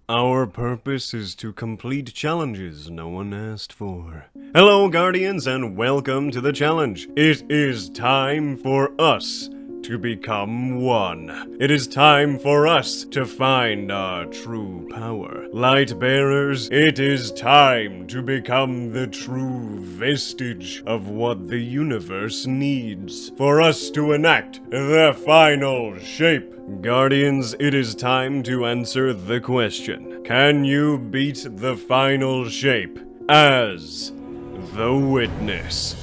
Our purpose is to complete challenges no one asked for. Hello, Guardians, and welcome to the challenge. It is time for us to become one. It is time for us to find our true power. Light bearers, it is time to become the true vestige of what the universe needs. For us to enact the final shape. Guardians, it is time to answer the question. Can you beat the final shape as the Witness?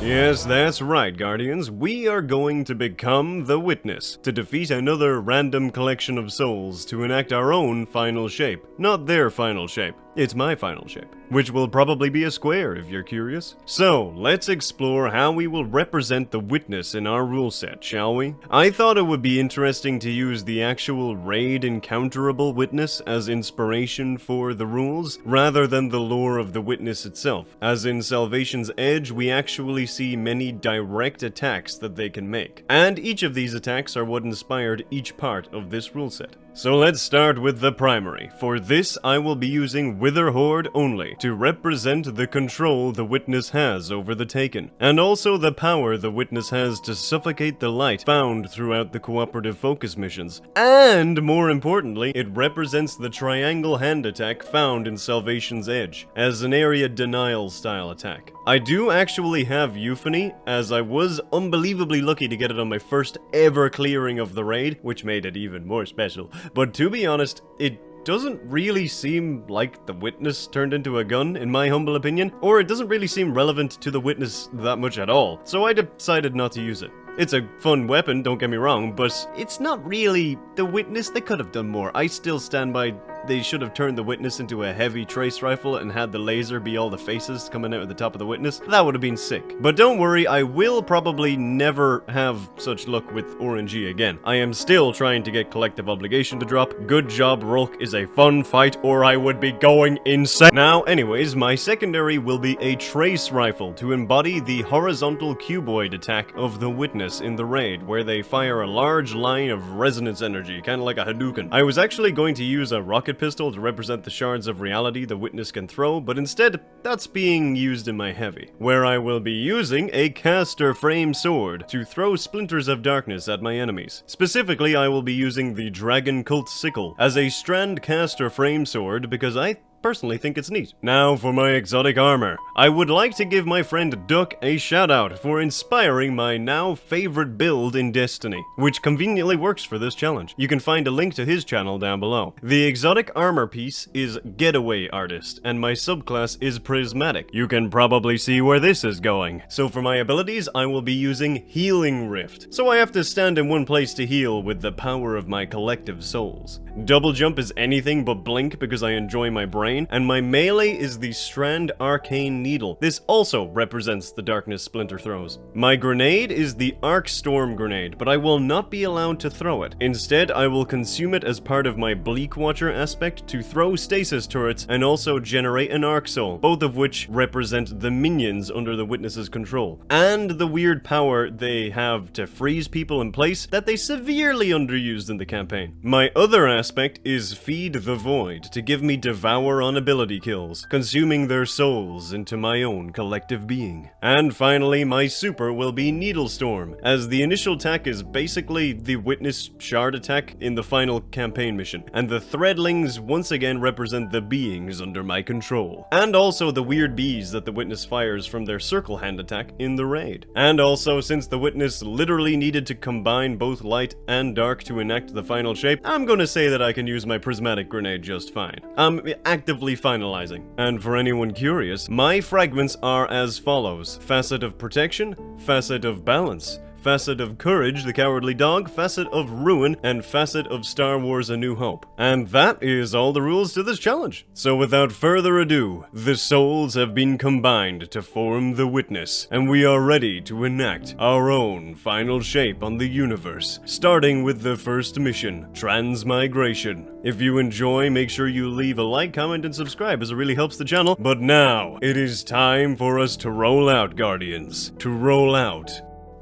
Yes, that's right, Guardians. We are going to become the Witness, to defeat another random collection of souls to enact our own final shape. Not their final shape, it's my final shape, which will probably be a square if you're curious. So, let's explore how we will represent the Witness in our rule set, shall we? I thought it would be interesting to use the actual raid encounterable Witness as inspiration for the rules, rather than the lore of the Witness itself, as in Salvation's Edge we actually see many direct attacks that they can make, and each of these attacks are what inspired each part of this rule set. So let's start with the primary. For this, I will be using Wither Horde only, to represent the control the Witness has over the Taken, and also the power the Witness has to suffocate the light found throughout the cooperative focus missions. And, more importantly, it represents the triangle hand attack found in Salvation's Edge, as an area denial style attack. I do actually have Euphony, as I was unbelievably lucky to get it on my first ever clearing of the raid, which made it even more special. But to be honest, it doesn't really seem like the Witness turned into a gun, in my humble opinion, or it doesn't really seem relevant to the Witness that much at all, so I decided not to use it. It's a fun weapon, don't get me wrong, but it's not really the Witness. They could have done more. I still stand by they should have turned the Witness into a heavy trace rifle and had the laser be all the faces coming out of the top of the Witness. That would have been sick. But don't worry, I will probably never have such luck with RNG again. I am still trying to get Collective Obligation to drop. Good job, Rulk is a fun fight, or I would be going insane. Now, anyways, my secondary will be a trace rifle to embody the horizontal cuboid attack of the Witness in the raid, where they fire a large line of resonance energy, kind of like a Hadouken. I was actually going to use a rocket pistol to represent the shards of reality the Witness can throw, but instead, that's being used in my heavy, where I will be using a caster frame sword to throw splinters of darkness at my enemies. Specifically, I will be using the Dragon Cult Sickle as a strand caster frame sword because I personally think it's neat. Now for my exotic armor. I would like to give my friend Duck a shout out for inspiring my now favorite build in Destiny, which conveniently works for this challenge. You can find a link to his channel down below. The exotic armor piece is Getaway Artist, and my subclass is Prismatic. You can probably see where this is going. So for my abilities, I will be using Healing Rift, so I have to stand in one place to heal with the power of my collective souls. Double jump is anything but blink because I enjoy my brain, and my melee is the Strand Arcane Needle. This also represents the darkness Splinter throws. My grenade is the Arc Storm Grenade, but I will not be allowed to throw it. Instead, I will consume it as part of my Bleak Watcher aspect to throw stasis turrets and also generate an Arc Soul, both of which represent the minions under the Witness's control, and the weird power they have to freeze people in place that they severely underused in the campaign. My other aspect is Feed the Void, to give me Devour on ability kills, consuming their souls into my own collective being. And finally, my super will be Needle Storm, as the initial attack is basically the Witness shard attack in the final campaign mission, and the Threadlings once again represent the beings under my control, and also the weird bees that the Witness fires from their circle hand attack in the raid. And also, since the Witness literally needed to combine both light and dark to enact the final shape, I'm gonna say that I can use my Prismatic Grenade just fine. I'm actively finalizing. And for anyone curious, my fragments are as follows: Facet of Protection, Facet of Balance, facet of Courage the Cowardly Dog, facet of Ruin, and facet of Star Wars A New Hope. And that is all the rules to this challenge. So without further ado, the souls have been combined to form the Witness, and we are ready to enact our own final shape on the universe, starting with the first mission, Transmigration. If you enjoy, make sure you leave a like, comment, and subscribe as it really helps the channel. But now, it is time for us to roll out, Guardians. To roll out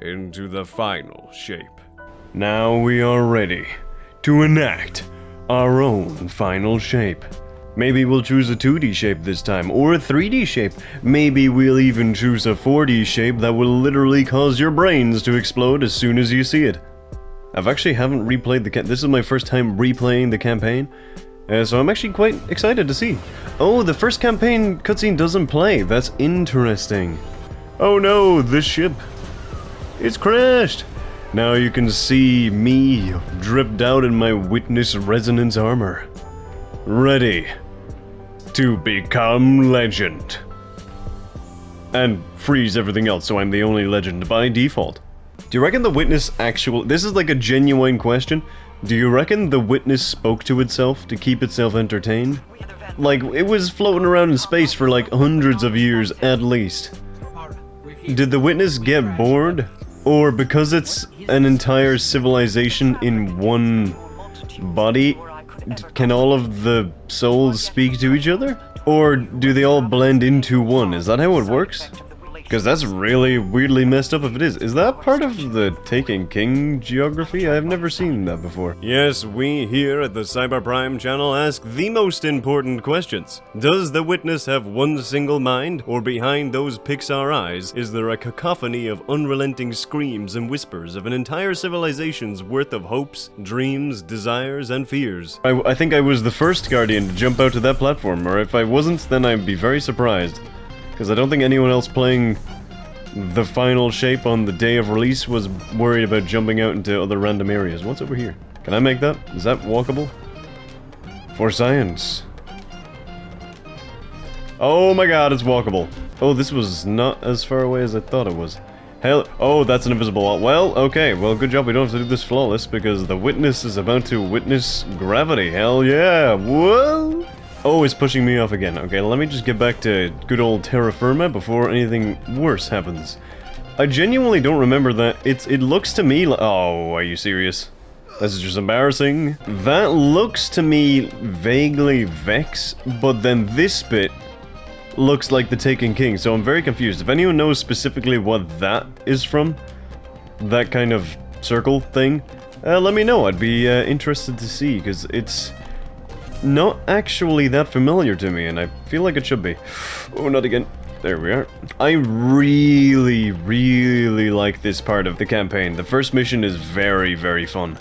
into the final shape. Now we are ready to enact our own final shape. Maybe we'll choose a 2D shape this time, or a 3D shape. Maybe we'll even choose a 4D shape that will literally cause your brains to explode as soon as you see it. I've actually haven't replayed this is my first time replaying the campaign, so I'm actually quite excited to see. Oh, the first campaign cutscene doesn't play. That's interesting. Oh no, this ship. It's crashed. Now you can see me dripped out in my Witness resonance armor. Ready to become legend. And freeze everything else so I'm the only legend by default. Do you reckon the Witness this is like a genuine question. Do you reckon the Witness spoke to itself to keep itself entertained? Like, it was floating around in space for like hundreds of years at least. Did the Witness get bored? Or because it's an entire civilization in one body, can all of the souls speak to each other? Or do they all blend into one? Is that how it works? Because that's really weirdly messed up if it is. Is that part of the Taken King geography? I've never seen that before. Yes, we here at the Cyberprime channel ask the most important questions. Does the Witness have one single mind? Or behind those Pixar eyes, is there a cacophony of unrelenting screams and whispers of an entire civilization's worth of hopes, dreams, desires, and fears? I think I was the first Guardian to jump out to that platform, or if I wasn't, then I'd be very surprised. Because I don't think anyone else playing the final shape on the day of release was worried about jumping out into other random areas. What's over here? Can I make that? Is that walkable? For science. Oh my god, it's walkable. Oh, this was not as far away as I thought it was. Hell, oh, that's an invisible wall. Well, okay, well, good job we don't have to do this flawless, because the Witness is about to witness gravity. Hell yeah, whoa! Oh, it's pushing me off again. Okay, let me just get back to good old terra firma before anything worse happens. I genuinely don't remember that. It looks to me like... Oh, are you serious? This is just embarrassing. That looks to me vaguely Vex, but then this bit looks like the Taken King, so I'm very confused. If anyone knows specifically what that is from, that kind of circle thing, let me know. I'd be interested to see, because it's not actually that familiar to me, and I feel like it should be. Oh, not again. There we are. I really, really like this part of the campaign. The first mission is very, very fun.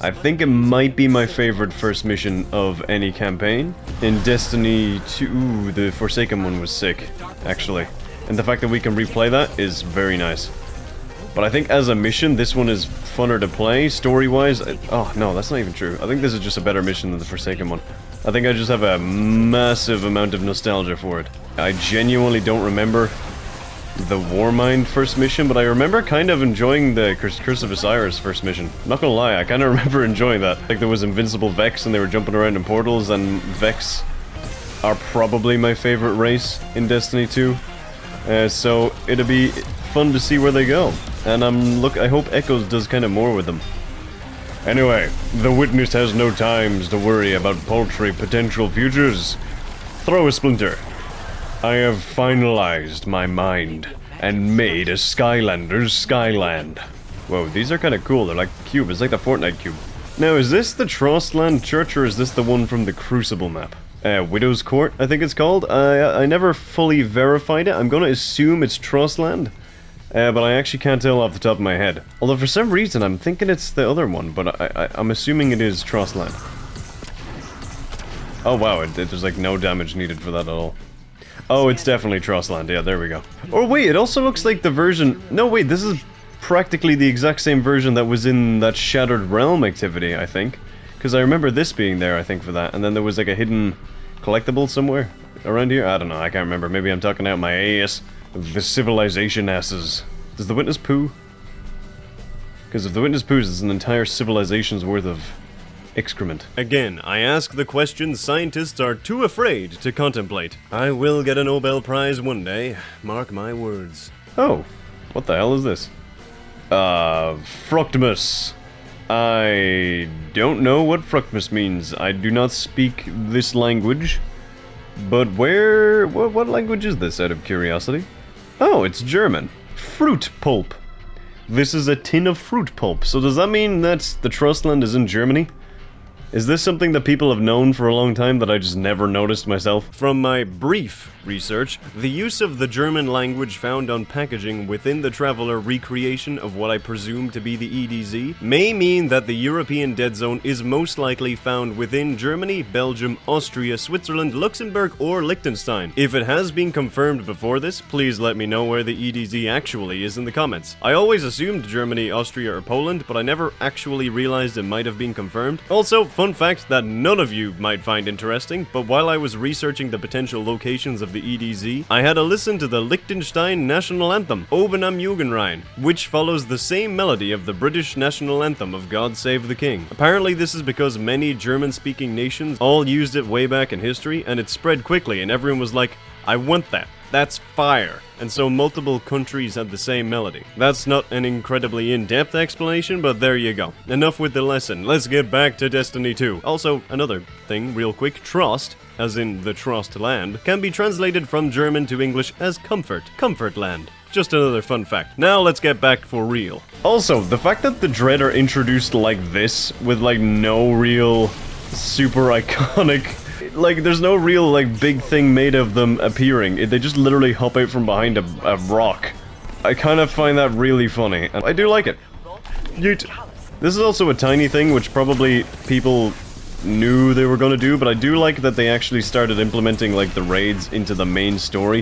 I think it might be my favorite first mission of any campaign. In Destiny 2, ooh, the Forsaken one was sick, actually. And the fact that we can replay that is very nice. But I think as a mission, this one is funner to play, story-wise. Oh, no, that's not even true. I think this is just a better mission than the Forsaken one. I think I just have a massive amount of nostalgia for it. I genuinely don't remember the Warmind first mission, but I remember kind of enjoying the Curse of Osiris first mission. Not gonna lie, I kind of remember enjoying that. Like, there was Invincible Vex, and they were jumping around in portals, and Vex are probably my favorite race in Destiny 2. So it'll be fun to see where they go. And I hope Echoes does kind of more with them. Anyway, the Witness has no times to worry about paltry potential futures. Throw a splinter. I have finalized my mind and made a Skylander's Skyland. Whoa, these are kind of cool. They're like cube. It's like the Fortnite cube. Now, is this the Trostland Church, or is this the one from the Crucible map? Widow's Court, I think it's called. I never fully verified it. I'm gonna assume it's Trostland. But I actually can't tell off the top of my head. Although for some reason I'm thinking it's the other one, but I'm assuming it is Trostland. Oh wow, there's like no damage needed for that at all. Oh, it's definitely Trostland, yeah, there we go. Or wait, it also looks like the version... No, wait, this is practically the exact same version that was in that Shattered Realm activity, I think. Because I remember this being there, I think, for that. And then there was like a hidden collectible somewhere around here. I don't know, I can't remember. Maybe I'm talking out my ass. The civilization asses. Does the Witness poo? Because if the witness poos, it's an entire civilization's worth of excrement. Again, I ask the questions scientists are too afraid to contemplate. I will get a Nobel Prize one day, mark my words. Oh, what the hell is this? Fructimus. I don't know what fructimus means. I do not speak this language. But what language is this, out of curiosity? Oh, it's German. Fruit pulp. This is a tin of fruit pulp. So does that mean that the Trustland is in Germany? Is this something that people have known for a long time that I just never noticed myself? From my brief research, the use of the German language found on packaging within the Traveler recreation of what I presume to be the EDZ may mean that the European Dead Zone is most likely found within Germany, Belgium, Austria, Switzerland, Luxembourg, or Liechtenstein. If it has been confirmed before this, please let me know where the EDZ actually is in the comments. I always assumed Germany, Austria, or Poland, but I never actually realized it might have been confirmed. Also, fun fact that none of you might find interesting, but while I was researching the potential locations of the EDZ, I had a listen to the Liechtenstein national anthem, Oben am Jugendrein, which follows the same melody of the British national anthem of God Save the King. Apparently this is because many German-speaking nations all used it way back in history, and it spread quickly, and everyone was like, I want that. That's fire. And so multiple countries had the same melody. That's not an incredibly in-depth explanation, but there you go. Enough with the lesson, let's get back to Destiny 2. Also, another thing real quick, Trost, as in the Trost land, can be translated from German to English as comfort, comfort land. Just another fun fact. Now let's get back for real. Also, the fact that the Dread are introduced like this, with like no real super iconic... Like, there's no real, like, big thing made of them appearing. They just literally hop out from behind a rock. I kind of find that really funny, and I do like it. Yeet. This is also a tiny thing, which probably people knew they were gonna do, but I do like that they actually started implementing, like, the raids into the main story.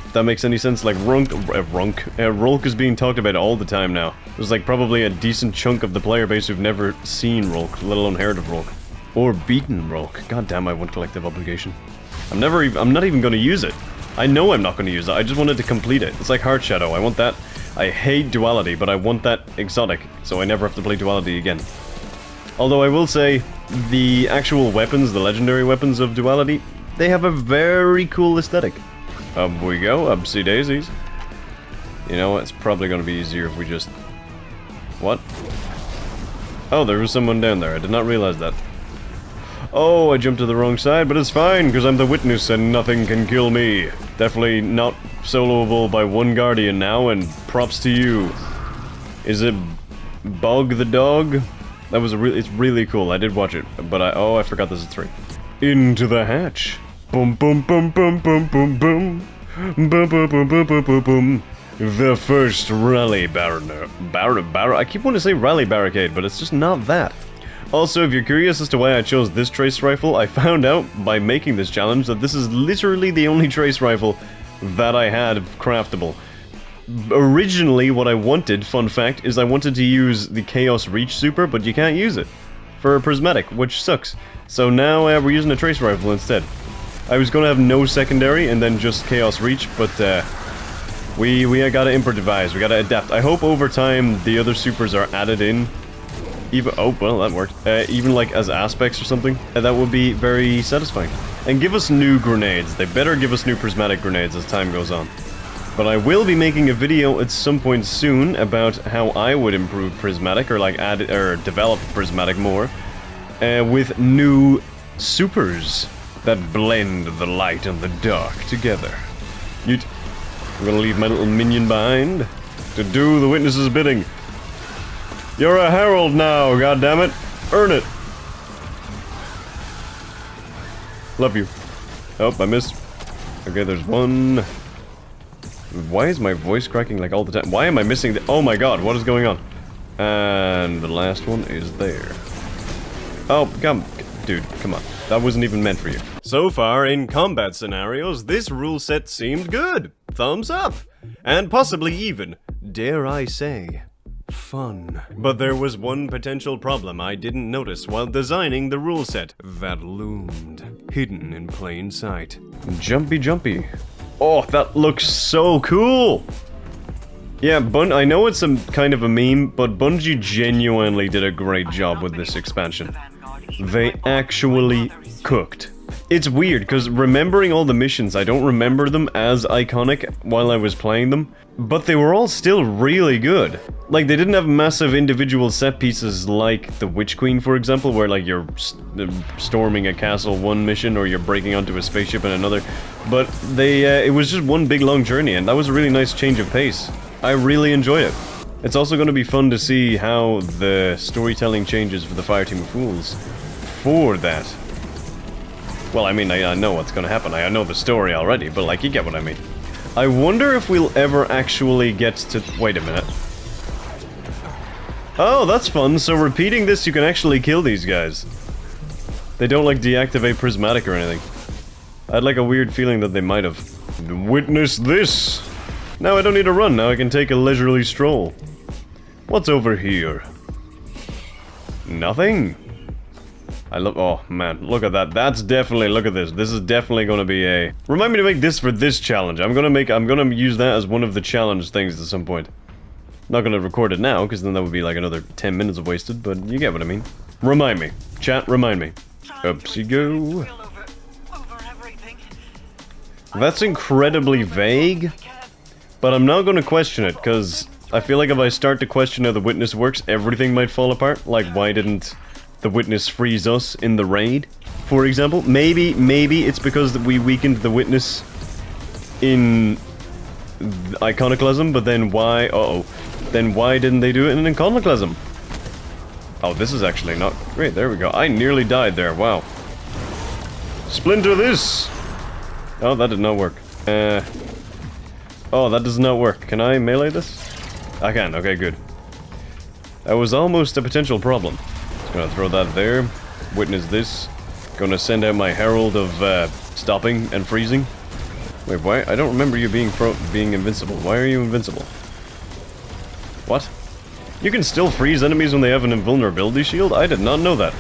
If that makes any sense, like, Rulk is being talked about all the time now. There's, like, probably a decent chunk of the player base who've never seen Rulk, let alone heard of Rulk. Or beaten Rulk. God damn, I want collective obligation. I'm not even gonna use it. I know I'm not gonna use it, I just wanted to complete it. It's like Heart Shadow, I want that. I hate duality, but I want that exotic, so I never have to play duality again. Although I will say, the actual weapons, the legendary weapons of duality, they have a very cool aesthetic. Up we go, upsy daisies. You know, it's probably gonna be easier if we just... What? Oh, there was someone down there, I did not realize that. Oh, I jumped to the wrong side, but it's fine, because I'm the witness and nothing can kill me. Definitely not soloable by one Guardian now, and props to you. Is it Bug the Dog? That was it's really cool, I did watch it, but I forgot this is 3. Into the hatch. Boom boom boom boom boom boom boom. Boom boom boom boom boom boom boom. The first rally I keep wanting to say rally barricade, but it's just not that. Also, if you're curious as to why I chose this trace rifle, I found out by making this challenge that this is literally the only trace rifle that I had craftable. Originally, what I wanted, fun fact, is I wanted to use the Chaos Reach Super, but you can't use it for a prismatic, which sucks. So now we're using a trace rifle instead. I was going to have no secondary and then just Chaos Reach, but we gotta improvise, we gotta adapt. I hope over time the other supers are added in. Even, oh, well, that worked. Even like as aspects or something. That would be very satisfying. And give us new grenades. They better give us new prismatic grenades as time goes on. But I will be making a video at some point soon about how I would improve prismatic, or like add or develop prismatic more, with new supers that blend the light and the dark together. I'm gonna leave my little minion behind to do the witness's bidding. You're a herald now, goddammit. Earn it. Love you. Oh, I missed. Okay, there's one. Why is my voice cracking like all the time? Why am I missing the... Oh my god, what is going on? And the last one is there. Oh, come... Dude, come on. That wasn't even meant for you. So far, in combat scenarios, this rule set seemed good. Thumbs up. And possibly even, dare I say, fun. But there was one potential problem I didn't notice while designing the rule set that loomed, hidden in plain sight. Jumpy jumpy. Oh, that looks so cool! Yeah, I know it's some kind of a meme, but Bungie genuinely did a great job with this expansion. They actually cooked. It's weird, because remembering all the missions, I don't remember them as iconic while I was playing them, but they were all still really good. Like, they didn't have massive individual set pieces like the Witch Queen, for example, where, like, you're storming a castle one mission, or you're breaking onto a spaceship in another, but it was just one big long journey, and that was a really nice change of pace. I really enjoy it. It's also going to be fun to see how the storytelling changes for the Fireteam of Fools for that. Well, I mean, I know what's going to happen. I know the story already, but, like, you get what I mean. I wonder if we'll ever actually get to... Wait a minute. Oh, that's fun. So repeating this, you can actually kill these guys. They don't, like, deactivate prismatic or anything. I had, like, a weird feeling that they might have. Witness this! Now I don't need to run. Now I can take a leisurely stroll. What's over here? Nothing? Oh man, look at that. That's definitely, look at this. This is definitely gonna be a... Remind me to make this for this challenge. I'm gonna use that as one of the challenge things at some point. Not gonna record it now, because then that would be like another 10 minutes of wasted, but you get what I mean. Remind me. Chat, remind me. Upsy go. That's incredibly vague, but I'm not gonna question it, because I feel like if I start to question how the Witness works, everything might fall apart. Like, why didn't the Witness freeze us in the raid, for example? Maybe it's because we weakened the Witness in Iconoclasm, but then why... Then why didn't they do it in Iconoclasm? Oh, this is actually not... Great, there we go. I nearly died there, wow. Splinter this! Oh, that did not work. Oh, that does not work. Can I melee this? I can, okay, good. That was almost a potential problem. Gonna throw that there. Witness this. Gonna send out my herald of stopping and freezing. Wait, why? I don't remember you being invincible. Why are you invincible? What? You can still freeze enemies when they have an invulnerability shield? I did not know that.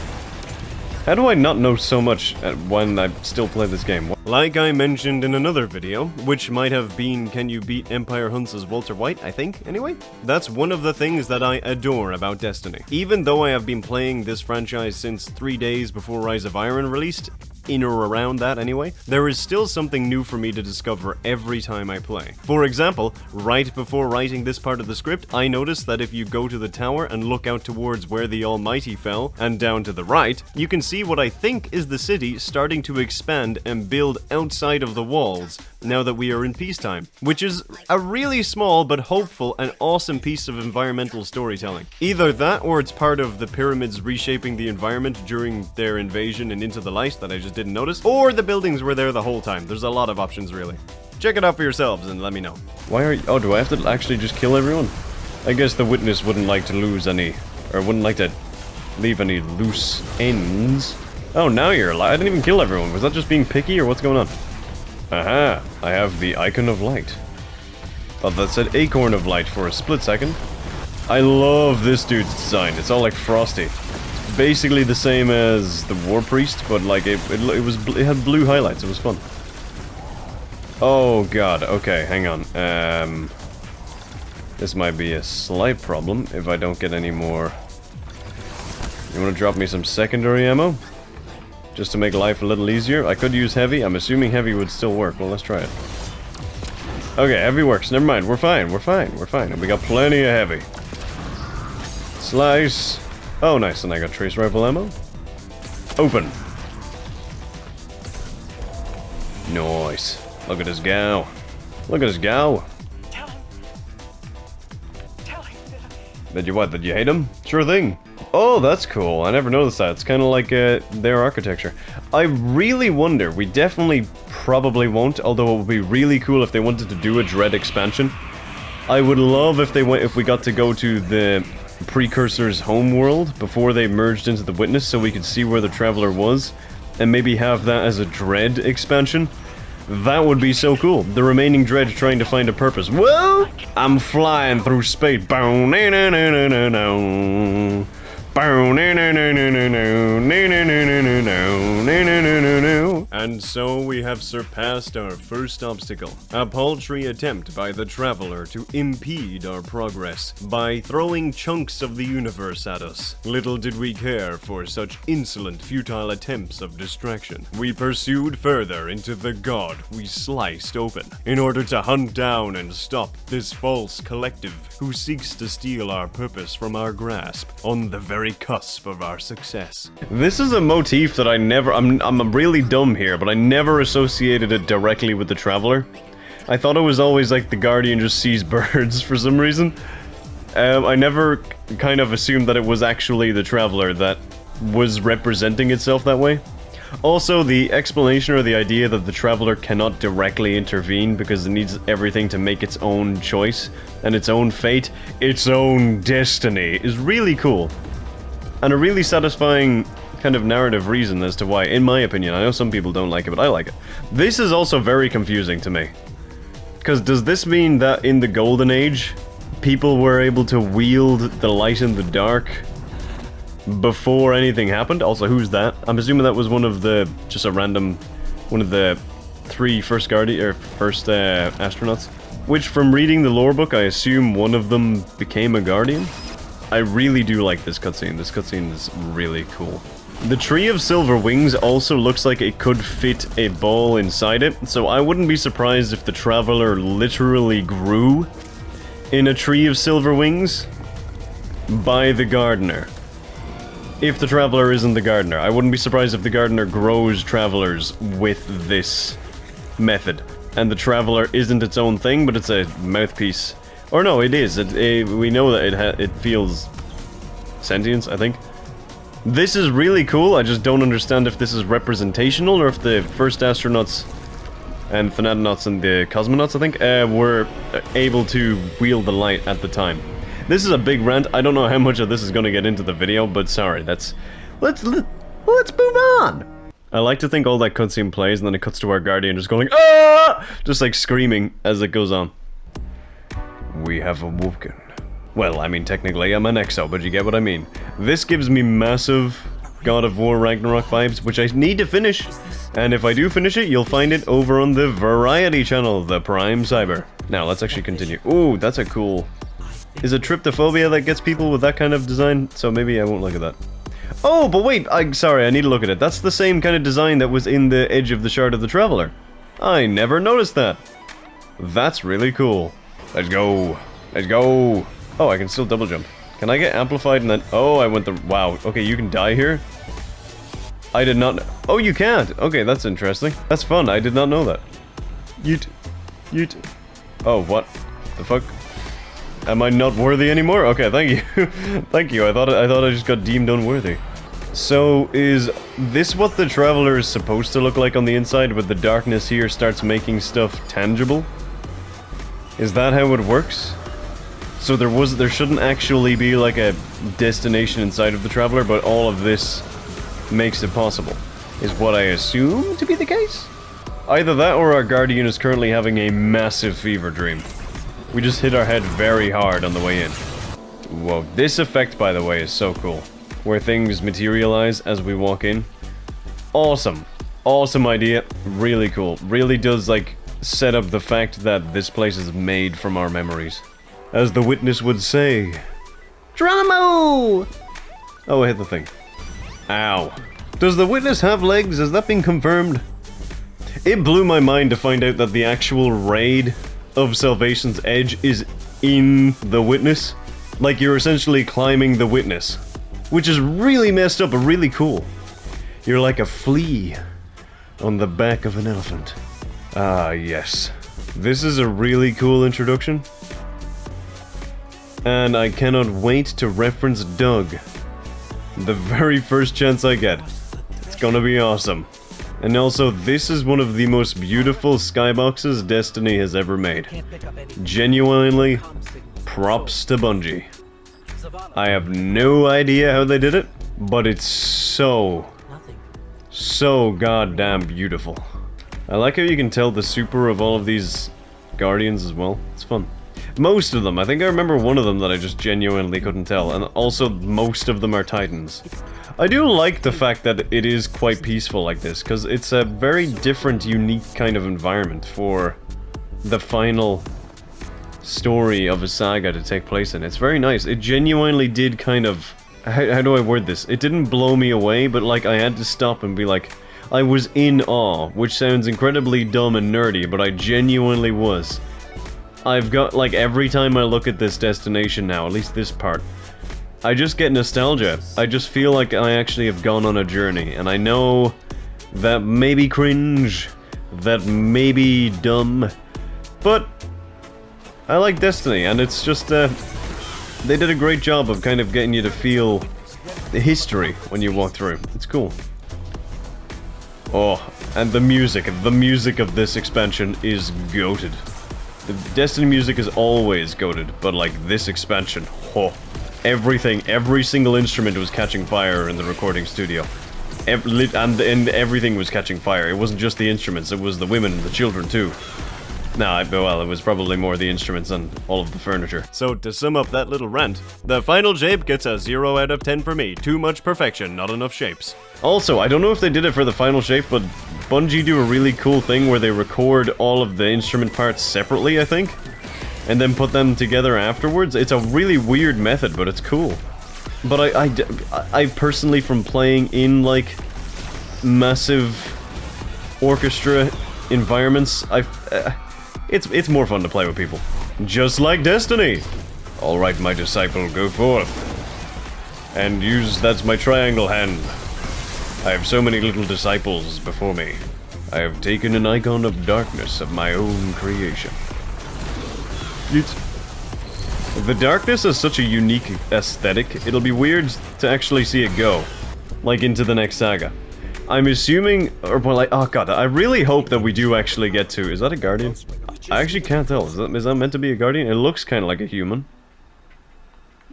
How do I not know so much when I still play this game? Like I mentioned in another video, which might have been Can You Beat Empire Hunts' Walter White, I think, anyway? That's one of the things that I adore about Destiny. Even though I have been playing this franchise since 3 days before Rise of Iron released, in or around that anyway, there is still something new for me to discover every time I play. For example, right before writing this part of the script, I noticed that if you go to the tower and look out towards where the Almighty fell, and down to the right, you can see what I think is the city starting to expand and build outside of the walls, now that we are in peacetime, which is a really small but hopeful and awesome piece of environmental storytelling. Either that, or it's part of the pyramids reshaping the environment during their invasion and Into the Light that I just didn't notice, or the buildings were there the whole time. There's a lot of options, really. Check it out for yourselves and let me know. Why are you... Oh, do I have to actually just kill everyone? I guess the Witness wouldn't like to lose any... Or wouldn't like to leave any loose ends. Oh, now you're alive. I didn't even kill everyone. Was that just being picky, or what's going on? Aha! I have the Icon of Light. Thought that said Acorn of Light for a split second. I love this dude's design. It's all like frosty. It's basically the same as the War Priest, but like it had blue highlights. It was fun. Oh god. Okay, hang on. This might be a slight problem if I don't get any more. You want to drop me some secondary ammo? Just to make life a little easier. I could use heavy. I'm assuming heavy would still work. Well, let's try it. Okay, heavy works. Never mind. We're fine. We're fine. We're fine. And we got plenty of heavy. Slice. Oh, nice. And I got trace rifle ammo. Open. Nice. Look at this gal. Look at this gal. Tell him. Did you what? Did you hate him? Sure thing. Oh, that's cool. I never noticed that. It's kind of like their architecture. I really wonder. We definitely probably won't, although it would be really cool if they wanted to do a Dread expansion. I would love if we got to go to the Precursor's homeworld before they merged into the Witness, so we could see where the Traveler was, and maybe have that as a Dread expansion. That would be so cool. The remaining Dread trying to find a purpose. Well, I'm flying through space. And so we have surpassed our first obstacle, a paltry attempt by the Traveler to impede our progress by throwing chunks of the universe at us. Little did we care for such insolent, futile attempts of distraction. We pursued further into the god we sliced open, in order to hunt down and stop this false collective who seeks to steal our purpose from our grasp on the very cusp of our success. This is a motif that I'm really dumb here, but I never associated it directly with the Traveler. I thought it was always like the Guardian just sees birds for some reason. I never kind of assumed that it was actually the Traveler that was representing itself that way. Also, the explanation or the idea that the Traveler cannot directly intervene because it needs everything to make its own choice and its own fate, its own destiny, is really cool. And a really satisfying kind of narrative reason as to why, in my opinion. I know some people don't like it, but I like it. This is also very confusing to me. Because does this mean that in the Golden Age, people were able to wield the light and the dark before anything happened? Also, who's that? I'm assuming that was one of the, just a random, one of the first astronauts. Which, from reading the lore book, I assume one of them became a Guardian? I really do like this cutscene. This cutscene is really cool. The Tree of Silver Wings also looks like it could fit a ball inside it, so I wouldn't be surprised if the Traveler literally grew in a Tree of Silver Wings by the Gardener. If the Traveler isn't the Gardener, I wouldn't be surprised if the Gardener grows Travelers with this method. And the Traveler isn't its own thing, but it's a mouthpiece. Or no, it is. We know that it feels sentience, I think. This is really cool. I just don't understand if this is representational or if the first astronauts and Thanatronauts and the cosmonauts, I think, were able to wield the light at the time. This is a big rant. I don't know how much of this is going to get into the video, but sorry, let's move on. I like to think all that cutscene plays and then it cuts to our Guardian just going, ah! Just like screaming as it goes on. We have awoken. Well, I mean, technically I'm an exo, but you get what I mean. This gives me massive God of War Ragnarok vibes, which I need to finish. And if I do finish it, you'll find it over on the Variety channel, the Prime Cyber. Now, let's actually continue. Ooh, that's a cool... Is it tryptophobia that gets people with that kind of design? So maybe I won't look at that. Oh, but wait, sorry, I need to look at it. That's the same kind of design that was in the edge of the Shard of the Traveler. I never noticed that. That's really cool. Let's go. Let's go. Oh, I can still double jump. Can I get amplified and then... Oh, I went the... Wow. Okay, you can die here? I did not... Oh, you can't. Okay, that's interesting. That's fun. I did not know that. Yeet. Oh, what the fuck? Am I not worthy anymore? Okay, thank you. Thank you. I thought I just got deemed unworthy. So, is this what the Traveler is supposed to look like on the inside, with the darkness here starts making stuff tangible? Is that how it works? So there shouldn't actually be like a destination inside of the Traveler, but all of this makes it possible, is what I assume to be the case? Either that or our Guardian is currently having a massive fever dream. We just hit our head very hard on the way in. Whoa, this effect, by the way, is so cool. Where things materialize as we walk in. Awesome. Awesome idea. Really cool. Really does, like, set up the fact that this place is made from our memories. As the witness would say... Geronimo! Oh, I hit the thing. Ow. Does the witness have legs? Has that been confirmed? It blew my mind to find out that the actual raid of Salvation's Edge is in the witness. Like, you're essentially climbing the witness. Which is really messed up, but really cool. You're like a flea on the back of an elephant. Ah, yes. This is a really cool introduction. And I cannot wait to reference Doug. The very first chance I get. It's gonna be awesome. And also, this is one of the most beautiful skyboxes Destiny has ever made. Genuinely, props to Bungie. I have no idea how they did it, but it's so goddamn beautiful. I like how you can tell the super of all of these Guardians as well. It's fun. Most of them. I think I remember one of them that I just genuinely couldn't tell, and also most of them are Titans. I do like the fact that it is quite peaceful like this, because it's a very different, unique kind of environment for the final story of a saga to take place in. It's very nice. It genuinely did kind of... How do I word this? It didn't blow me away, but like I had to stop and be like... I was in awe, which sounds incredibly dumb and nerdy, but I genuinely was. I've got, like, every time I look at this destination now, at least this part, I just get nostalgia. I just feel like I actually have gone on a journey, and I know that may be cringe, that may be dumb, but I like Destiny, and it's just, they did a great job of kind of getting you to feel the history when you walk through. It's cool. Oh, and the music of this expansion is goated. The Destiny music is always goated, but like this expansion, oh, everything, every single instrument was catching fire in the recording studio. And everything was catching fire. It wasn't just the instruments, it was the women and the children too. Nah, well, it was probably more the instruments and all of the furniture. So to sum up that little rant, the final shape gets a 0 out of 10 for me. Too much perfection, not enough shapes. Also, I don't know if they did it for the final shape, but Bungie do a really cool thing where they record all of the instrument parts separately, I think, and then put them together afterwards. It's a really weird method, but it's cool. But I personally, from playing in, like, massive orchestra environments, it's more fun to play with people. Just like Destiny! Alright, my disciple, go forth. And that's my triangle hand. I have so many little disciples before me. I have taken an icon of darkness of my own creation. The darkness is such a unique aesthetic, it'll be weird to actually see it go. Like into the next saga. I'm assuming, or well, like, oh god, I really hope that we do actually get to... Is that a Guardian? I actually can't tell. Is that meant to be a Guardian? It looks kind of like a human.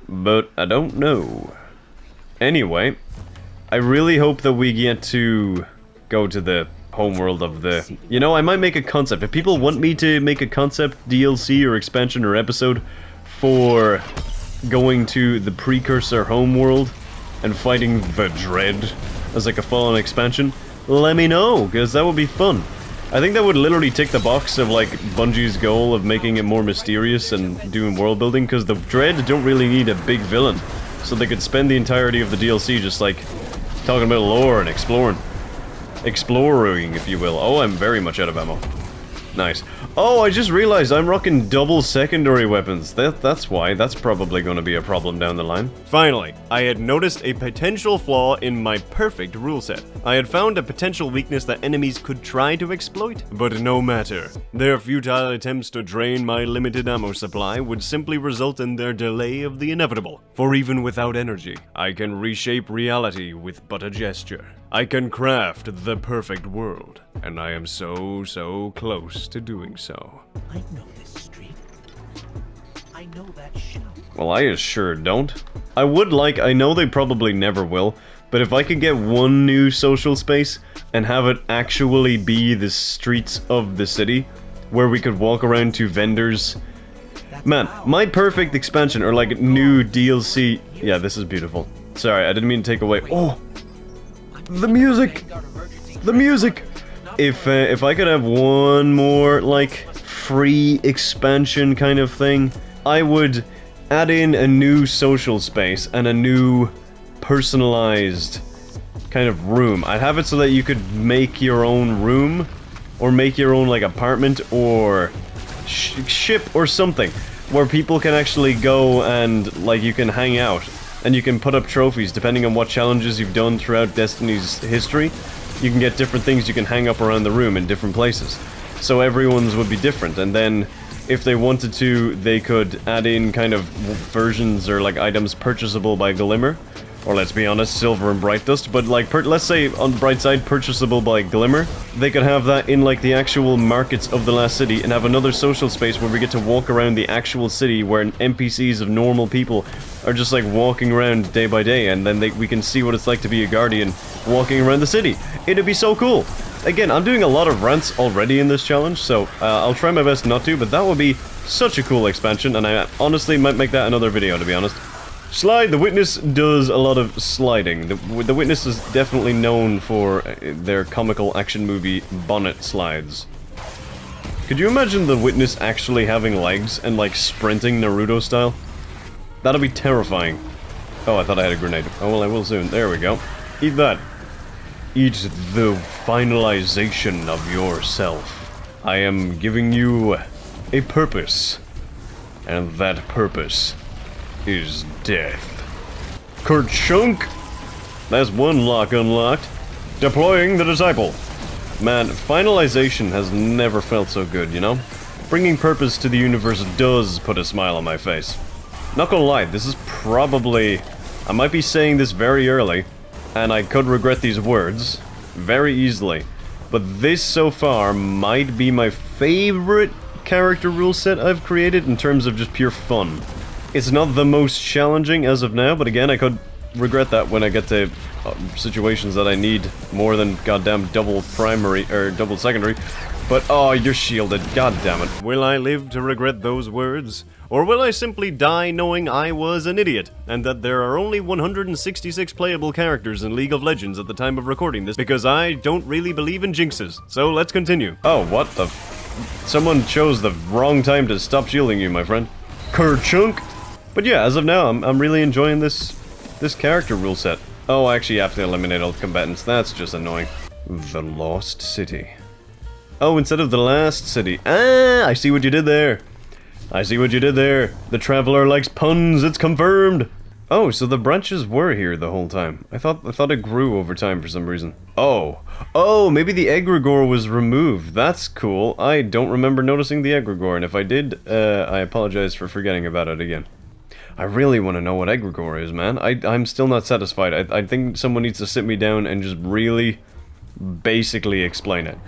But I don't know. Anyway, I really hope that we get to go to the homeworld of the... You know, I might make a concept. If people want me to make a concept DLC or expansion or episode for going to the precursor homeworld and fighting the Dread as like a full-on expansion, let me know, because that would be fun. I think that would literally tick the box of like Bungie's goal of making it more mysterious and doing world building, because the Dread don't really need a big villain, so they could spend the entirety of the DLC just like talking about lore and exploring, if you will. Oh, I'm very much out of ammo. Nice. Oh, I just realized I'm rocking double secondary weapons. That's why. That's probably going to be a problem down the line. Finally, I had noticed a potential flaw in my perfect rule set. I had found a potential weakness that enemies could try to exploit, but no matter. Their futile attempts to drain my limited ammo supply would simply result in their delay of the inevitable. For even without energy, I can reshape reality with but a gesture. I can craft the perfect world, and I am so close to doing so. I know this street. I know that shout. Well, I sure don't. I know they probably never will, but if I could get one new social space and have it actually be the streets of the city, where we could walk around to vendors. Man, my perfect expansion, or like new DLC. Yeah, this is beautiful. Sorry, I didn't mean to take away. Oh! The music! The music! If I could have one more, like, free expansion kind of thing, I would add in a new social space and a new personalized kind of room. I'd have it so that you could make your own room, or make your own, like, apartment, or ship or something, where people can actually go and, like, you can hang out. And you can put up trophies depending on what challenges you've done throughout Destiny's history. You can get different things you can hang up around the room in different places. So everyone's would be different, and then if they wanted to, they could add in kind of versions or like items purchasable by Glimmer. Or let's be honest, Silver and Bright Dust, but like, let's say on the bright side, purchasable by Glimmer. They could have that in like the actual markets of the last city and have another social space where we get to walk around the actual city where NPCs of normal people are just like walking around day by day, and then we can see what it's like to be a Guardian walking around the city. It'd be so cool. Again, I'm doing a lot of rants already in this challenge, so I'll try my best not to, but that would be such a cool expansion, and I honestly might make that another video, to be honest. Slide. The Witness does a lot of sliding. The Witness is definitely known for their comical action movie bonnet slides. Could you imagine the Witness actually having legs and like sprinting Naruto style? That'd be terrifying. Oh, I thought I had a grenade. Oh well, I will soon. There we go. Eat that. Eat the finalization of yourself. I am giving you a purpose. And that purpose is death. Kerchunk! That's one lock unlocked. Deploying the Disciple. Man, finalization has never felt so good, you know? Bringing purpose to the universe does put a smile on my face. Not gonna lie, this is probably... I might be saying this very early, and I could regret these words very easily, but this so far might be my favorite character rule set I've created in terms of just pure fun. It's not the most challenging as of now, but again, I could regret that when I get to situations that I need more than goddamn double primary, or double secondary. But, oh, you're shielded, god damn it. Will I live to regret those words? Or will I simply die knowing I was an idiot, and that there are only 166 playable characters in League of Legends at the time of recording this, because I don't really believe in jinxes. So let's continue. Oh, what the someone chose the wrong time to stop shielding you, my friend. Kerchunk! But yeah, as of now, I'm really enjoying this character rule set. Oh, I actually have to eliminate all combatants. That's just annoying. The Lost City. Oh, instead of the last city. Ah, I see what you did there. I see what you did there. The Traveler likes puns, it's confirmed! Oh, so the branches were here the whole time. I thought it grew over time for some reason. Oh. Oh, maybe the egregore was removed. That's cool. I don't remember noticing the egregore, and if I did, I apologize for forgetting about it again. I really want to know what egregore is, man. I'm still not satisfied. I think someone needs to sit me down and just really basically explain it.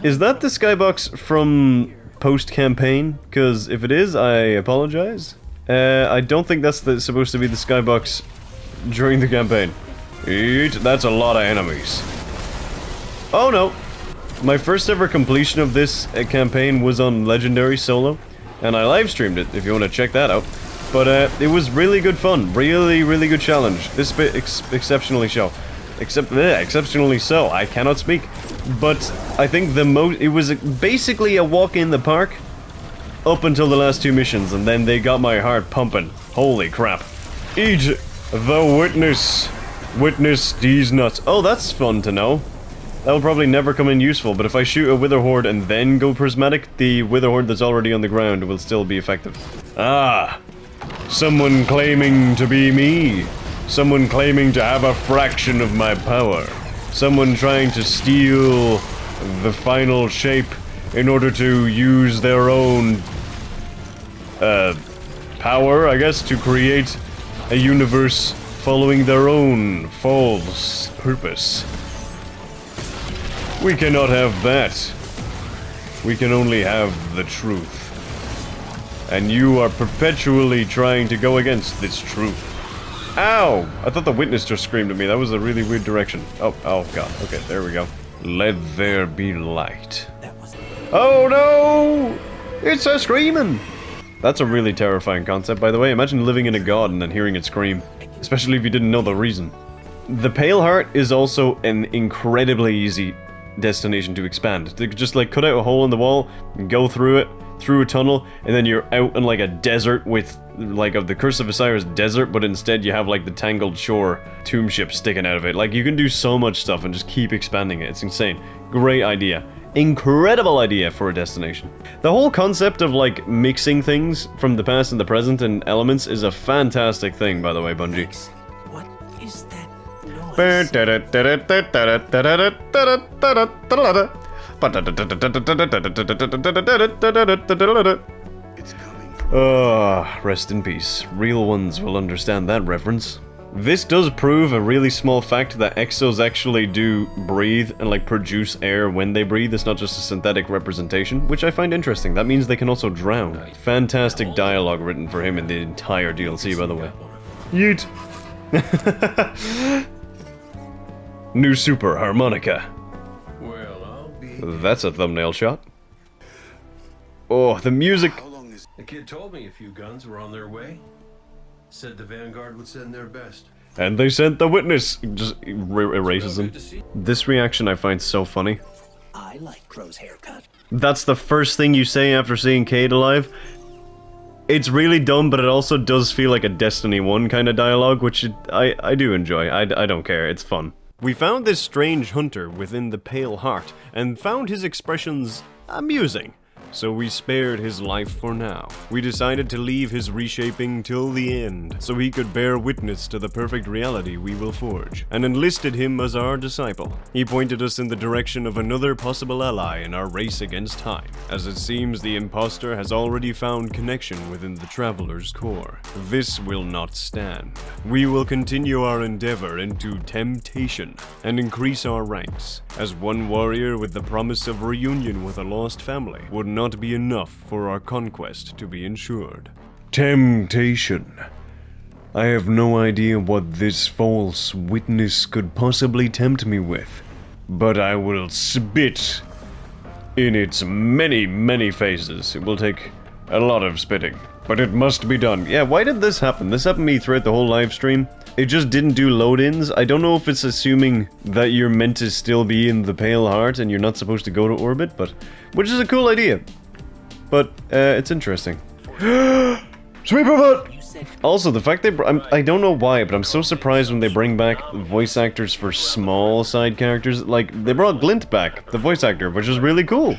Is that the skybox from post-campaign? Because if it is, I apologize. I don't think that's supposed to be the skybox during the campaign. Eat, that's a lot of enemies. Oh no! My first ever completion of this campaign was on Legendary Solo, and I live streamed it if you want to check that out. But it was really good fun, really good challenge. This bit exceptionally exceptionally so. I cannot speak. But I think it was basically a walk in the park up until the last two missions, and then they got my heart pumping. Holy crap. Eat the Witness. Witness these nuts. Oh, that's fun to know. That'll probably never come in useful, but if I shoot a Wither Horde and then go Prismatic, the Wither Horde that's already on the ground will still be effective. Ah! Someone claiming to be me. Someone claiming to have a fraction of my power. Someone trying to steal the final shape in order to use their own power, I guess, to create a universe following their own false purpose. We cannot have that. We can only have the truth. And you are perpetually trying to go against this truth. Ow! I thought the Witness just screamed at me. That was a really weird direction. Oh god. Okay, there we go. Let there be light. Oh no! It's a screaming! That's a really terrifying concept, by the way. Imagine living in a god and then hearing it scream. Especially if you didn't know the reason. The Pale Heart is also an incredibly easy destination to expand. They could just like cut out a hole in the wall and go through it, through a tunnel, and then you're out in like a desert with like the Curse of Osiris desert, but instead you have like the Tangled Shore tomb ship sticking out of it. Like you can do so much stuff and just keep expanding it. It's insane. Great idea. Incredible idea for a destination. The whole concept of like mixing things from the past and the present and elements is a fantastic thing, by the way, Bungie. What is that noise? Rest in peace. Real ones will understand that reference. This does prove a really small fact that exos actually do breathe and like produce air when they breathe. It's not just a synthetic representation, which I find interesting. That means they can also drown. Fantastic dialogue written for him in the entire DLC, by the way. Yeet! New super harmonica. Well, I'll be... That's a thumbnail shot. Oh, the music. The kid told me a few guns were on their way. Said the Vanguard would send their best. And they sent the witness. Just erases Well, him. good to see. This reaction I find so funny. I like Crow's haircut. That's the first thing you say after seeing Cade alive. It's really dumb, but it also does feel like a Destiny 1 kind of dialogue, which I do enjoy. I don't care, it's fun. We found this strange hunter within the Pale Heart, and found his expressions amusing. So we spared his life for now. We decided to leave his reshaping till the end, so he could bear witness to the perfect reality we will forge, and enlisted him as our disciple. He pointed us in the direction of another possible ally in our race against time, as it seems the imposter has already found connection within the Traveler's core. This will not stand. We will continue our endeavor into temptation, and increase our ranks, as one warrior with the promise of reunion with a lost family would not be enough for our conquest to be ensured. Temptation. I have no idea what this false witness could possibly tempt me with, but I will spit in its many, many faces. It will take a lot of spitting, but it must be done. Yeah, why did this happen? This happened to me throughout the whole live stream. It just didn't do load-ins. I don't know if it's assuming that you're meant to still be in the Pale Heart and you're not supposed to go to orbit, but which is a cool idea. But it's interesting. Sweeper butt! Also, the fact I don't know why, but I'm so surprised when they bring back voice actors for small side characters. Like, they brought Glint back, the voice actor, which is really cool.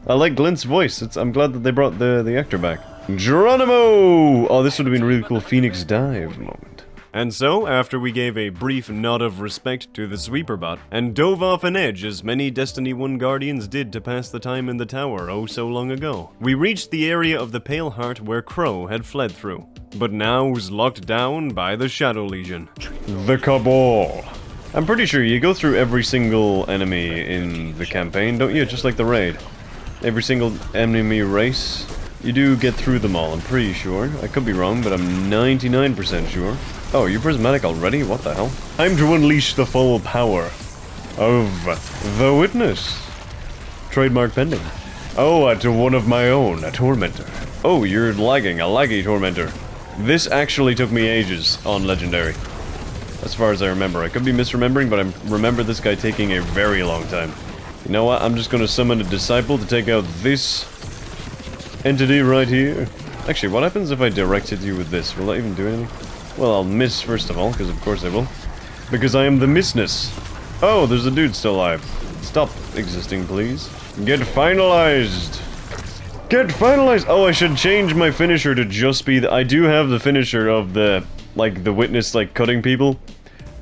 I like Glint's voice. I'm glad that they brought the actor back. Geronimo! Oh, this would have been a really cool Phoenix Dive moment. And so, after we gave a brief nod of respect to the Sweeper bot, and dove off an edge as many Destiny 1 Guardians did to pass the time in the tower oh so long ago, we reached the area of the Pale Heart where Crow had fled through, but now was locked down by the Shadow Legion. The Cabal. I'm pretty sure you go through every single enemy in the campaign, don't you? Just like the raid. Every single enemy race, you do get through them all, I'm pretty sure. I could be wrong, but I'm 99% sure. Oh, you're prismatic already? What the hell? Time to unleash the full power of the witness. Trademark pending. Oh, to one of my own, a tormentor. Oh, you're lagging, a laggy tormentor. This actually took me ages on Legendary. As far as I remember. I could be misremembering, but I remember this guy taking a very long time. You know what? I'm just gonna summon a disciple to take out this entity right here. Actually, what happens if I direct hit you with this? Will that even do anything? Well, I'll miss first of all, because of course I will. Because I am the missness. Oh, there's a dude still alive. Stop existing, please. Get finalized. Get finalized. Oh, I should change my finisher to just be the... I do have the finisher of the, like, the witness, like, cutting people.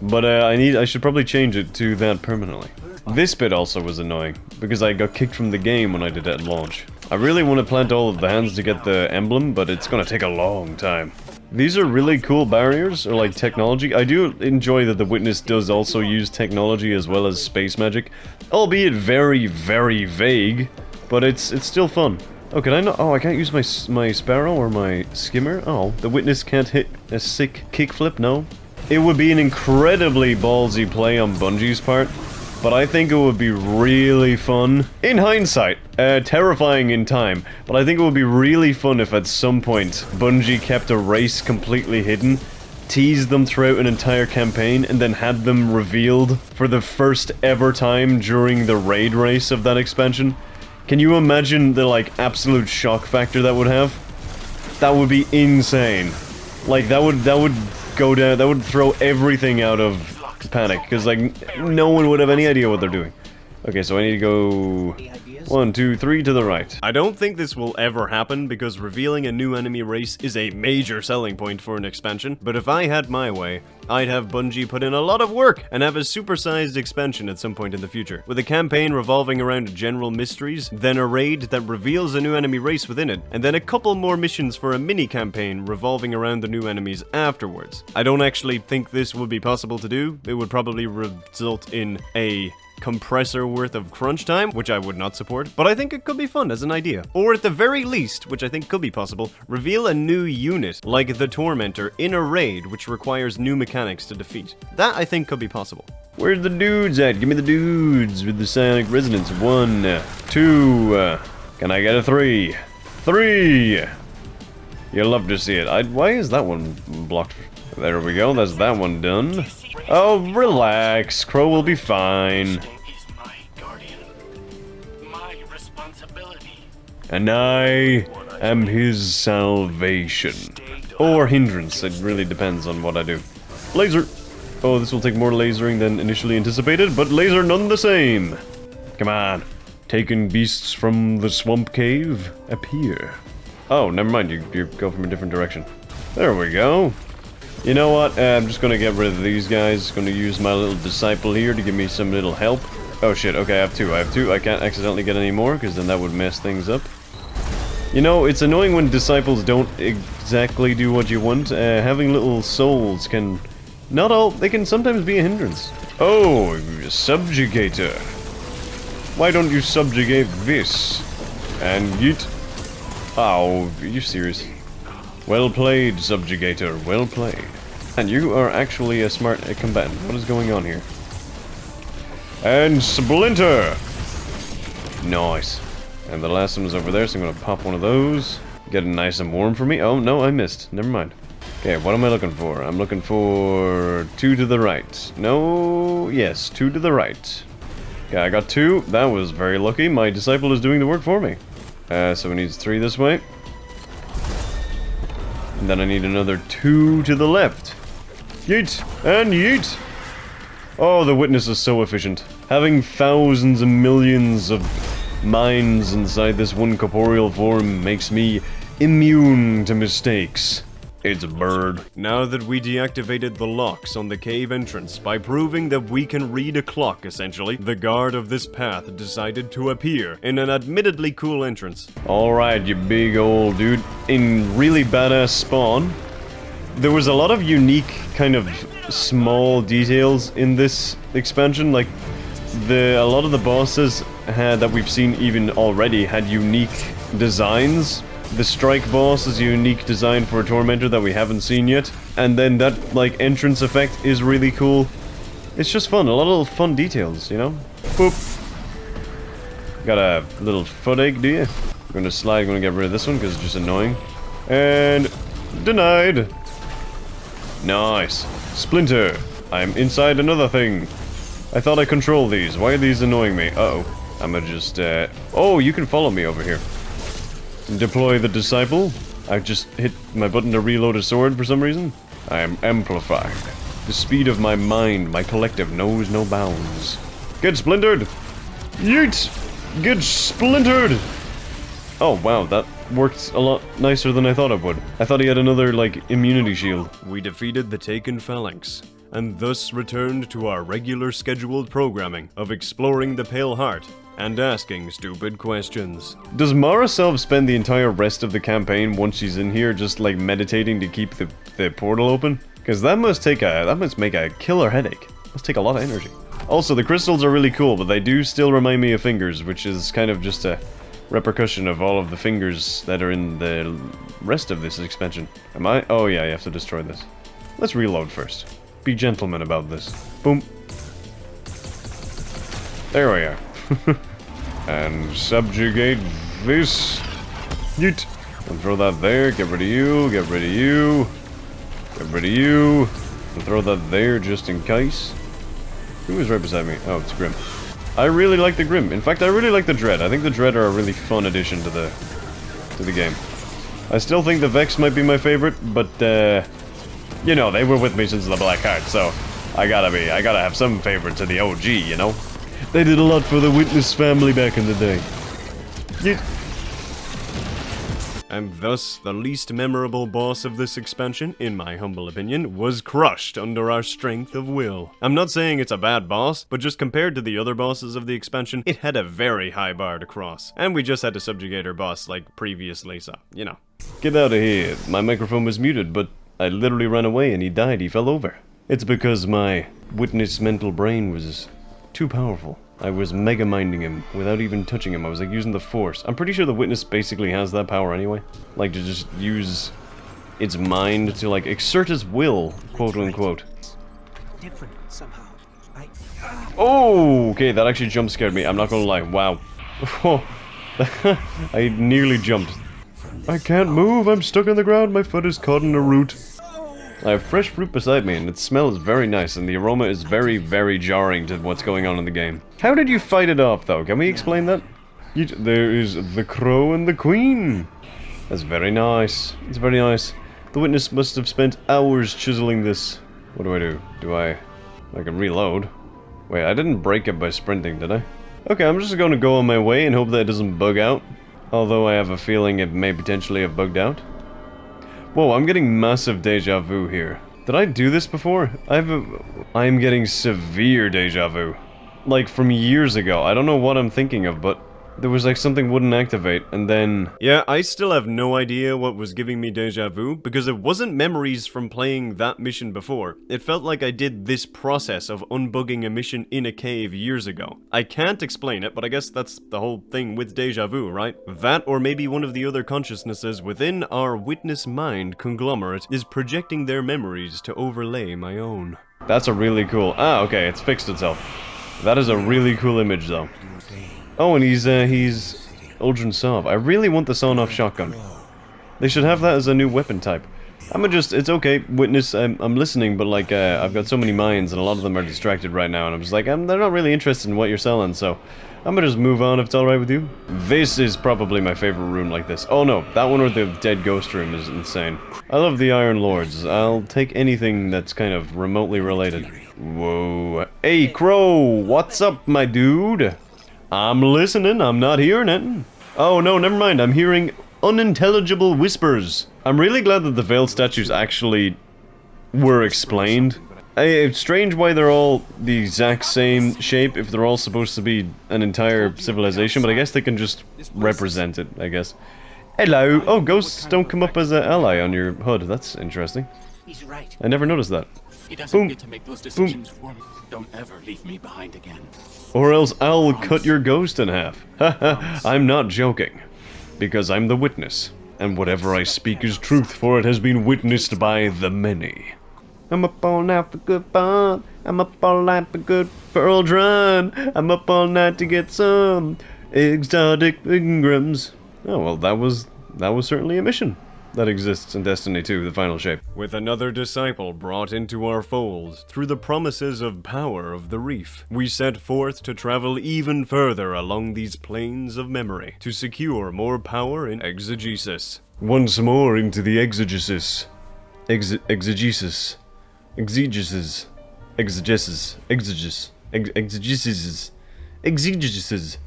But I should probably change it to that permanently. This bit also was annoying, because I got kicked from the game when I did it at launch. I really want to plant all of the hands to get the emblem, but it's gonna take a long time. These are really cool barriers, or like technology. I do enjoy that the witness does also use technology as well as space magic, albeit very, very vague, but it's still fun. Oh, can I not? Oh, I can't use my sparrow or my skimmer? Oh, the witness can't hit a sick kickflip, no? It would be an incredibly ballsy play on Bungie's part, but I think it would be really fun. In hindsight, terrifying in time, but I think it would be really fun if at some point Bungie kept a race completely hidden, teased them throughout an entire campaign, and then had them revealed for the first ever time during the raid race of that expansion. Can you imagine the, like, absolute shock factor that would have? That would be insane. Like, that would go down, that would throw everything out of panic, because, like, no one would have any idea what they're doing. Okay, so I need to go 1, 2, 3 to the right. I don't think this will ever happen because revealing a new enemy race is a major selling point for an expansion, but if I had my way, I'd have Bungie put in a lot of work and have a supersized expansion at some point in the future, with a campaign revolving around general mysteries, then a raid that reveals a new enemy race within it, and then a couple more missions for a mini campaign revolving around the new enemies afterwards. I don't actually think this would be possible to do. It would probably result in a compressor worth of crunch time, which I would not support, but I think it could be fun as an idea. Or at the very least, which I think could be possible, reveal a new unit, like the Tormentor, in a raid which requires new mechanics to defeat. That I think could be possible. Where's the dudes at? Give me the dudes with the sonic resonance. 1, 2, can I get a 3? 3! You'll love to see it. Why is that one blocked? There we go, that's that one done. Oh, relax. Crow will be fine. Is my guardian. My responsibility. And I am his salvation. Or hindrance, it really depends on what I do. Laser! Oh, this will take more lasering than initially anticipated, but laser none the same. Come on. Taken beasts from the swamp cave appear. Oh, never mind, you go from a different direction. There we go. You know what, I'm just gonna get rid of these guys. Gonna use my little disciple here to give me some little help. Oh shit, okay, I have two. I can't accidentally get any more, because then that would mess things up. You know, it's annoying when disciples don't exactly do what you want. Having little souls can... they can sometimes be a hindrance. Oh, subjugator. Why don't you subjugate this? And yeet. Oh, are you serious? Well played, subjugator, well played. And you are actually a smart combatant. What is going on here? And splinter! Nice. And the last one is over there, so I'm gonna pop one of those. Get it nice and warm for me. Oh, no, I missed. Never mind. Okay, what am I looking for? I'm looking for 2 to the right. No, yes, 2 to the right. Okay, I got 2. That was very lucky. My disciple is doing the work for me. So it needs 3 this way. And then I need another 2 to the left. Yeet! And yeet! Oh, the witness is so efficient. Having thousands and millions of minds inside this one corporeal form makes me immune to mistakes. It's a bird. Now that we deactivated the locks on the cave entrance by proving that we can read a clock, essentially, the guard of this path decided to appear in an admittedly cool entrance. Alright, you big old dude. In really badass spawn, there was a lot of unique kind of small details in this expansion. Like, a lot of the bosses that we've seen even already had unique designs. The strike boss is a unique design for a tormentor that we haven't seen yet. And then that, like, entrance effect is really cool. It's just fun, a lot of fun details, you know? Boop. Got a little foot ache, do you? I'm gonna slide, I'm gonna get rid of this one because it's just annoying. And... denied! Nice. Splinter! I'm inside another thing. I thought I controlled these. Why are these annoying me? Uh-oh. I'ma just, oh, you can follow me over here. Deploy the disciple. I just hit my button to reload a sword for some reason. I am amplified. The speed of my mind, my collective, knows no bounds. Get splintered! Yeet! Get splintered! Oh, wow, that worked a lot nicer than I thought it would. I thought he had another, like, immunity shield. We defeated the Taken Phalanx, and thus returned to our regular scheduled programming of exploring the Pale Heart and asking stupid questions. Does Mara Self spend the entire rest of the campaign once she's in here just, like, meditating to keep the portal open? Because that must make a killer headache. Must take a lot of energy. Also, the crystals are really cool, but they do still remind me of fingers, which is kind of just a repercussion of all of the fingers that are in the rest of this expansion. Am I? Oh yeah, you have to destroy this. Let's reload first. Be gentlemen about this. Boom. There we are. And subjugate this. Yeet. And throw that there. Get rid of you. Get rid of you. Get rid of you. And throw that there just in case. Who is right beside me? Oh, it's Grim. I really like the Grim. In fact, I really like the Dread. I think the Dread are a really fun addition to the game. I still think the Vex might be my favorite, but you know, they were with me since the Black Heart, so I gotta have some favorites to the OG, you know? They did a lot for the Witness family back in the day. Yeet. And thus, the least memorable boss of this expansion, in my humble opinion, was crushed under our strength of will. I'm not saying it's a bad boss, but just compared to the other bosses of the expansion, it had a very high bar to cross. And we just had to subjugate our boss like previously, so, you know. Get out of here. My microphone was muted, but I literally ran away and he died. He fell over. It's because my Witness mental brain was too powerful. I was mega-minding him without even touching him. I was like using the Force. I'm pretty sure the Witness basically has that power anyway. Like to just use its mind to like exert his will, quote unquote. Different somehow. Oh, okay, that actually jump scared me. I'm not gonna lie. Wow. I nearly jumped. I can't move, I'm stuck on the ground, my foot is caught in a root. I have fresh fruit beside me, and its smell is very nice, and the aroma is very, very jarring to what's going on in the game. How did you fight it off, though? Can we explain that? There is the crow and the queen. That's very nice. It's very nice. The witness must have spent hours chiseling this. What do? I can reload. Wait, I didn't break it by sprinting, did I? Okay, I'm just gonna go on my way and hope that it doesn't bug out. Although I have a feeling it may potentially have bugged out. Whoa, I'm getting massive deja vu here. Did I do this before? I'm getting severe deja vu. Like from years ago. I don't know what I'm thinking of, but there was like something wouldn't activate, and then... Yeah, I still have no idea what was giving me deja vu, because it wasn't memories from playing that mission before. It felt like I did this process of unbugging a mission in a cave years ago. I can't explain it, but I guess that's the whole thing with deja vu, right? That, or maybe one of the other consciousnesses within our witness mind conglomerate is projecting their memories to overlay my own. That's a really cool... Ah, okay, it's fixed itself. That is a really cool image, though. Oh, and he's Uldren Sov. I really want the sawn-off shotgun. They should have that as a new weapon type. It's okay, witness, I'm listening, but like, I've got so many minds, and a lot of them are distracted right now, and I'm just like, they're not really interested in what you're selling, so I'm gonna just move on if it's alright with you. This is probably my favorite room like this. Oh no, that one or the Dead Ghost room is insane. I love the Iron Lords. I'll take anything that's kind of remotely related. Whoa. Hey, Crow! What's up, my dude? I'm listening, I'm not hearing it. Oh no, never mind, I'm hearing unintelligible whispers. I'm really glad that the Veil statues actually were explained. It's strange why they're all the exact same shape if they're all supposed to be an entire civilization, but I guess they can just represent it, I guess. Hello! Oh, ghosts don't come up as an ally on your HUD, that's interesting. He's right. I never noticed that. He doesn't Boom. get to make those decisions for me. Don't ever leave me behind again. Or else I'll cut your ghost in half. Haha, I'm not joking. Because I'm the witness. And whatever I speak is truth, for it has been witnessed by the many. I'm up all night for good fun. I'm up all night for good pearl drum. I'm up all night to get some exotic engrams. Oh, well, that was certainly a mission that exists in Destiny 2, the final shape. With another disciple brought into our fold through the promises of power of the reef, we set forth to travel even further along these planes of memory to secure more power in exegesis. Once more into the exegesis. Exegesis. Exegesis. Exegesis. Exegesis. Exegesis. Exegesis.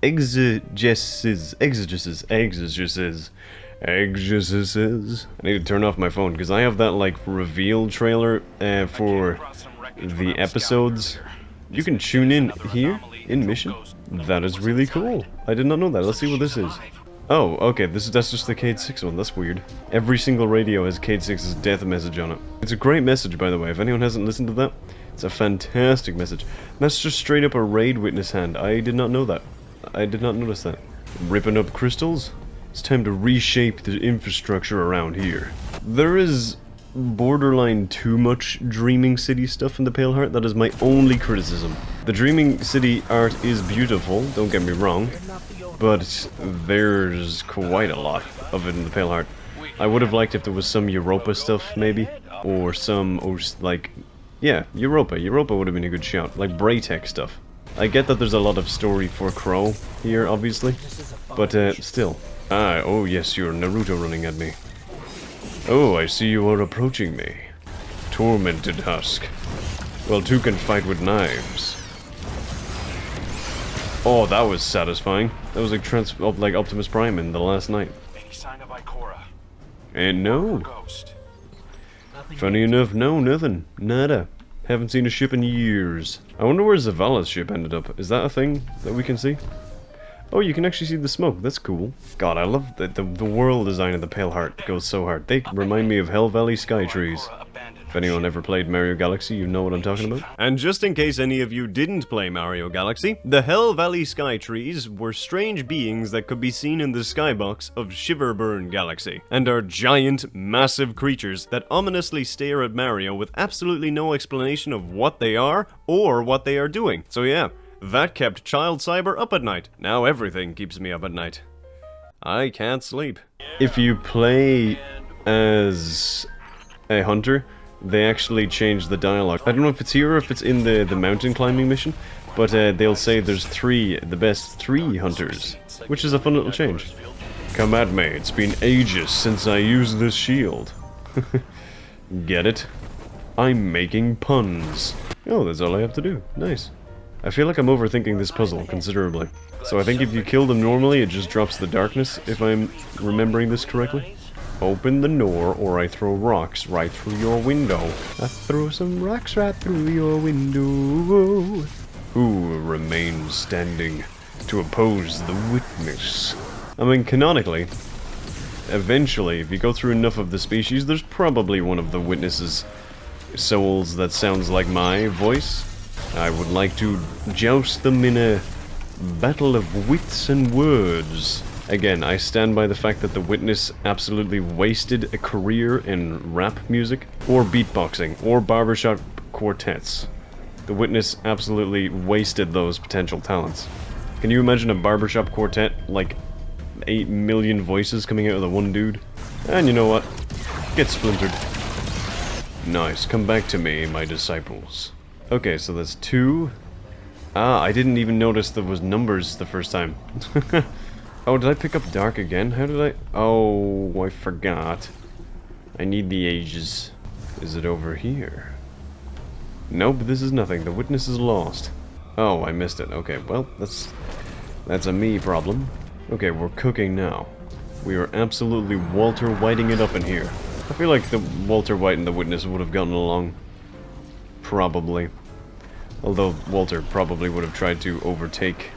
Exegesis. Exegesis. Exegesis. Exegesis. I need to turn off my phone because I have that like reveal trailer for the episodes. You can tune in here in mission. That is really cool. I did not know that. Let's see what this is. Oh, okay. That's just the Cade 6 one. That's weird. Every single radio has Cade 6's death message on it. It's a great message, by the way. If anyone hasn't listened to that, it's a fantastic message. And that's just straight up a raid witness hand. I did not know that. I did not notice that. Ripping up crystals? It's time to reshape the infrastructure around here. There is borderline too much Dreaming City stuff in the Pale Heart. That is my only criticism. The Dreaming City art is beautiful, don't get me wrong, but there's quite a lot of it in the Pale Heart. I would have liked if there was some Europa stuff, maybe, or some, like, yeah, Europa. Europa would have been a good shout, like Braytech stuff. I get that there's a lot of story for Crow here, obviously, but still. Ah, oh yes, you're Naruto running at me. Oh, I see you are approaching me. Tormented husk. Well, two can fight with knives. Oh, that was satisfying. That was like Optimus Prime in The Last Night. Any sign of Ikora? And no. Ghost. Funny enough, no, nothing. Nada. Haven't seen a ship in years. I wonder where Zavala's ship ended up. Is that a thing that we can see? Oh, you can actually see the smoke. That's cool. God, I love the world design of the Pale Heart. Goes so hard. They remind me of Hell Valley Sky Trees. If anyone ever played Mario Galaxy, you know what I'm talking about. And just in case any of you didn't play Mario Galaxy, the Hell Valley Sky Trees were strange beings that could be seen in the skybox of Shiverburn Galaxy, and are giant, massive creatures that ominously stare at Mario with absolutely no explanation of what they are or what they are doing. So yeah, that kept Child Cyber up at night. Now everything keeps me up at night. I can't sleep. If you play as a hunter, they actually change the dialogue. I don't know if it's here or if it's in the mountain climbing mission, but they'll say there's the best three hunters, which is a fun little change. Come at me, it's been ages since I used this shield. Get it? I'm making puns. Oh, that's all I have to do. Nice. I feel like I'm overthinking this puzzle considerably. So I think if you kill them normally, it just drops the darkness, if I'm remembering this correctly. Open the door, or I throw rocks right through your window. I throw some rocks right through your window. Who remains standing to oppose the witness? I mean, canonically, eventually, if you go through enough of the species, there's probably one of the witnesses' souls that sounds like my voice. I would like to joust them in a battle of wits and words. Again, I stand by the fact that the witness absolutely wasted a career in rap music, or beatboxing, or barbershop quartets. The witness absolutely wasted those potential talents. Can you imagine a barbershop quartet, like 8 million voices coming out of the one dude? And you know what? Get splintered. Nice, come back to me, my disciples. Okay, so that's 2. Ah, I didn't even notice there was numbers the first time. Oh, did I pick up dark again? How did I... Oh, I forgot. I need the ages. Is it over here? Nope, this is nothing. The witness is lost. Oh, I missed it. Okay, well, that's a me problem. Okay, we're cooking now. We are absolutely Walter Whiting it up in here. I feel like the Walter White and the witness would have gotten along. Probably. Although Walter probably would have tried to overtake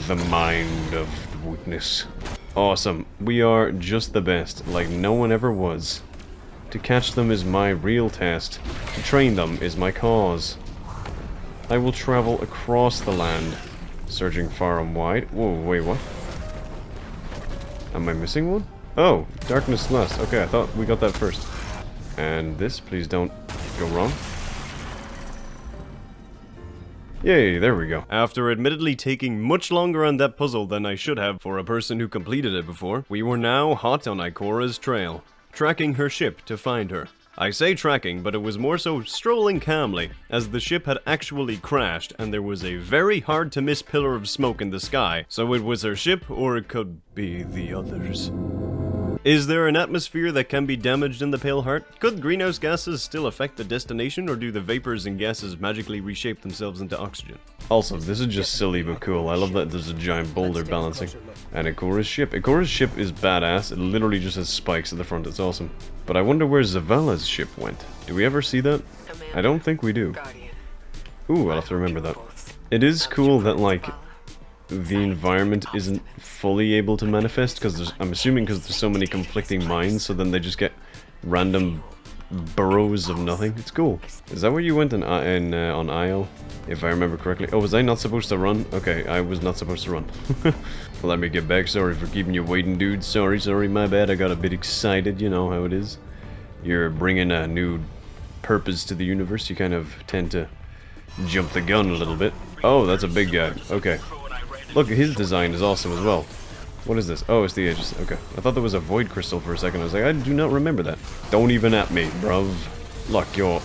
the mind of the witness. Awesome. We are just the best, like no one ever was. To catch them is my real test. To train them is my cause. I will travel across the land, searching far and wide. Whoa, wait, what? Am I missing one? Oh, darkness last. Okay, I thought we got that first. And this, please don't go wrong. Yay, there we go. After admittedly taking much longer on that puzzle than I should have for a person who completed it before, we were now hot on Ikora's trail, tracking her ship to find her. I say tracking, but it was more so strolling calmly, as the ship had actually crashed and there was a very hard to miss pillar of smoke in the sky, so it was her ship or it could be the others. Is there an atmosphere that can be damaged in the Pale Heart? Could greenhouse gases still affect the destination, or do the vapors and gases magically reshape themselves into oxygen? Also, this is just silly but cool. I love that there's a giant boulder balancing. And Ikora's ship. Ikora's ship is badass. It literally just has spikes at the front. It's awesome. But I wonder where Zavala's ship went. Do we ever see that? I don't think we do. Ooh, I'll have to remember that. It is cool that, like, the environment isn't fully able to manifest, because I'm assuming because there's so many conflicting minds, so then they just get random burrows of nothing. It's cool. Is that where you went on Isle, if I remember correctly? Oh, was I not supposed to run? Okay, I was not supposed to run. Let me get back. Sorry for keeping you waiting, dude. Sorry, my bad. I got a bit excited. You know how it is. You're bringing a new purpose to the universe. You kind of tend to jump the gun a little bit. Oh, that's a big guy. Okay. Look, his design is awesome as well. What is this? Oh, it's the ages. Okay. I thought there was a void crystal for a second. I was like, I do not remember that. Don't even at me, bruv. Look, you're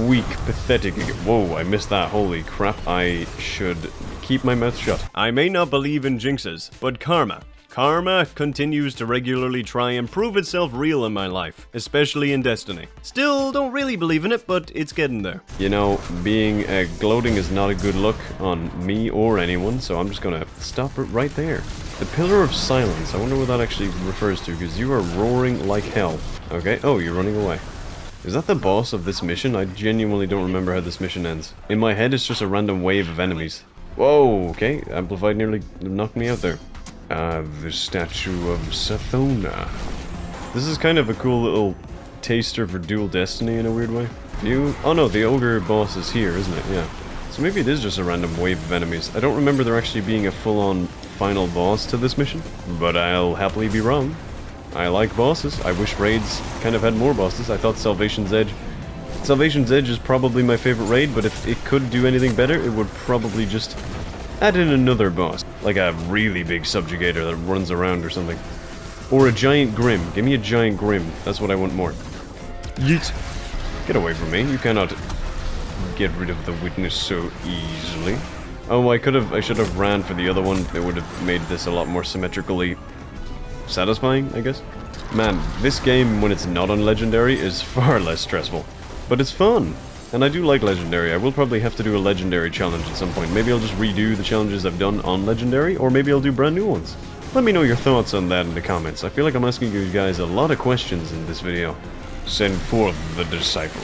weak, pathetic. Whoa, I missed that. Holy crap. I should keep my mouth shut. I may not believe in jinxes, but karma. Karma continues to regularly try and prove itself real in my life, especially in Destiny. Still don't really believe in it, but it's getting there. You know, being gloating is not a good look on me or anyone, so I'm just gonna stop it right there. The Pillar of Silence, I wonder what that actually refers to, because you are roaring like hell. Okay, oh, you're running away. Is that the boss of this mission? I genuinely don't remember how this mission ends. In my head, it's just a random wave of enemies. Whoa, okay, Amplified nearly knocked me out there. The statue of Sathona. This is kind of a cool little taster for Dual Destiny in a weird way. Oh no, the ogre boss is here, isn't it? Yeah. So maybe it is just a random wave of enemies. I don't remember there actually being a full-on final boss to this mission, but I'll happily be wrong. I like bosses. I wish raids kind of had more bosses. I thought Salvation's Edge is probably my favorite raid, but if it could do anything better, it would probably just add in another boss. Like a really big subjugator that runs around or something. Or a giant grim. Give me a giant grim. That's what I want more. Yeet. Get away from me. You cannot get rid of the witness so easily. Oh, I should have ran for the other one. It would have made this a lot more symmetrically satisfying, I guess. Man, this game, when it's not on Legendary, is far less stressful. But it's fun. And I do like Legendary. I will probably have to do a Legendary challenge at some point. Maybe I'll just redo the challenges I've done on Legendary, or maybe I'll do brand new ones. Let me know your thoughts on that in the comments. I feel like I'm asking you guys a lot of questions in this video. Send forth the disciple.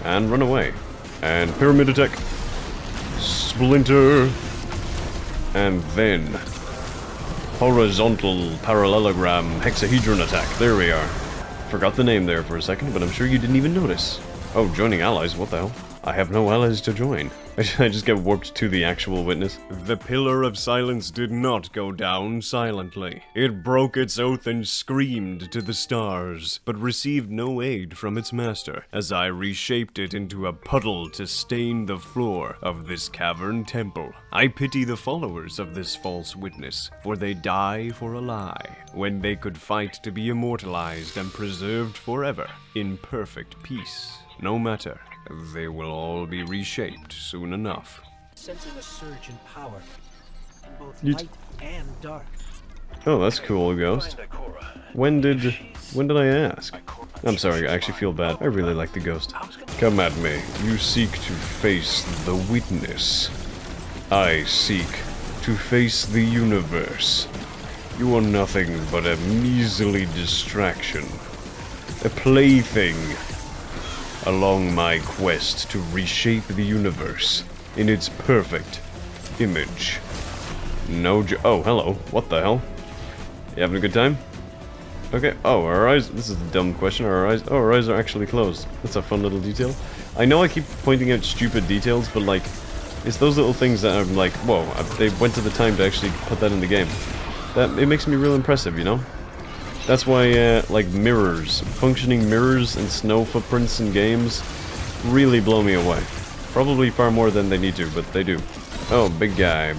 And run away. And pyramid attack. Splinter. And then horizontal parallelogram hexahedron attack. There we are. Forgot the name there for a second, but I'm sure you didn't even notice. Oh, joining allies, what the hell? I have no allies to join. I just get warped to the actual witness. The Pillar of Silence did not go down silently. It broke its oath and screamed to the stars, but received no aid from its master, as I reshaped it into a puddle to stain the floor of this cavern temple. I pity the followers of this false witness, for they die for a lie, when they could fight to be immortalized and preserved forever, in perfect peace. No matter. They will all be reshaped soon enough. Sensing a surge in power, in both You light and dark. Oh, that's cool, Ghost. When did I ask? I'm sorry, I actually feel bad. I really like the Ghost. Come at me. You seek to face the witness. I seek to face the universe. You are nothing but a measly distraction. A plaything along my quest to reshape the universe in its perfect image. Oh, hello. What the hell? You having a good time? Okay. Oh, our eyes... This is a dumb question. Our eyes... Oh, our eyes are actually closed. That's a fun little detail. I know I keep pointing out stupid details, but, like, it's those little things that I'm like, whoa, they went to the time to actually put that in the game. It makes me real impressive, you know? That's why, like, mirrors, functioning mirrors and snow footprints in games really blow me away. Probably far more than they need to, but they do. Oh, big guy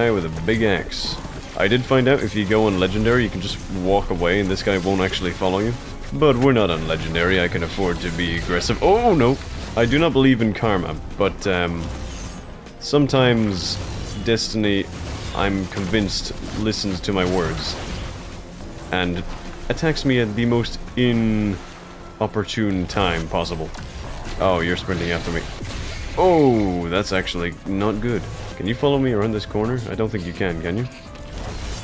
with a big axe. I did find out if you go on Legendary, you can just walk away and this guy won't actually follow you. But we're not on Legendary, I can afford to be aggressive. Oh, no! I do not believe in karma, but, sometimes Destiny, I'm convinced, listens to my words. And attacks me at the most inopportune time possible. Oh, you're sprinting after me. Oh, that's actually not good. Can you follow me around this corner? I don't think you can you?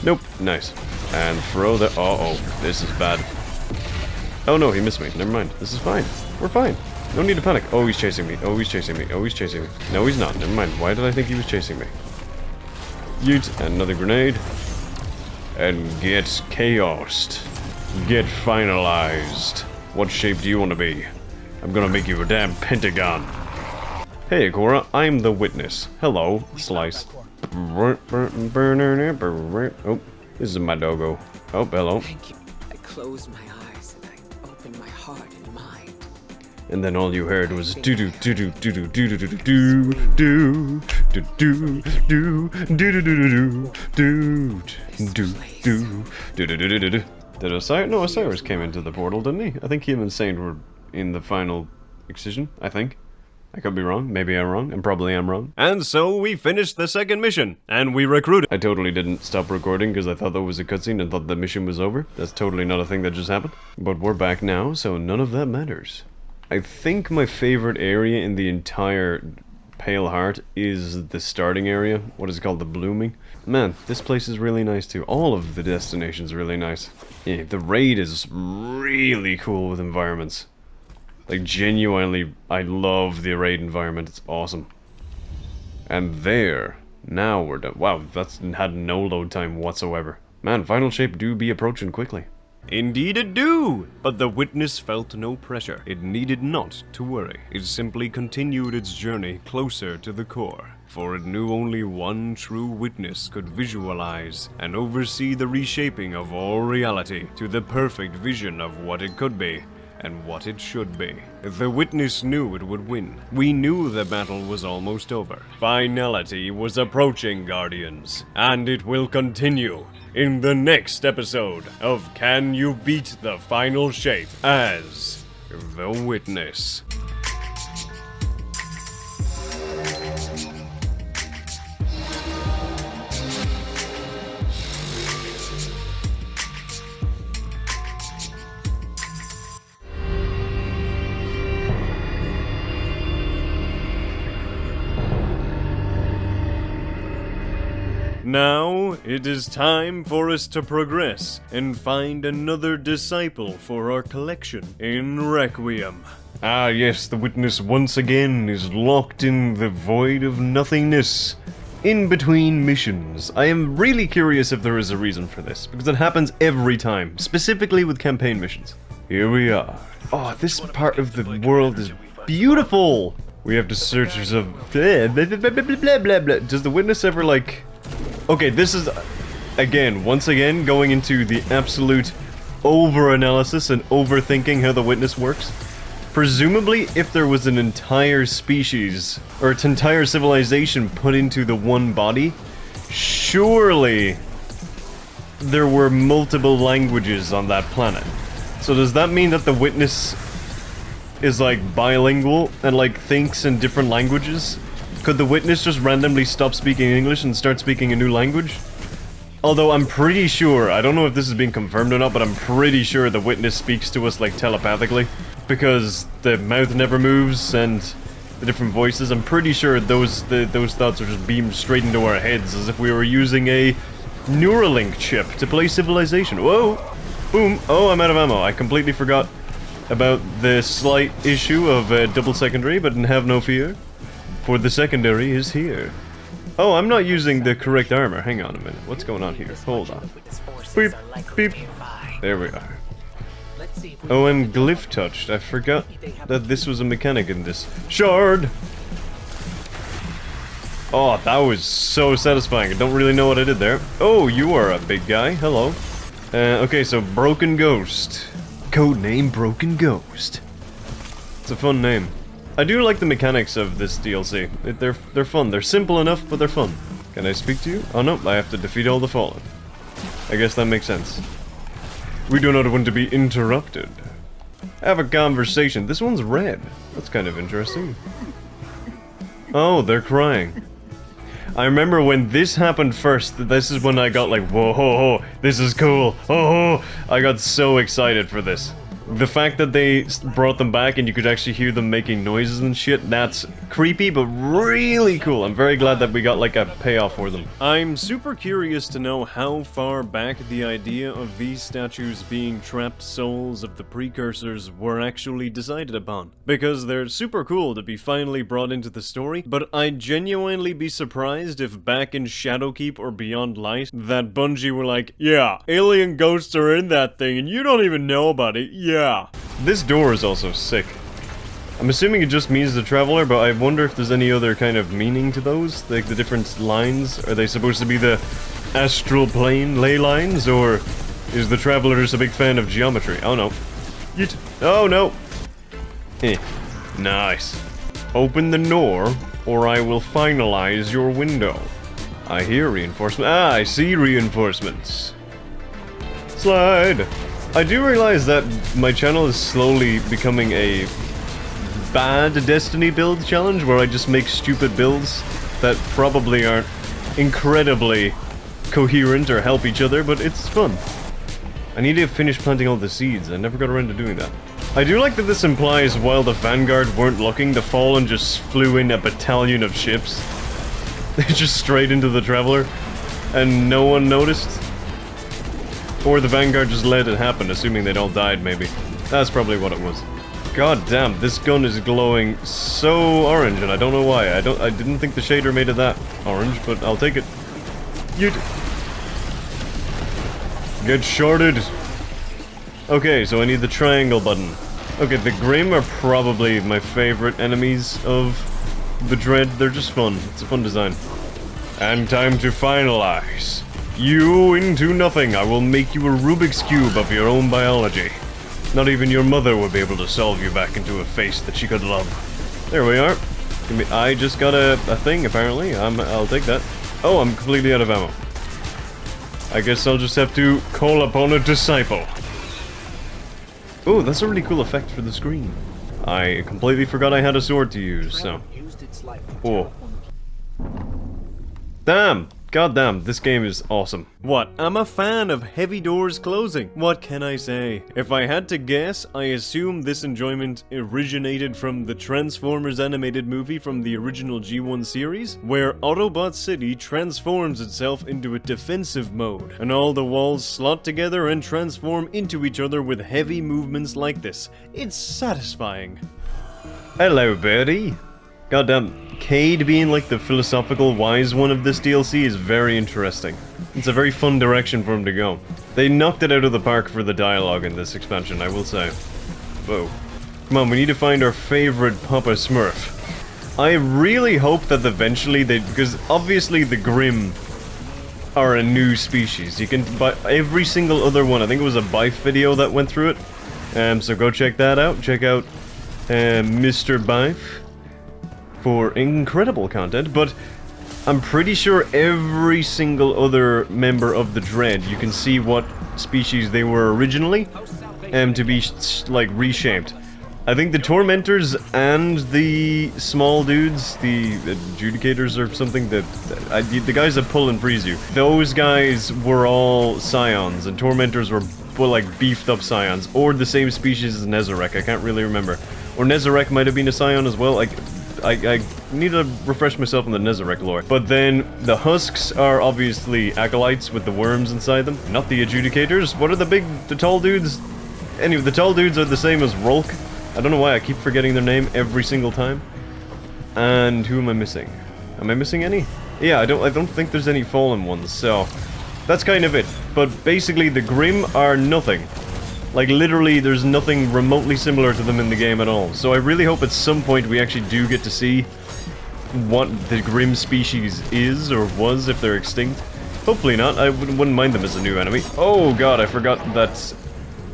Nope. Nice. And throw the... Uh-oh. This is bad. Oh no, he missed me. Never mind. This is fine. We're fine. No need to panic. Oh, he's chasing me. Oh, he's chasing me. Oh, he's chasing me. No, he's not. Never mind. Why did I think he was chasing me? Yeet. And another grenade. And get chaosed. Get finalized. What shape do you want to be? I'm gonna make you a damn pentagon. Hey, Cora, I'm the witness. Hello, Slice. Oh, this is my doggo. Oh, hello. Thank you. I closed my eyes and I opened my heart and mind. And then all you heard was do do do do do do do do do do do do do do do do do do. Did Osiris? No, Osiris came into the portal, didn't he? I think him and Saint were in the final excision, I think. I could be wrong. Maybe I'm wrong. And probably I'm wrong. And so we finished the second mission, and we recruited. I totally didn't stop recording because I thought that was a cutscene and thought the mission was over. That's totally not a thing that just happened. But we're back now, so none of that matters. I think my favorite area in the entire Pale Heart is the starting area. What is it called? The Blooming. Man, this place is really nice too. All of the destinations are really nice. Yeah, the raid is really cool with environments. Like, genuinely, I love the raid environment. It's awesome. And there. Now we're done. Wow, that's had no load time whatsoever. Man, final shape do be approaching quickly. Indeed it do! But the witness felt no pressure. It needed not to worry. It simply continued its journey closer to the core. For it knew only one true witness could visualize and oversee the reshaping of all reality to the perfect vision of what it could be. and what it should be. The Witness knew it would win. We knew the battle was almost over. Finality was approaching, Guardians, and it will continue in the next episode of Can You Beat the Final Shape as the Witness. Now, it is time for us to progress and find another disciple for our collection in Requiem. Ah yes, the Witness once again is locked in the void of nothingness. In between missions. I am really curious if there is a reason for this, because it happens every time, specifically with campaign missions. Here we are. Oh, this part of the world is beautiful! We have to search for some... blah, blah, blah, blah, blah, blah, blah. Does the Witness ever, like... Okay, this is, again, once again, going into the absolute over-analysis and overthinking how the Witness works. Presumably, if there was an entire species, or its entire civilization put into the one body, surely there were multiple languages on that planet. So does that mean that the Witness is, like, bilingual and, like, thinks in different languages? Could the Witness just randomly stop speaking English and start speaking a new language? Although I'm pretty sure, I don't know if this is being confirmed or not, but I'm pretty sure the Witness speaks to us, like, telepathically. Because the mouth never moves and the different voices, I'm pretty sure those thoughts are just beamed straight into our heads as if we were using a Neuralink chip to play Civilization. Whoa! Boom! Oh, I'm out of ammo. I completely forgot about the slight issue of double secondary, but have no fear. For the secondary is here. Oh, I'm not using the correct armor. Hang on a minute. What's going on here? Hold on. Beep, beep. There we are. Oh, I'm glyph touched. I forgot that this was a mechanic in this. Shard! Oh, that was so satisfying. I don't really know what I did there. Oh, you are a big guy. Hello. Okay, so Broken Ghost. Codename Broken Ghost. It's a fun name. I do like the mechanics of this DLC. They're fun. They're simple enough, but they're fun. Can I speak to you? Oh no, I have to defeat all the fallen. I guess that makes sense. We do not want to be interrupted. Have a conversation. This one's red. That's kind of interesting. Oh, they're crying. I remember when this happened first, this is when I got like, whoa, ho, ho, this is cool. Oh, ho. I got so excited for this. The fact that they brought them back and you could actually hear them making noises and shit, that's creepy, but really cool. I'm very glad that we got, like, a payoff for them. I'm super curious to know how far back the idea of these statues being trapped souls of the precursors were actually decided upon. Because they're super cool to be finally brought into the story, but I'd genuinely be surprised if back in Shadowkeep or Beyond Light, that Bungie were like, yeah, alien ghosts are in that thing and you don't even know about it, yeah. This door is also sick. I'm assuming it just means the Traveler, but I wonder if there's any other kind of meaning to those? Like the different lines? Are they supposed to be the astral plane ley lines, or is the Traveler just a big fan of geometry? Oh no. Oh no! Nice. Open the door, or I will finalize your window. I hear reinforcements. Ah, I see reinforcements. Slide! I do realize that my channel is slowly becoming a bad Destiny build challenge where I just make stupid builds that probably aren't incredibly coherent or help each other, but it's fun. I need to finish planting all the seeds. I never got around to doing that. I do like that this implies while the Vanguard weren't looking, the Fallen just flew in a battalion of ships. Just straight into the Traveler, and no one noticed. Or the Vanguard just let it happen, assuming they'd all died, maybe. That's probably what it was. God damn, this gun is glowing so orange, and I don't know why. I didn't think the shader made it that orange, but I'll take it. Get shorted. Okay, so I need the triangle button. Okay, the Grim are probably my favorite enemies of the Dread. They're just fun. It's a fun design. And time to finalize. You into nothing. I will make you a Rubik's Cube of your own biology. Not even your mother would be able to solve you back into a face that she could love. There we are. I just got a thing, apparently. I'll take that. Oh, I'm completely out of ammo. I guess I'll just have to call upon a disciple. Oh, that's a really cool effect for the screen. I completely forgot I had a sword to use, so... Oh. Damn! Goddamn, this game is awesome. What? I'm a fan of heavy doors closing. What can I say? If I had to guess, I assume this enjoyment originated from the Transformers animated movie from the original G1 series, where Autobot City transforms itself into a defensive mode, and all the walls slot together and transform into each other with heavy movements like this. It's satisfying. Hello, birdie. Goddamn, Cade being like the philosophical wise one of this DLC is very interesting. It's a very fun direction for him to go. They knocked it out of the park for the dialogue in this expansion, I will say. Whoa. Come on, we need to find our favorite Papa Smurf. I really hope that eventually because obviously the Grimm are a new species. You can buy every single other one. I think it was a Bife video that went through it. So go check that out. Check out Mr. Bife for incredible content, but I'm pretty sure every single other member of the Dread, you can see what species they were originally, to be like reshaped. I think the Tormentors and the small dudes, the Adjudicators or something, the guys that pull and freeze you, those guys were all Scions, and Tormentors were like beefed up Scions, or the same species as Nezarec, I can't really remember. Or Nezarec might have been a Scion as well. I need to refresh myself on the Nezarec lore. But then, the Husks are obviously Acolytes with the worms inside them, not the Adjudicators. What are the tall dudes? Anyway, the tall dudes are the same as Rolk. I don't know why I keep forgetting their name every single time. And who am I missing? Am I missing any? Yeah, I don't think there's any fallen ones, so... That's kind of it. But basically, the Grimm are nothing. Like, literally, there's nothing remotely similar to them in the game at all. So I really hope at some point we actually do get to see what the Grimm species is, or was, if they're extinct. Hopefully not. I wouldn't mind them as a new enemy. Oh god, I forgot that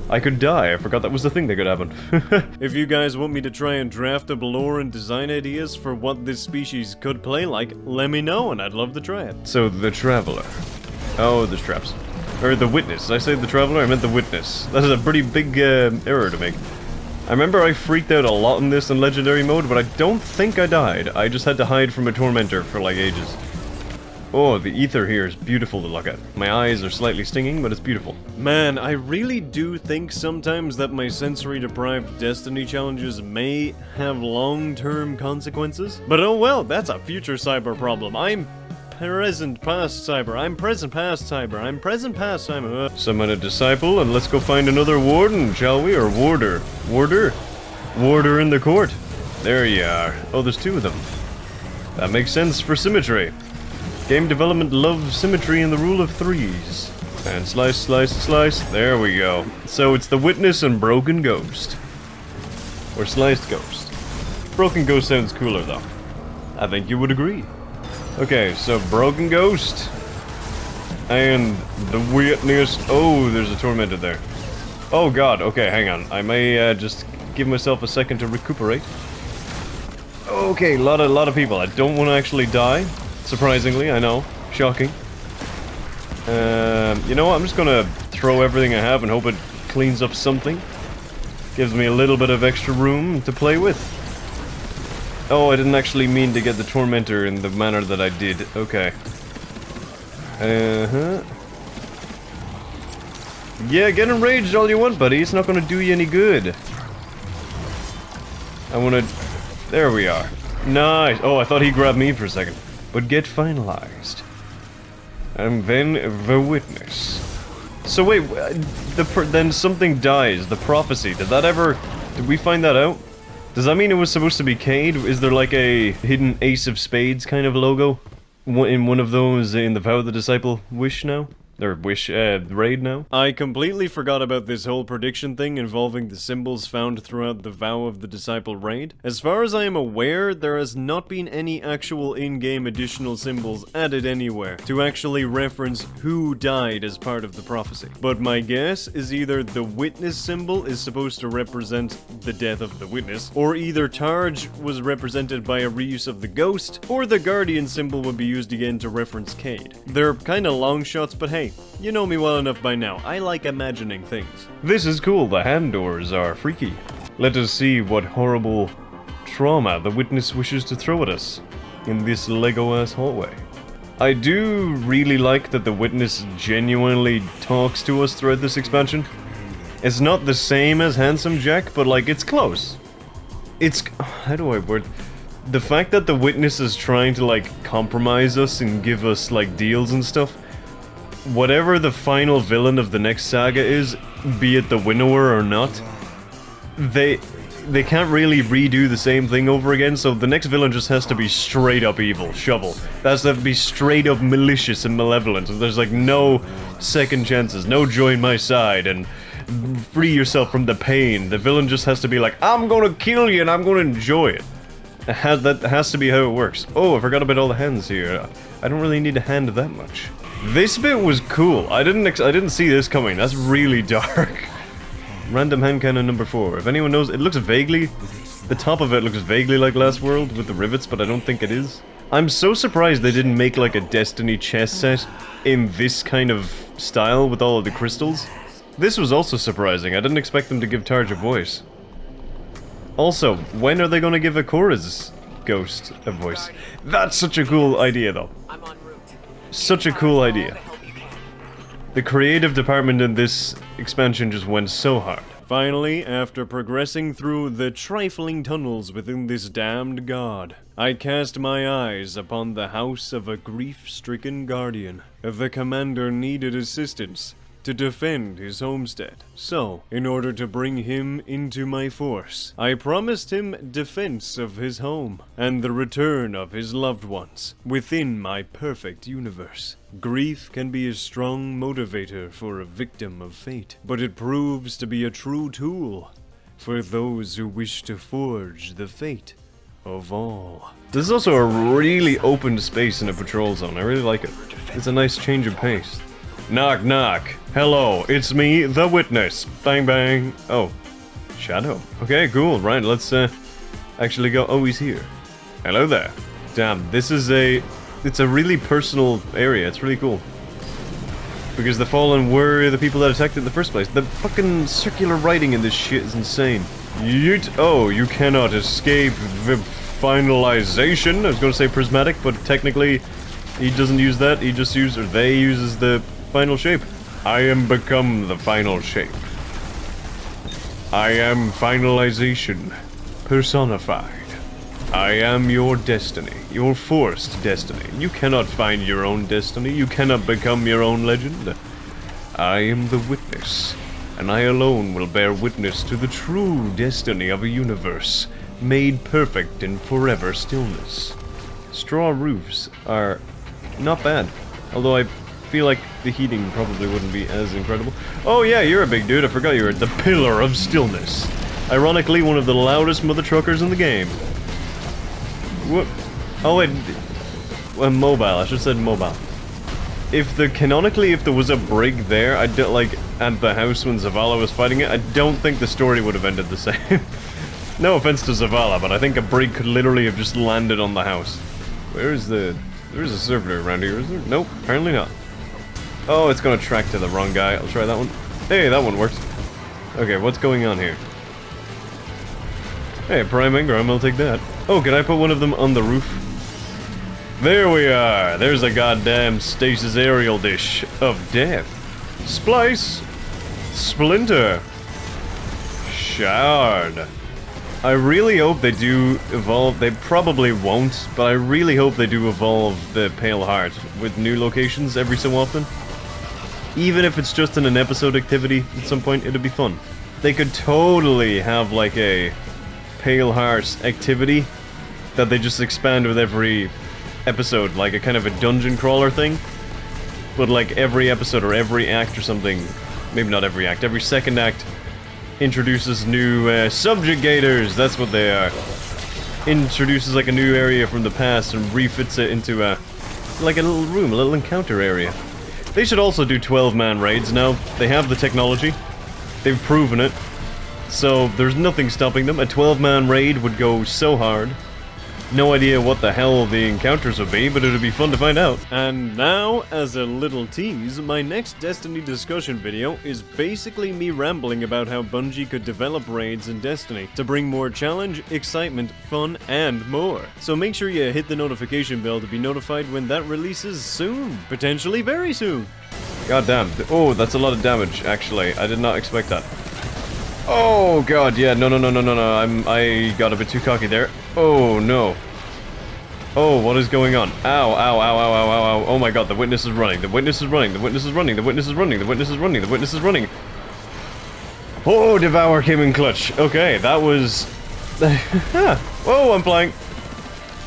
I could die. I forgot that was the thing that could happen. If you guys want me to try and draft up lore and design ideas for what this species could play like, let me know and I'd love to try it. So, the Traveler. Oh, there's traps. Or the Witness. Did I say the Traveler? I meant the Witness. That is a pretty big error to make. I remember I freaked out a lot in this in Legendary mode, but I don't think I died. I just had to hide from a Tormentor for like ages. Oh, the ether here is beautiful to look at. My eyes are slightly stinging, but it's beautiful. Man, I really do think sometimes that my sensory-deprived Destiny challenges may have long-term consequences. But oh well, that's a future cyber problem. I'm present past cyber. I'm present past cyber. I'm present past cyber. Summon a disciple, and let's go find another warden, shall we? Or warder. Warder? Warder in the court. There you are. Oh, there's two of them. That makes sense for symmetry. Game development loves symmetry and the rule of threes. And slice, slice, slice. There we go. So it's the Witness and Broken Ghost. Or Sliced Ghost. Broken Ghost sounds cooler, though. I think you would agree. Okay, so Broken Ghost. And the Witness. Oh, there's a Tormentor there. Oh god, okay, hang on. I may just give myself a second to recuperate. Okay, a lot of people. I don't want to actually die. Surprisingly, I know. Shocking. You know what? I'm just gonna throw everything I have and hope it cleans up something. Gives me a little bit of extra room to play with. Oh, I didn't actually mean to get the Tormentor in the manner that I did. Okay. Yeah, get enraged all you want, buddy. It's not gonna do you any good. I wanna... There we are. Nice. Oh, I thought he grabbed me for a second. But get finalized. And then the Witness. So wait, then something dies. The prophecy. Did we find that out? Does that mean it was supposed to be Cade? Is there like a hidden Ace of Spades kind of logo? In one of those in the Vow of the Disciple wish now? Or raid now. I completely forgot about this whole prediction thing involving the symbols found throughout the Vow of the Disciple raid. As far as I am aware, there has not been any actual in-game additional symbols added anywhere to actually reference who died as part of the prophecy. But my guess is either the witness symbol is supposed to represent the death of the witness, or either Targe was represented by a reuse of the ghost, or the guardian symbol would be used again to reference Cade. They're kinda long shots, but hey, you know me well enough by now. I like imagining things. This is cool, the hand doors are freaky. Let us see what horrible trauma the witness wishes to throw at us in this Lego-ass hallway. I do really like that the witness genuinely talks to us throughout this expansion. It's not the same as Handsome Jack, but like, it's close. It's... how do I word... the fact that the witness is trying to like compromise us and give us like deals and stuff, whatever the final villain of the next saga is, be it the winnower or not, they can't really redo the same thing over again, so the next villain just has to be straight up evil, Shovel. That has to be straight up malicious and malevolent, and there's like no second chances, no join my side and free yourself from the pain. The villain just has to be like, I'm gonna kill you and I'm gonna enjoy it. That has to be how it works. Oh, I forgot about all the hands here. I don't really need a hand that much. This bit was cool. I didn't see this coming. That's really dark. Random hand cannon number 4. If anyone knows, it looks vaguely... the top of it looks vaguely like Last World with the rivets, but I don't think it is. I'm so surprised they didn't make like a Destiny chess set in this kind of style with all of the crystals. This was also surprising. I didn't expect them to give Targe a voice. Also, when are they gonna give Akora's ghost a voice? That's such a cool idea, though. I'm en route. Such a cool idea. The creative department in this expansion just went so hard. Finally, after progressing through the trifling tunnels within this damned god, I cast my eyes upon the house of a grief-stricken guardian. The commander needed assistance to defend his homestead. So, in order to bring him into my force, I promised him defense of his home and the return of his loved ones within my perfect universe. Grief can be a strong motivator for a victim of fate, but it proves to be a true tool for those who wish to forge the fate of all. This is also a really open space in a patrol zone. I really like it. It's a nice change of pace. Knock, knock. Hello, it's me, the witness. Bang, bang. Oh, Shadow. Okay, cool. Right, let's actually go. Oh, he's here. Hello there. Damn, this is it's a really personal area. It's really cool. Because the Fallen were the people that attacked it in the first place. The fucking circular writing in this shit is insane. Yeet. Oh, you cannot escape the finalization. I was going to say prismatic, but technically he doesn't use that. He just uses, or they uses the final shape. I am become the final shape. I am finalization personified. I am your destiny, your forced destiny. You cannot find your own destiny. You cannot become your own legend. I am the witness, and I alone will bear witness to the true destiny of a universe made perfect in forever stillness. Straw roofs are not bad, although I feel like the heating probably wouldn't be as incredible. Oh yeah, you're a big dude. I forgot you were the Pillar of Stillness. Ironically, one of the loudest mother truckers in the game. What? Oh wait, mobile. I should have said mobile. Canonically, if there was a brig there, I don't like at the house when Zavala was fighting it. I don't think the story would have ended the same. No offense to Zavala, but I think a brig could literally have just landed on the house. There's a servitor around here, is there? Nope, apparently not. Oh, it's gonna track to the wrong guy. I'll try that one. Hey, that one worked. Okay, what's going on here? Hey, Prime Engram, I'll take that. Oh, can I put one of them on the roof? There we are. There's a goddamn stasis aerial dish of death. Splice. Splinter. Shard. I really hope they do evolve. They probably won't, but I really hope they do evolve the Pale Heart with new locations every so often. Even if it's just in an episode activity at some point, it'd be fun. They could totally have like a Pale Heart activity that they just expand with every episode, like a kind of a dungeon crawler thing. but like every episode or every act or something, maybe not every act, every second act introduces new subjugators, that's what they are. Introduces like a new area from the past and refits it into like a little room, a little encounter area. They should also do 12-man raids now. They have the technology. They've proven it. So there's nothing stopping them. A 12-man raid would go so hard. No idea what the hell the encounters would be, but it would be fun to find out. And now, as a little tease, my next Destiny discussion video is basically me rambling about how Bungie could develop raids in Destiny to bring more challenge, excitement, fun, and more. So make sure you hit the notification bell to be notified when that releases soon. Potentially very soon. God damn. Oh, that's a lot of damage, actually. I did not expect that. Oh god, yeah, no. I got a bit too cocky there. Oh no. Oh, what is going on? Ow, ow, ow, ow, ow, ow, ow. Oh my god, the witness is running. The witness is running. The witness is running. The witness is running. The witness is running. The witness is running. Oh, Devour came in clutch. Okay, that was... Whoa, I'm flying.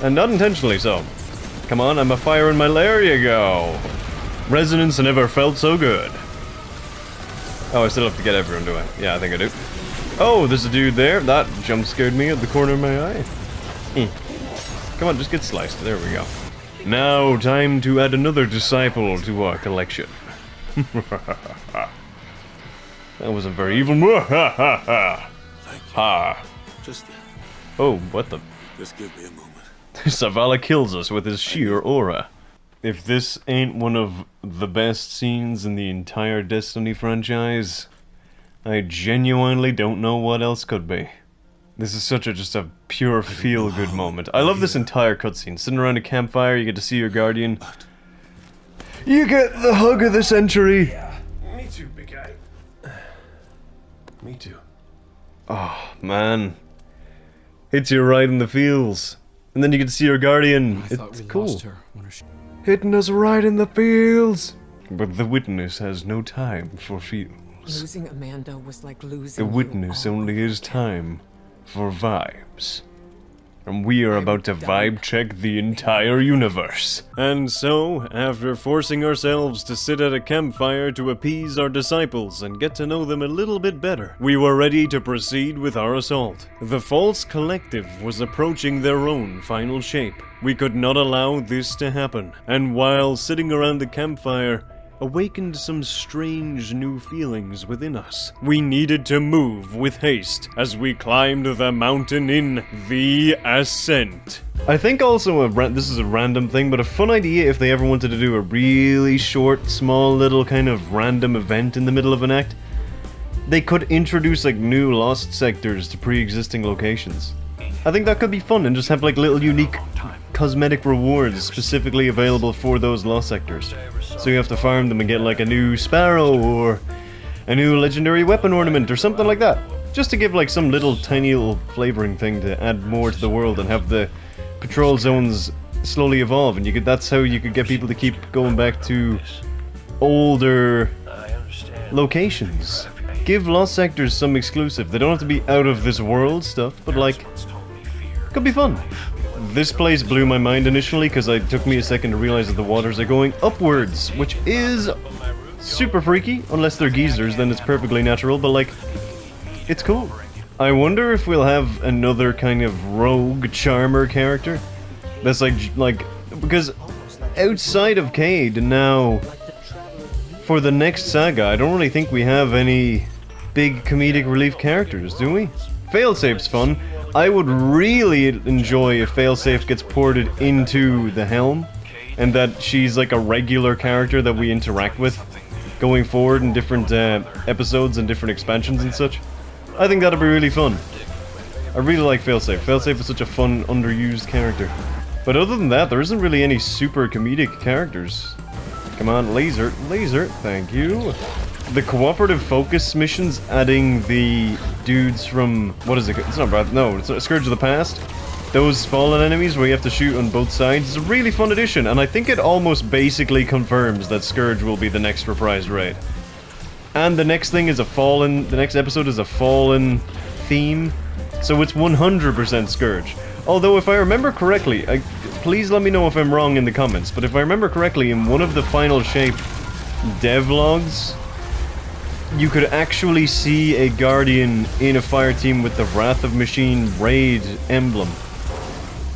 And not intentionally so. Come on, I'm a fire in my lair. You go. Resonance never felt so good. Oh, I still have to get everyone, do I? Yeah, I think I do. Oh, there's a dude there. That jump scared me at the corner of my eye. Come on, just get sliced. There we go. Now, time to add another disciple to our collection. That wasn't very evil. Ha. Just, Oh, what the? just give me a moment. Zavala kills us with his sheer aura. If this ain't one of the best scenes in the entire Destiny franchise, I genuinely don't know what else could be. This is such just a pure feel-good moment. I love this entire cutscene. Sitting around a campfire, you get to see your guardian. You get the hug of the century! Me too, big guy. Me too. Oh, man. Hits you right in the feels. And then you get to see your guardian. It's cool. Hitting us right in the feels. But the witness has no time for feels. Losing Amanda was like losing The witness you all only over is again. time for vibes. And we are about to vibe check the entire universe. And so, after forcing ourselves to sit at a campfire to appease our disciples and get to know them a little bit better, we were ready to proceed with our assault. The False Collective was approaching their own final shape. We could not allow this to happen, and while sitting around the campfire, awakened some strange new feelings within us. We needed to move with haste as we climbed the mountain in the Ascent. I think also this is a random thing, but a fun idea if they ever wanted to do a really short, small little kind of random event in the middle of an act. They could introduce like new lost sectors to pre-existing locations. I think that could be fun and just have like little unique cosmetic rewards specifically available for those lost sectors. So you have to farm them and get like a new sparrow or a new legendary weapon ornament or something like that. Just to give like some little tiny little flavoring thing to add more to the world and have the patrol zones slowly evolve, and that's how you could get people to keep going back to older locations. Give lost sectors some exclusive. They don't have to be out of this world stuff, but like, could be fun. This place blew my mind initially because it took me a second to realize that the waters are going upwards, which is super freaky. Unless they're geezers, then it's perfectly natural, but like, it's cool. I wonder if we'll have another kind of rogue charmer character that's like because outside of Cade now, for the next saga, I don't really think we have any big comedic relief characters, do we? Failsafe's fun. I would really enjoy if Failsafe gets ported into the Helm, and that she's like a regular character that we interact with going forward in different episodes and different expansions and such. I think that'd be really fun. I really like Failsafe. Failsafe is such a fun, underused character. But other than that, there isn't really any super comedic characters. Come on, laser, thank you. The cooperative focus missions, adding the dudes from, what is it? It's not bad. No, it's Scourge of the Past. Those fallen enemies where you have to shoot on both sides is a really fun addition, and I think it almost basically confirms that Scourge will be the next reprised raid. And the next thing is the next episode is a Fallen theme, so it's 100% Scourge. Although if I remember correctly, please let me know if I'm wrong in the comments, but if I remember correctly, in one of the Final Shape devlogs, you could actually see a Guardian in a fire team with the Wrath of Machine raid emblem.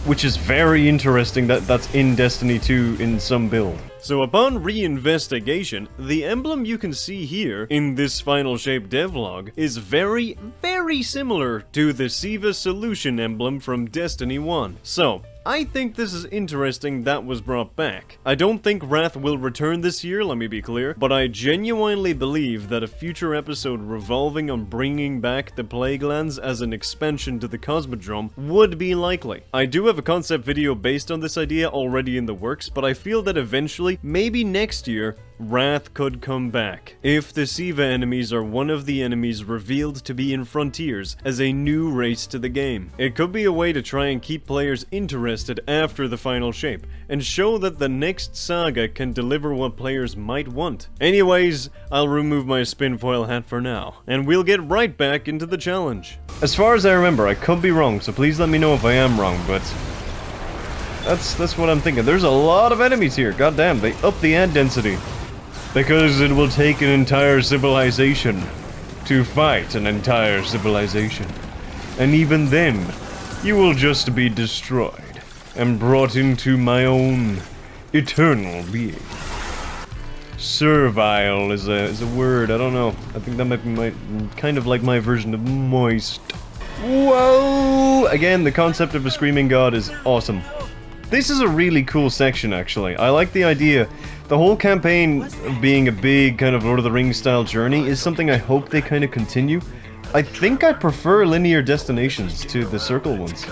Which is very interesting that that's in Destiny 2 in some build. So upon reinvestigation, the emblem you can see here in this Final Shape devlog is very, very similar to the Siva Solution emblem from Destiny 1. So, I think this is interesting that was brought back. I don't think Wrath will return this year, let me be clear, but I genuinely believe that a future episode revolving on bringing back the Plaguelands as an expansion to the Cosmodrome would be likely. I do have a concept video based on this idea already in the works, but I feel that eventually, maybe next year, Wrath could come back, if the Siva enemies are one of the enemies revealed to be in Frontiers as a new race to the game. It could be a way to try and keep players interested after the Final Shape, and show that the next saga can deliver what players might want. Anyways, I'll remove my spinfoil hat for now, and we'll get right back into the challenge. As far as I remember, I could be wrong, so please let me know if I am wrong, but that's what I'm thinking. There's a lot of enemies here, goddamn, they up the ad density. Because it will take an entire civilization to fight an entire civilization. And even then, you will just be destroyed and brought into my own eternal being. Servile is a word, I don't know. I think that might be kind of like my version of moist. Whoa! Again, the concept of a screaming god is awesome. This is a really cool section, actually. I like the idea. The whole campaign of being a big kind of Lord of the Rings style journey is something I hope they kind of continue. I think I prefer linear destinations to the circle ones.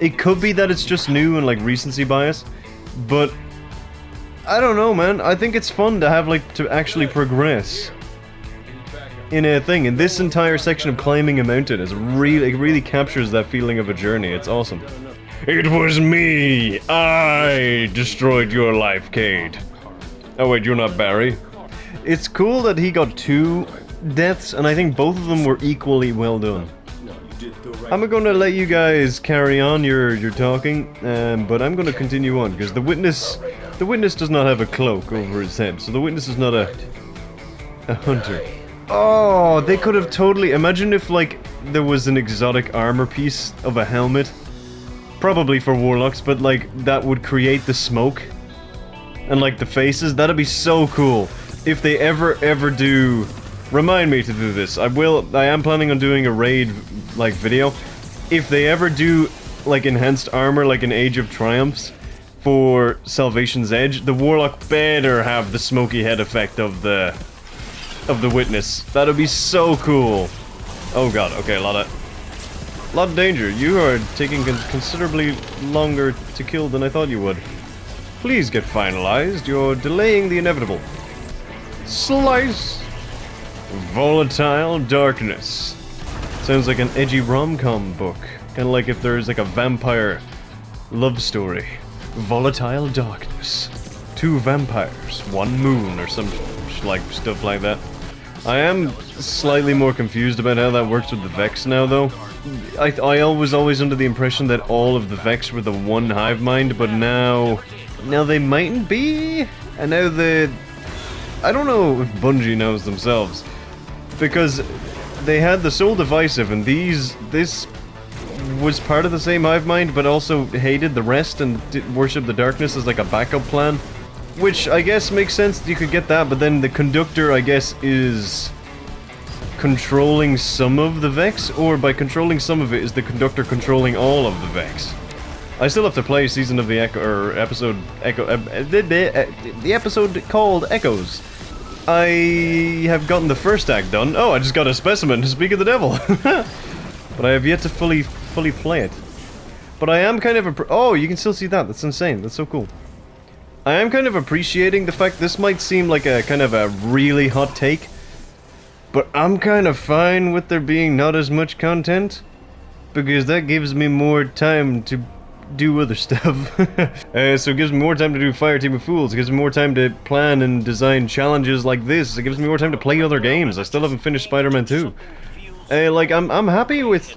It could be that it's just new and like recency bias, but I don't know, man. I think it's fun to have like to actually progress in a thing. And this entire section of climbing a mountain is really captures that feeling of a journey. It's awesome. It was me! I destroyed your life, Cade. Oh wait, you're not Barry. It's cool that he got 2 deaths, and I think both of them were equally well done. I'm gonna let you guys carry on your talking, but I'm gonna continue on, because the witness does not have a cloak over his head, so the witness is not a hunter. Oh, they could have totally... Imagine if, like, there was an exotic armor piece of a helmet. Probably for warlocks, but like that would create the smoke and like the faces. That'd be so cool if they ever do. Remind me to do this. I am planning on doing a raid like video. If they ever do like enhanced armor like an Age of Triumphs for Salvation's Edge, the warlock better have the smoky head effect of the witness. That'd be so cool. Oh god. Okay, a lot of danger. You are taking considerably longer to kill than I thought you would. Please get finalized. You're delaying the inevitable. Slice! Volatile Darkness. Sounds like an edgy rom-com book. Kind of like if there's like a vampire love story. Volatile Darkness. 2 vampires, 1 moon or some like stuff like that. I am slightly more confused about how that works with the Vex now, though. I was always under the impression that all of the Vex were the one hive mind, but now they mightn't be. And now I don't know if Bungie knows themselves, because they had the Soul Divisive, and this was part of the same hive mind, but also hated the rest and worshipped the darkness as like a backup plan. Which I guess makes sense that you could get that, but then the Conductor, I guess, is controlling some of the Vex, or by controlling some of it, is the Conductor controlling all of the Vex? I still have to play Season of the Echo, or episode Echo, the episode called Echoes. I have gotten the first act done. Oh, I just got a specimen to speak of the devil. But I have yet to fully play it. But I am kind of oh, you can still see that. That's insane. That's so cool. I am kind of appreciating the fact this might seem like a kind of a really hot take, but I'm kind of fine with there being not as much content, because that gives me more time to do other stuff. So it gives me more time to do Fire Team of Fools, it gives me more time to plan and design challenges like this, it gives me more time to play other games. I still haven't finished Spider-Man 2. Like, I'm happy with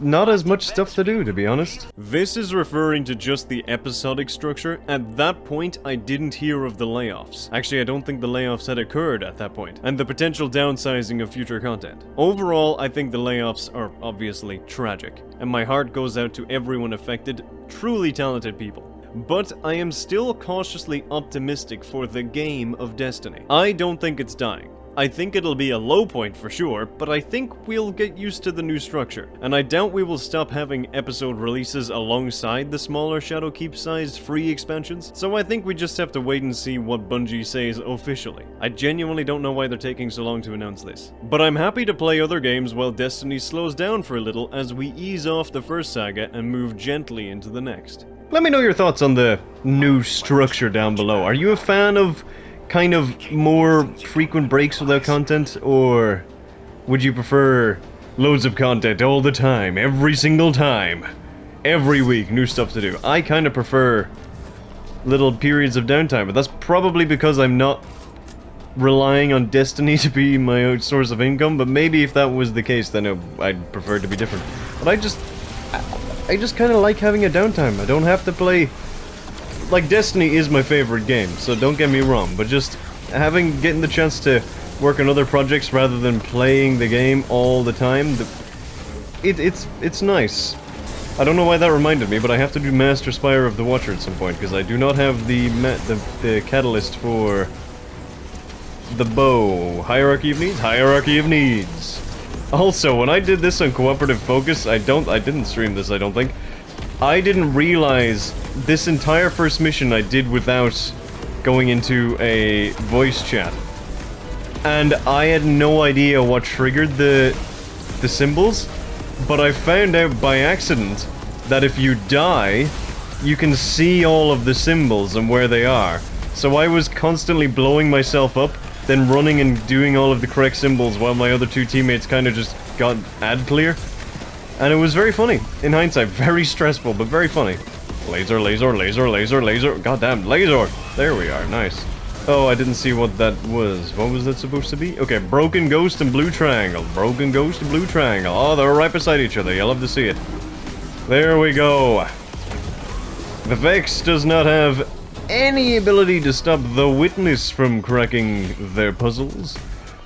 not as much stuff to do, to be honest. This is referring to just the episodic structure. At that point, I didn't hear of the layoffs. Actually, I don't think the layoffs had occurred at that point, and the potential downsizing of future content. Overall, I think the layoffs are obviously tragic, and my heart goes out to everyone affected, truly talented people. But I am still cautiously optimistic for the game of Destiny. I don't think it's dying. I think it'll be a low point for sure, but I think we'll get used to the new structure. And I doubt we will stop having episode releases alongside the smaller Shadowkeep-sized free expansions, so I think we just have to wait and see what Bungie says officially. I genuinely don't know why they're taking so long to announce this. But I'm happy to play other games while Destiny slows down for a little as we ease off the first saga and move gently into the next. Let me know your thoughts on the new structure down below. Are you a fan of kind of more frequent breaks without content, or would you prefer loads of content all the time, every single time, every week, new stuff to do? I kind of prefer little periods of downtime, but that's probably because I'm not relying on Destiny to be my own source of income, but maybe if that was the case, then I'd prefer it to be different. But I just kind of like having a downtime. I don't have to play. Like, Destiny is my favorite game, so don't get me wrong, but just getting the chance to work on other projects rather than playing the game all the time, it's nice. I don't know why that reminded me, but I have to do Master Spire of the Watcher at some point, because I do not have the catalyst for the bow. Hierarchy of Needs? Hierarchy of Needs. Also, when I did this on Cooperative Focus, I didn't stream this, I don't think. I didn't realize this entire first mission I did without going into a voice chat. And I had no idea what triggered the symbols, but I found out by accident that if you die, you can see all of the symbols and where they are. So I was constantly blowing myself up, then running and doing all of the correct symbols while my other two teammates kind of just got ad clear. And it was very funny. In hindsight, very stressful, but very funny. Laser, laser, laser, laser, laser. Goddamn, laser! There we are, nice. Oh, I didn't see what that was. What was that supposed to be? Okay, Broken Ghost and Blue Triangle. Broken Ghost and Blue Triangle. Oh, they're right beside each other. You'll love to see it. There we go. The Vex does not have any ability to stop the Witness from cracking their puzzles.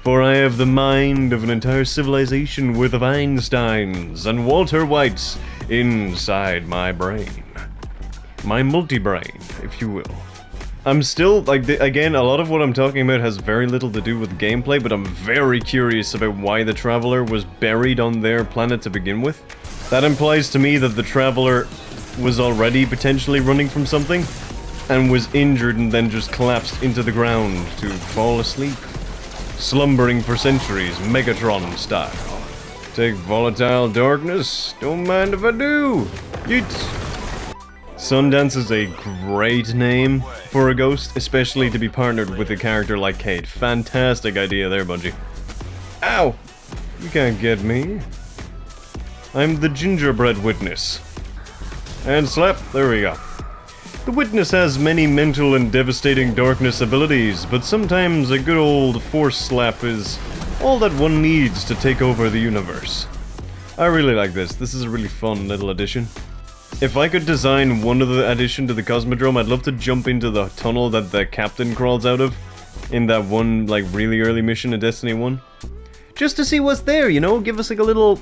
For I have the mind of an entire civilization worth of Einsteins and Walter Whites inside my brain. My multi-brain, if you will. I'm still, like, again, a lot of what I'm talking about has very little to do with gameplay, but I'm very curious about why the Traveler was buried on their planet to begin with. That implies to me that the Traveler was already potentially running from something, and was injured and then just collapsed into the ground to fall asleep. Slumbering for centuries, Megatron style. Take volatile darkness, don't mind if I do. Yeet. Sundance is a great name for a ghost, especially to be partnered with a character like Kate. Fantastic idea there, Bungie. Ow! You can't get me. I'm the gingerbread witness. And slap, there we go. The Witness has many mental and devastating darkness abilities, but sometimes a good old force slap is all that one needs to take over the universe. I really like this. This is a really fun little addition. If I could design one other addition to the Cosmodrome, I'd love to jump into the tunnel that the captain crawls out of in that one, like, really early mission in Destiny 1. Just to see what's there, you know? Give us like a little...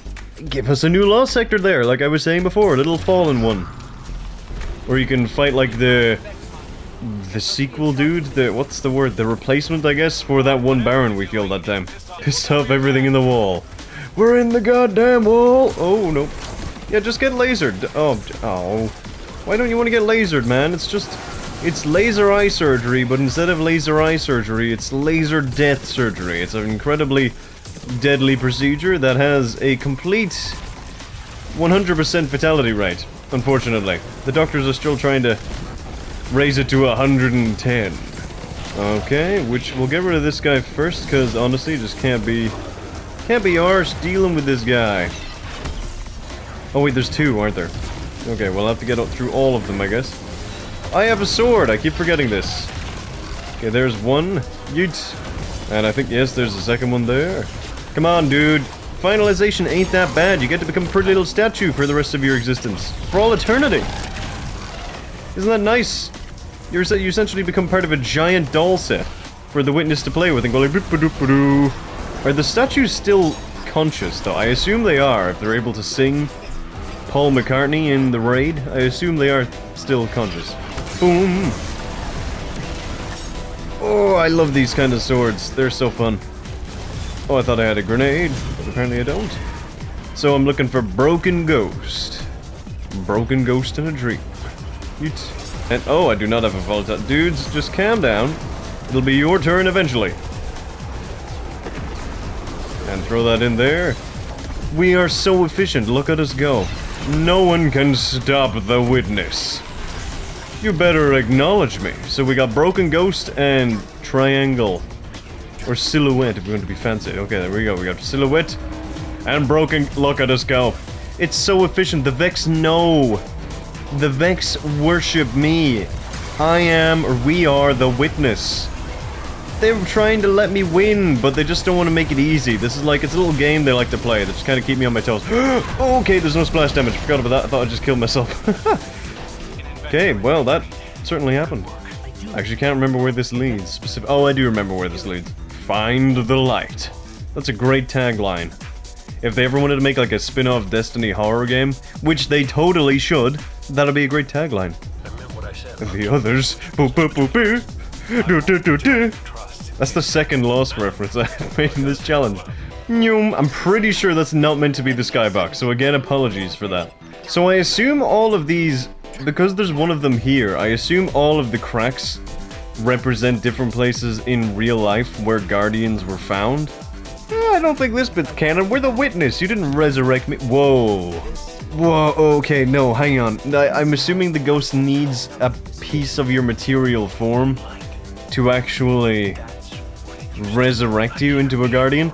Give us a new Lost Sector there, like I was saying before, a little fallen one. Or you can fight like the sequel dude, what's the word, the replacement I guess, for that one Baron we killed that time. Pissed off everything in the wall. We're in the goddamn wall! Oh no. Yeah, just get lasered. Oh. Why don't you want to get lasered, man? It's laser eye surgery, but instead of laser eye surgery, it's laser death surgery. It's an incredibly deadly procedure that has a complete 100% fatality rate. Unfortunately, the doctors are still trying to raise it to 110. Okay, which we'll get rid of this guy first, because honestly, just can't be arsed dealing with this guy. Oh wait, there's two, aren't there? Okay, we'll have to get through all of them, I guess. I have a sword. I keep forgetting this. Okay, there's one. Yeet. And I think yes, there's a second one there. Come on, dude. Finalization ain't that bad. You get to become a pretty little statue for the rest of your existence. For all eternity. Isn't that nice? You essentially become part of a giant doll set for the witness to play with and go like boop-a-doop-a-doo. Are the statues still conscious though? I assume they are if they're able to sing Paul McCartney in the raid. I assume they are still conscious. Boom! Oh, I love these kind of swords. They're so fun. Oh, I thought I had a grenade, but apparently I don't. So I'm looking for Broken Ghost. Broken Ghost in a dream. And oh, I do not have a volatile. Dudes, just calm down. It'll be your turn eventually. And throw that in there. We are so efficient, look at us go. No one can stop the witness. You better acknowledge me. So we got Broken Ghost and Triangle. Or Silhouette if we want to be fancy. Okay, there we go. We got Silhouette and Broken. Look at us go. It's so efficient. The Vex know. The Vex worship me. We are the witness. They're trying to let me win, but they just don't want to make it easy. This is like, it's a little game they like to play. They just kind of keep me on my toes. Okay, there's no splash damage. Forgot about that. I thought I just killed myself. Okay, well, that certainly happened. I actually can't remember where this leads. Oh, I do remember where this leads. Find the light. That's a great tagline. If they ever wanted to make like a spin-off Destiny horror game, which they totally should, that'd be a great tagline. I meant what I said. And the others... Boo, boo, boo, boo. Do, do, do, do. That's the second Lost reference I've made in this challenge. I'm pretty sure that's not meant to be the skybox, so again, apologies for that. So I assume all of these... Because there's one of them here, I assume all of the cracks represent different places in real life where Guardians were found. I don't think this bit's canon. We're the witness. You didn't resurrect me. Whoa. Whoa, okay, no, hang on. I'm assuming the ghost needs a piece of your material form to actually resurrect you into a Guardian.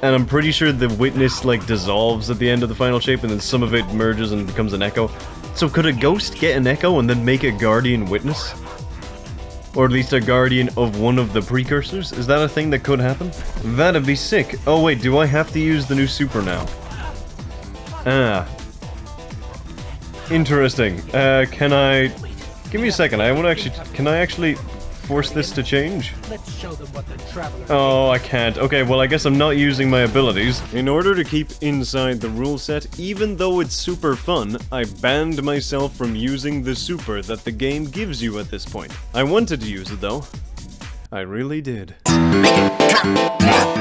And I'm pretty sure the witness, like, dissolves at the end of the final shape and then some of it merges and becomes an echo. So could a ghost get an echo and then make a Guardian witness? Or at least a Guardian of one of the precursors? Is that a thing that could happen? That'd be sick. Oh wait, do I have to use the new super now? Ah. Interesting. Can I... Give me a second, I want to actually... Can I actually force this to change? Let's show them what the traveler. Oh, I can't. Okay, well I guess I'm not using my abilities. In order to keep inside the rule set, even though it's super fun, I banned myself from using the super that the game gives you at this point. I wanted to use it though. I really did.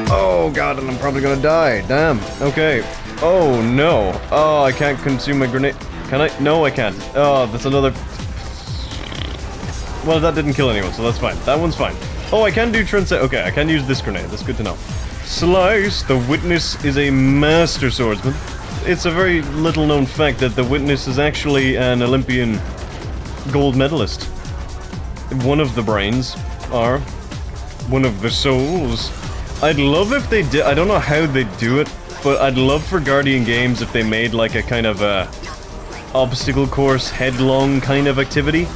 Oh god, and I'm probably gonna die. Damn. Okay. Oh no. Oh, I can't consume my grenade. Can I? No, I can't. Oh, that's another... Well, that didn't kill anyone, so that's fine. That one's fine. Oh, I can do Trendset. Okay, I can use this grenade. That's good to know. Slice! The Witness is a master swordsman. It's a very little known fact that the Witness is actually an Olympian gold medalist. One of the brains are one of the souls. I'd love if they did... I don't know how they do it, but I'd love for Guardian Games if they made like a kind of a obstacle course headlong kind of activity.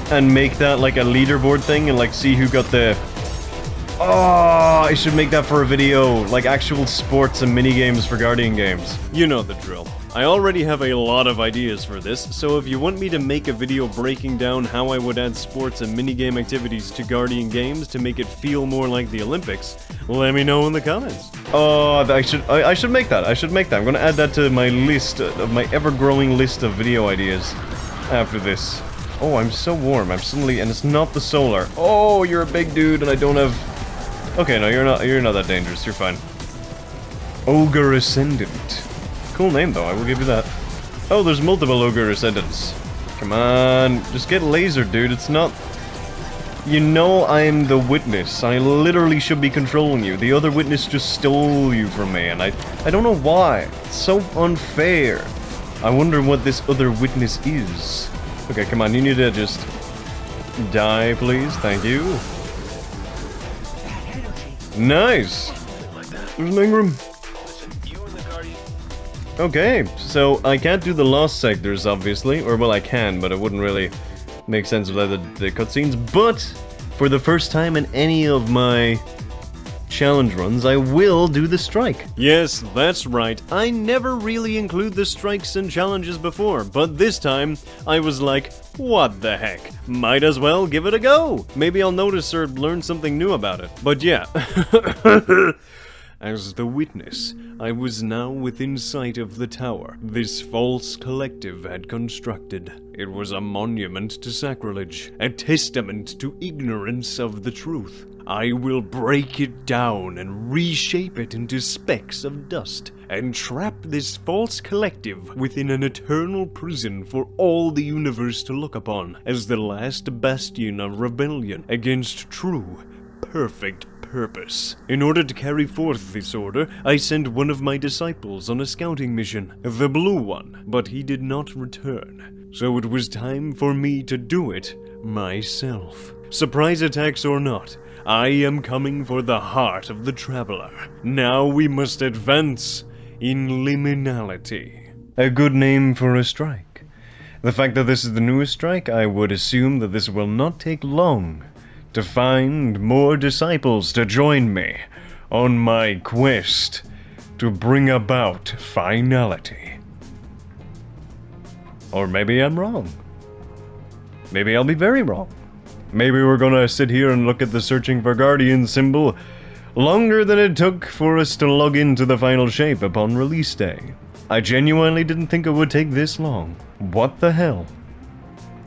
And make that like a leaderboard thing and like see who got the... Oh, I should make that for a video. Like actual sports and minigames for Guardian Games. You know the drill. I already have a lot of ideas for this, so if you want me to make a video breaking down how I would add sports and minigame activities to Guardian Games to make it feel more like the Olympics, let me know in the comments. Oh, I should make that. I should make that. I'm gonna add that to my list, of my ever-growing list of video ideas after this. Oh, I'm so warm. I'm suddenly... And it's not the solar. Oh, you're a big dude and I don't have... Okay, no, you're not that dangerous. You're fine. Ogre Ascendant. Cool name, though. I will give you that. Oh, there's multiple Ogre Ascendants. Come on. Just get lasered, dude. It's not... You know I'm the witness. I literally should be controlling you. The other witness just stole you from me, and I don't know why. It's so unfair. I wonder what this other witness is. Okay, come on, you need to just die, please. Thank you. Nice! There's an Ingram. Okay, so I can't do the lost sectors, obviously. Or, well, I can, but it wouldn't really make sense without the cutscenes. But, for the first time in any of my challenge runs, I will do the strike. Yes, that's right. I never really include the strikes and challenges before, but this time I was like, what the heck? Might as well give it a go. Maybe I'll notice or learn something new about it. But yeah. As the witness, I was now within sight of the tower this false collective had constructed. It was a monument to sacrilege, a testament to ignorance of the truth. I will break it down and reshape it into specks of dust, and trap this false collective within an eternal prison for all the universe to look upon as the last bastion of rebellion against true, perfect purpose. In order to carry forth this order, I sent one of my disciples on a scouting mission, the blue one, but he did not return. So it was time for me to do it myself. Surprise attacks or not, I am coming for the heart of the traveler. Now we must advance in liminality. A good name for a strike. The fact that this is the newest strike, I would assume that this will not take long to find more disciples to join me on my quest to bring about finality. Or maybe I'm wrong. Maybe I'll be very wrong. Maybe we're gonna sit here and look at the searching for Guardian symbol longer than it took for us to log into the final shape upon release day. I genuinely didn't think it would take this long. What the hell?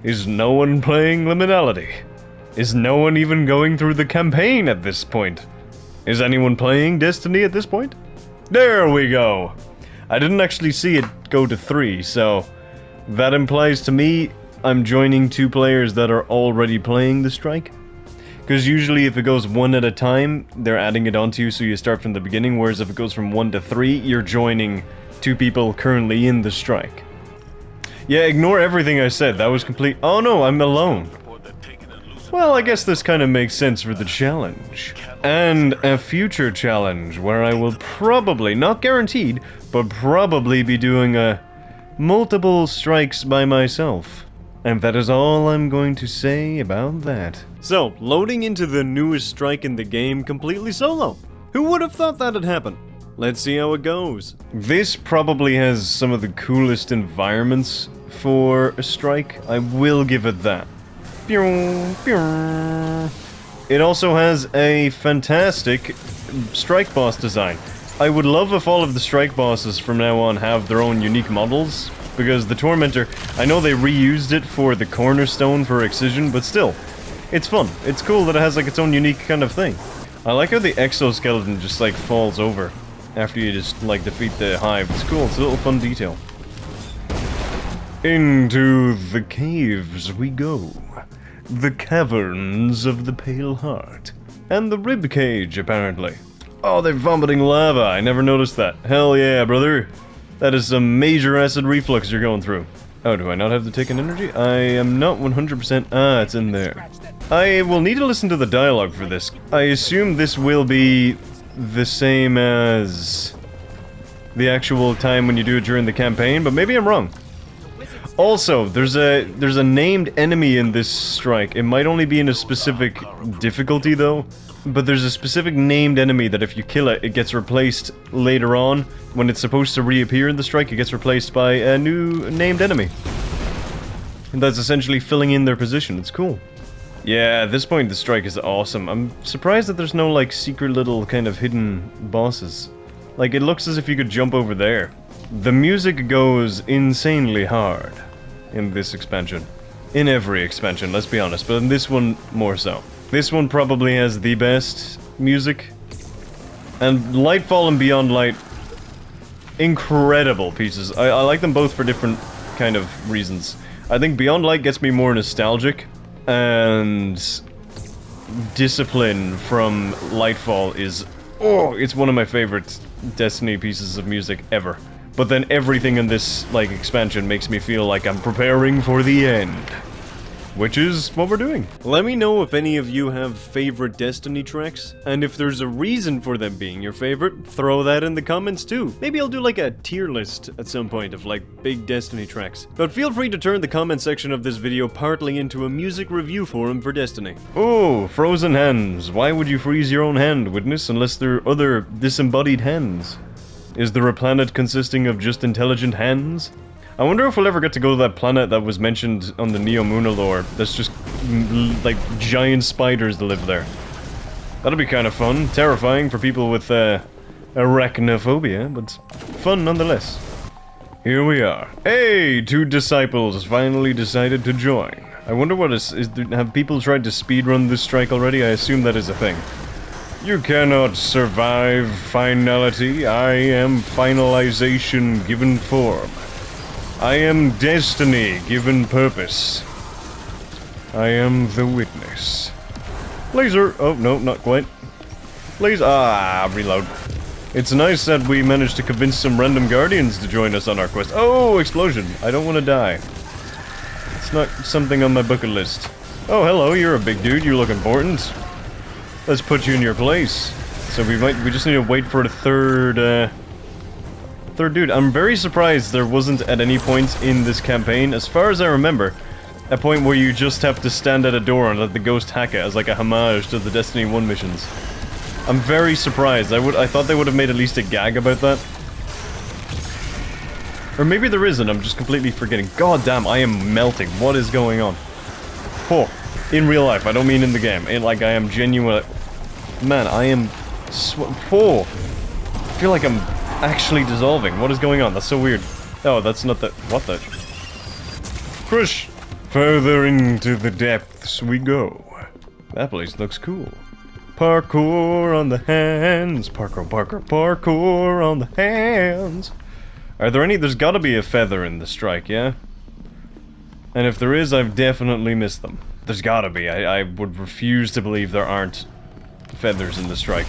Is no one playing Liminality? Is no one even going through the campaign at this point? Is anyone playing Destiny at this point? There we go! I didn't actually see it go to 3, so that implies to me I'm joining 2 players that are already playing the strike. Because usually if it goes 1 at a time, they're adding it onto you so you start from the beginning, whereas if it goes from 1 to 3, you're joining 2 people currently in the strike. Yeah, ignore everything I said, that was complete— oh no, I'm alone. Well, I guess this kind of makes sense for the challenge. And a future challenge where I will probably, not guaranteed, but probably be doing multiple strikes by myself. And that is all I'm going to say about that. So, loading into the newest strike in the game completely solo. Who would have thought that'd happen? Let's see how it goes. This probably has some of the coolest environments for a strike. I will give it that. It also has a fantastic strike boss design. I would love if all of the strike bosses from now on have their own unique models, because the Tormentor, I know they reused it for the cornerstone for Excision, but still, it's fun. It's cool that it has like its own unique kind of thing. I like how the exoskeleton just like falls over after you just like defeat the hive. It's cool, it's a little fun detail. Into the caves we go. The caverns of the Pale Heart. And the rib cage, apparently. Oh, they're vomiting lava. I never noticed that. Hell yeah, brother. That is some major acid reflux you're going through. Oh, do I not have the taken energy? I am not 100%. Ah, it's in there. I will need to listen to the dialogue for this. I assume this will be the same as the actual time when you do it during the campaign, but maybe I'm wrong. Also, there's a named enemy in this strike. It might only be in a specific difficulty though, but there's a specific named enemy that if you kill it, it gets replaced later on. When it's supposed to reappear in the strike, it gets replaced by a new named enemy. And that's essentially filling in their position. It's cool. Yeah, at this point the strike is awesome. I'm surprised that there's no like secret little kind of hidden bosses. Like, it looks as if you could jump over there. The music goes insanely hard in this expansion. In every expansion, let's be honest, but in this one more so. This one probably has the best music. And Lightfall and Beyond Light, incredible pieces. I like them both for different kind of reasons. I think Beyond Light gets me more nostalgic, and Discipline from Lightfall is, oh, it's one of my favorite Destiny pieces of music ever. But then everything in this, like, expansion makes me feel like I'm preparing for the end. which is what we're doing. Let me know if any of you have favorite Destiny tracks, and if there's a reason for them being your favorite, throw that in the comments too. Maybe I'll do like a tier list at some point of like big Destiny tracks. But feel free to turn the comment section of this video partly into a music review forum for Destiny. Oh, frozen hands. Why would you freeze your own hand, Witness, unless there are other disembodied hands? Is there a planet consisting of just intelligent hands? I wonder if we'll ever get to go to that planet that was mentioned on the Neo Muna lore, that's just, like, giant spiders that live there. That'll be kind of fun. Terrifying for people with, arachnophobia, but fun nonetheless. Here we are. Hey, 2 disciples finally decided to join. I wonder what have people tried to speedrun this strike already? I assume that is a thing. You cannot survive finality. I am finalization given form. I am destiny given purpose. I am the witness. Laser! Oh, no, not quite. Laser! Ah, reload. It's nice that we managed to convince some random guardians to join us on our quest. Oh, explosion! I don't want to die. It's not something on my bucket list. Oh, hello, you're a big dude, you look important. Let's put you in your place. So we just need to wait for the third dude. I'm very surprised there wasn't at any point in this campaign, as far as I remember, a point where you just have to stand at a door and let the ghost hack it as like a homage to the Destiny 1 missions. I'm very surprised. I thought they would have made at least a gag about that. Or maybe there isn't, I'm just completely forgetting. God damn, I am melting. What is going on? Oh, in real life, I don't mean in the game. Like, I am genuine. Man, I am... Oh, I feel like I'm actually dissolving. What is going on? That's so weird. Oh, that's not the... What the... Crush! Further into the depths we go. That place looks cool. Parkour on the hands. Parkour on the hands. Are there any? There's gotta be a feather in the strike, yeah? And if there is, I've definitely missed them. There's gotta be. I would refuse to believe there aren't feathers in the strike.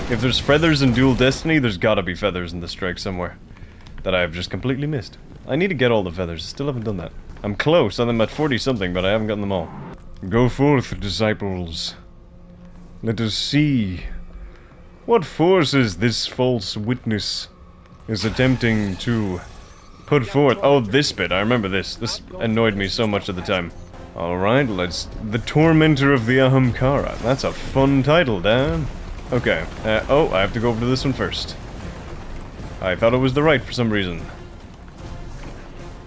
If there's feathers in Dual Destiny, there's gotta be feathers in the strike somewhere. That I have just completely missed. I need to get all the feathers. Still haven't done that. I'm close. I'm at 40 something, but I haven't gotten them all. Go forth, disciples. Let us see what forces this false witness is attempting to put forth. Oh, this bit. I remember this. This annoyed me so much at the time. Alright, let's... The Tormentor of the Ahamkara. That's a fun title, Dan. Okay. Oh, I have to go over to this one first. I thought it was the right for some reason.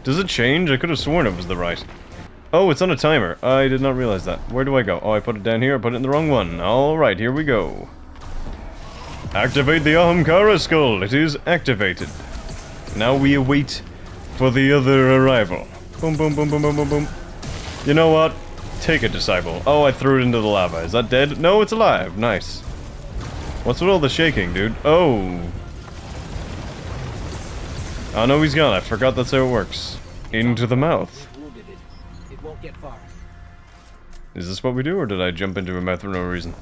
Does it change? I could have sworn it was the right. Oh, it's on a timer. I did not realize that. Where do I go? Oh, I put it down here. I put it in the wrong one. Alright, here we go. Activate the Ahamkara skull. It is activated. Now we await for the other arrival. Boom, boom, boom, boom, boom, boom, boom. You know what? Take it, disciple. Oh, I threw it into the lava. Is that dead? No, it's alive. Nice. What's with all the shaking, dude? Oh. Oh, no, he's gone. I forgot that's how it works. Into the mouth. It won't get far. Is this what we do, or did I jump into a mouth for no reason?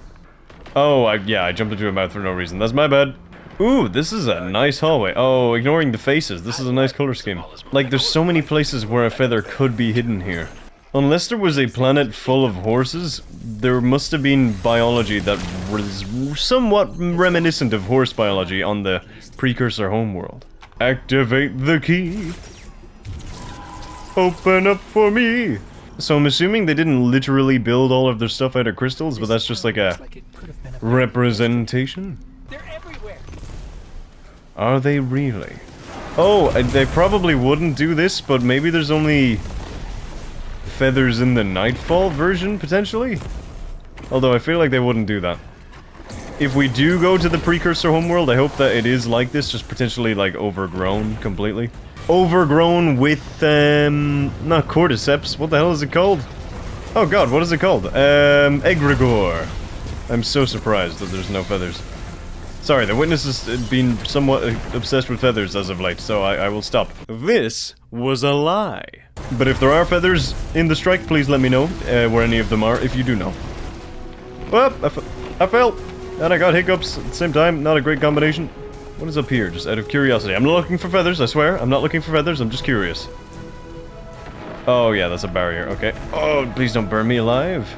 Oh, yeah, I jumped into a mouth for no reason. That's my bad. Ooh, this is a nice hallway. Oh, ignoring the faces. This is a nice color scheme. Like, there's so many places where a feather could be hidden here. Unless there was a planet full of horses, there must have been biology that was somewhat reminiscent of horse biology on the precursor homeworld. Activate the key. Open up for me. So I'm assuming they didn't literally build all of their stuff out of crystals, but that's just like a representation? They're everywhere. Are they really? Oh, they probably wouldn't do this, but maybe there's only feathers in the Nightfall version, potentially? Although I feel like they wouldn't do that. If we do go to the precursor homeworld, I hope that it is like this, just potentially like overgrown completely. Overgrown with, not cordyceps, what the hell is it called? Oh god, what is it called? Egregore. I'm so surprised that there's no feathers. Sorry, the witness has been somewhat obsessed with feathers as of late, so I will stop. This was a lie. But if there are feathers in the strike, please let me know where any of them are, if you do know. Well, I fell, and I got hiccups at the same time. Not a great combination. What is up here, just out of curiosity? I'm not looking for feathers, I swear. I'm not looking for feathers, I'm just curious. Oh, yeah, that's a barrier. Okay. Oh, please don't burn me alive.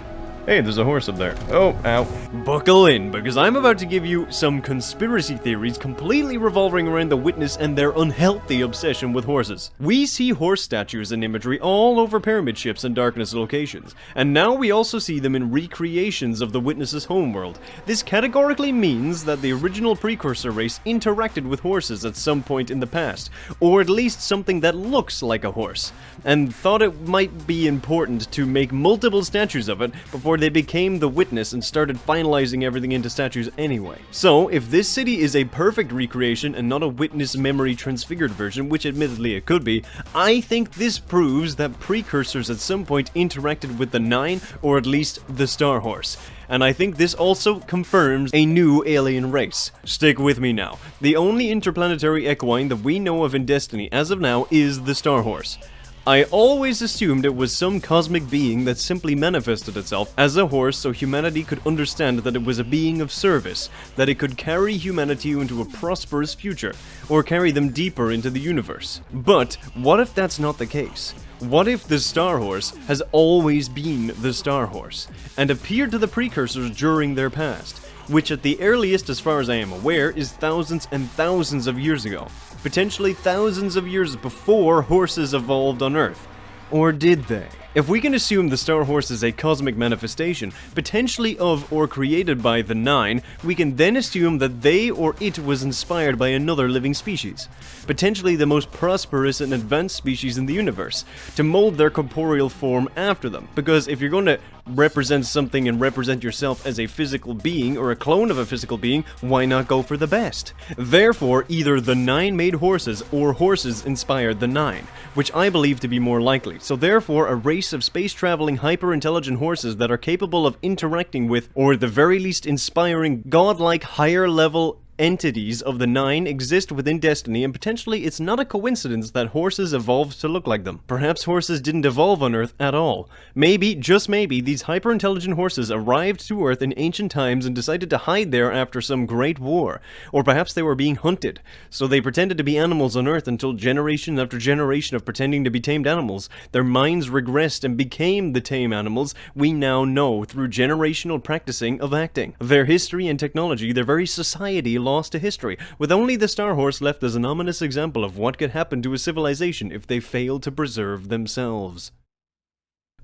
Hey, there's a horse up there. Oh, ow. Buckle in, because I'm about to give you some conspiracy theories completely revolving around the Witness and their unhealthy obsession with horses. We see horse statues and imagery all over pyramid ships and darkness locations, and now we also see them in recreations of the Witness's homeworld. This categorically means that the original precursor race interacted with horses at some point in the past, or at least something that looks like a horse, and thought it might be important to make multiple statues of it before they became the Witness and started finalizing everything into statues anyway. So, if this city is a perfect recreation and not a Witness memory transfigured version, which admittedly it could be, I think this proves that precursors at some point interacted with the Nine, or at least the Star Horse. And I think this also confirms a new alien race. Stick with me now. The only interplanetary equine that we know of in Destiny as of now is the Star Horse. I always assumed it was some cosmic being that simply manifested itself as a horse so humanity could understand that it was a being of service, that it could carry humanity into a prosperous future, or carry them deeper into the universe. But what if that's not the case? What if the Star Horse has always been the Star Horse, and appeared to the precursors during their past, which at the earliest, as far as I am aware, is thousands and thousands of years ago? Potentially thousands of years before horses evolved on Earth. Or did they? If we can assume the Star Horse is a cosmic manifestation, potentially of or created by the Nine, we can then assume that they or it was inspired by another living species, potentially the most prosperous and advanced species in the universe, to mold their corporeal form after them. Because if you're going to represent something and represent yourself as a physical being or a clone of a physical being, why not go for the best? Therefore, either the Nine made horses or horses inspired the Nine, which I believe to be more likely. So therefore, a race of space-traveling hyper-intelligent horses that are capable of interacting with, or at the very least inspiring, godlike higher-level entities of the Nine exist within Destiny, and potentially it's not a coincidence that horses evolved to look like them. Perhaps horses didn't evolve on Earth at all. Maybe, just maybe, these hyper-intelligent horses arrived to Earth in ancient times and decided to hide there after some great war. Or perhaps they were being hunted, so they pretended to be animals on Earth until generation after generation of pretending to be tamed animals, their minds regressed and became the tame animals we now know through generational practicing of acting. Their history and technology, their very society lost to history, with only the Star Horse left as an ominous example of what could happen to a civilization if they failed to preserve themselves.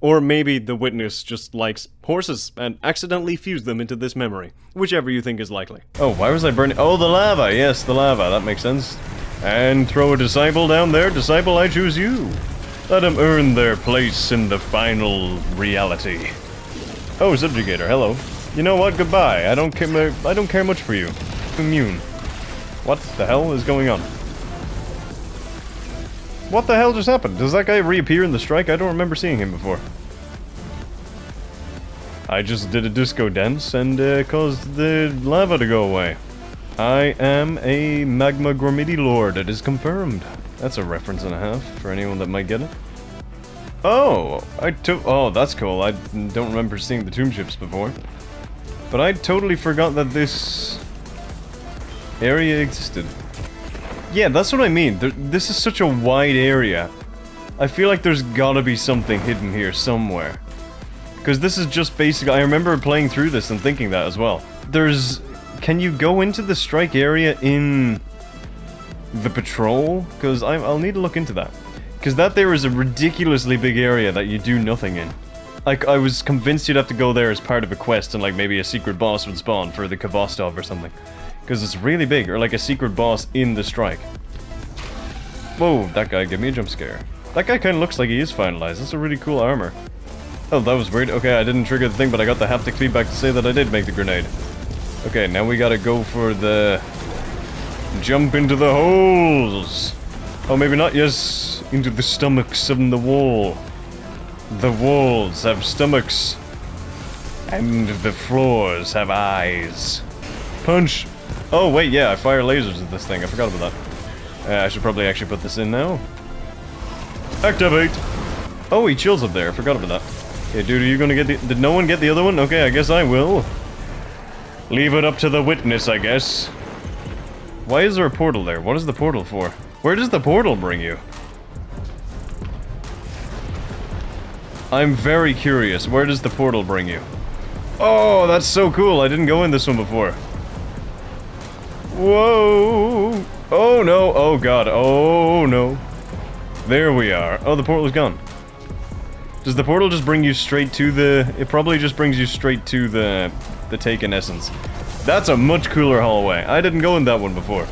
Or maybe the Witness just likes horses and accidentally fused them into this memory, whichever you think is likely. Oh, why was I burning? Oh, the lava! Yes, the lava, that makes sense. And throw a disciple down there. Disciple, I choose you. Let them earn their place in the final reality. Oh, Subjugator, hello. You know what? Goodbye. I don't care much for you. Immune. What the hell is going on? What the hell just happened? Does that guy reappear in the strike? I don't remember seeing him before. I just did a disco dance and caused the lava to go away. I am a magma gormiti lord, it is confirmed. That's a reference and a half for anyone that might get it. Oh, oh, that's cool. I don't remember seeing the tomb ships before. But I totally forgot that this area existed. Yeah, that's what I mean. This is such a wide area. I feel like there's gotta be something hidden here somewhere. Because this is just basically... I remember playing through this and thinking that as well. Can you go into the strike area in the patrol? Because I'll need to look into that. Because that there is a ridiculously big area that you do nothing in. Like, I was convinced you'd have to go there as part of a quest and like maybe a secret boss would spawn for the Kvostov or something. Because it's really big, or like a secret boss in the strike. Whoa, that guy gave me a jump scare. That guy kind of looks like he is finalized. That's a really cool armor. Oh, that was weird. Okay, I didn't trigger the thing, but I got the haptic feedback to say that I did make the grenade. Okay, now we gotta go for the... jump into the holes! Oh, maybe not, yes. Into the stomachs of the wall. The walls have stomachs. And the floors have eyes. Punch! Oh, wait, yeah, I fire lasers at this thing. I forgot about that. I should probably actually put this in now. Activate! Oh, he chills up there. I forgot about that. Hey, dude, are you gonna get the... Did no one get the other one? Okay, I guess I will. Leave it up to the Witness, I guess. Why is there a portal there? What is the portal for? Where does the portal bring you? I'm very curious. Where does the portal bring you? Oh, that's so cool. I didn't go in this one before. Whoa. Oh, no. Oh, God. Oh, no. There we are. Oh, the portal's gone. Does the portal just bring you straight to the... It probably just brings you straight to the Taken Essence. That's a much cooler hallway. I didn't go in that one before.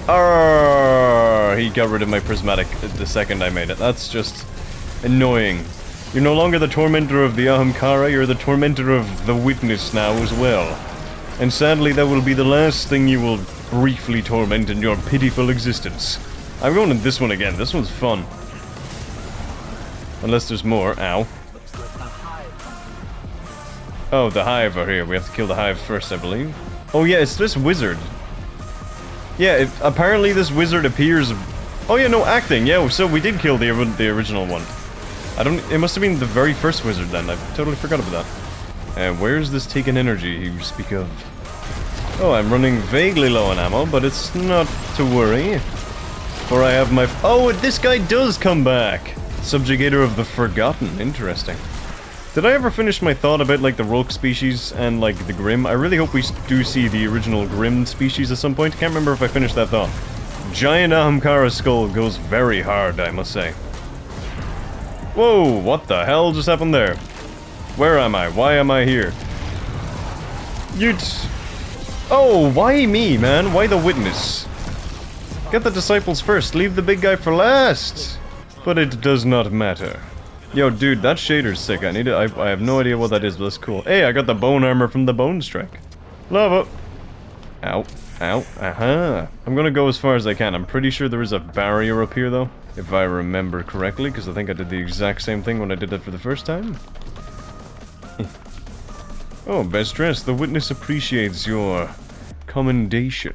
Arrgh, he got rid of my prismatic the second I made it. That's just annoying. You're no longer the tormentor of the Ahamkara, you're the tormentor of the Witness now as well. And sadly, that will be the last thing you will briefly torment in your pitiful existence. I'm going to this one again. This one's fun. Unless there's more. Ow. Oh, the hive are here. We have to kill the hive first, I believe. Oh yeah, it's this wizard. Yeah, apparently this wizard appears... Oh yeah, no, acting. Yeah, so we did kill the original one. It must have been the very first wizard then. I totally forgot about that. And where's this taken energy you speak of? Oh, I'm running vaguely low on ammo, but it's not to worry. For I have my... Oh, this guy does come back! Subjugator of the Forgotten. Interesting. Did I ever finish my thought about, like, the Rogue species and, like, the Grim? I really hope we do see the original Grim species at some point. Can't remember if I finished that thought. Giant Ahamkara skull goes very hard, I must say. Whoa, what the hell just happened there? Where am I? Why am I here? Oh, why me, man? Why the Witness? Get the disciples first, leave the big guy for last! But it does not matter. Yo, dude, that shader's sick. I have no idea what that is, but that's cool. Hey, I got the bone armor from the bone strike. Love it. Ow. Ow. Aha. I'm gonna go as far as I can. I'm pretty sure there is a barrier up here, though. If I remember correctly, because I think I did the exact same thing when I did it for the first time. Oh, best dressed. The Witness appreciates your commendation.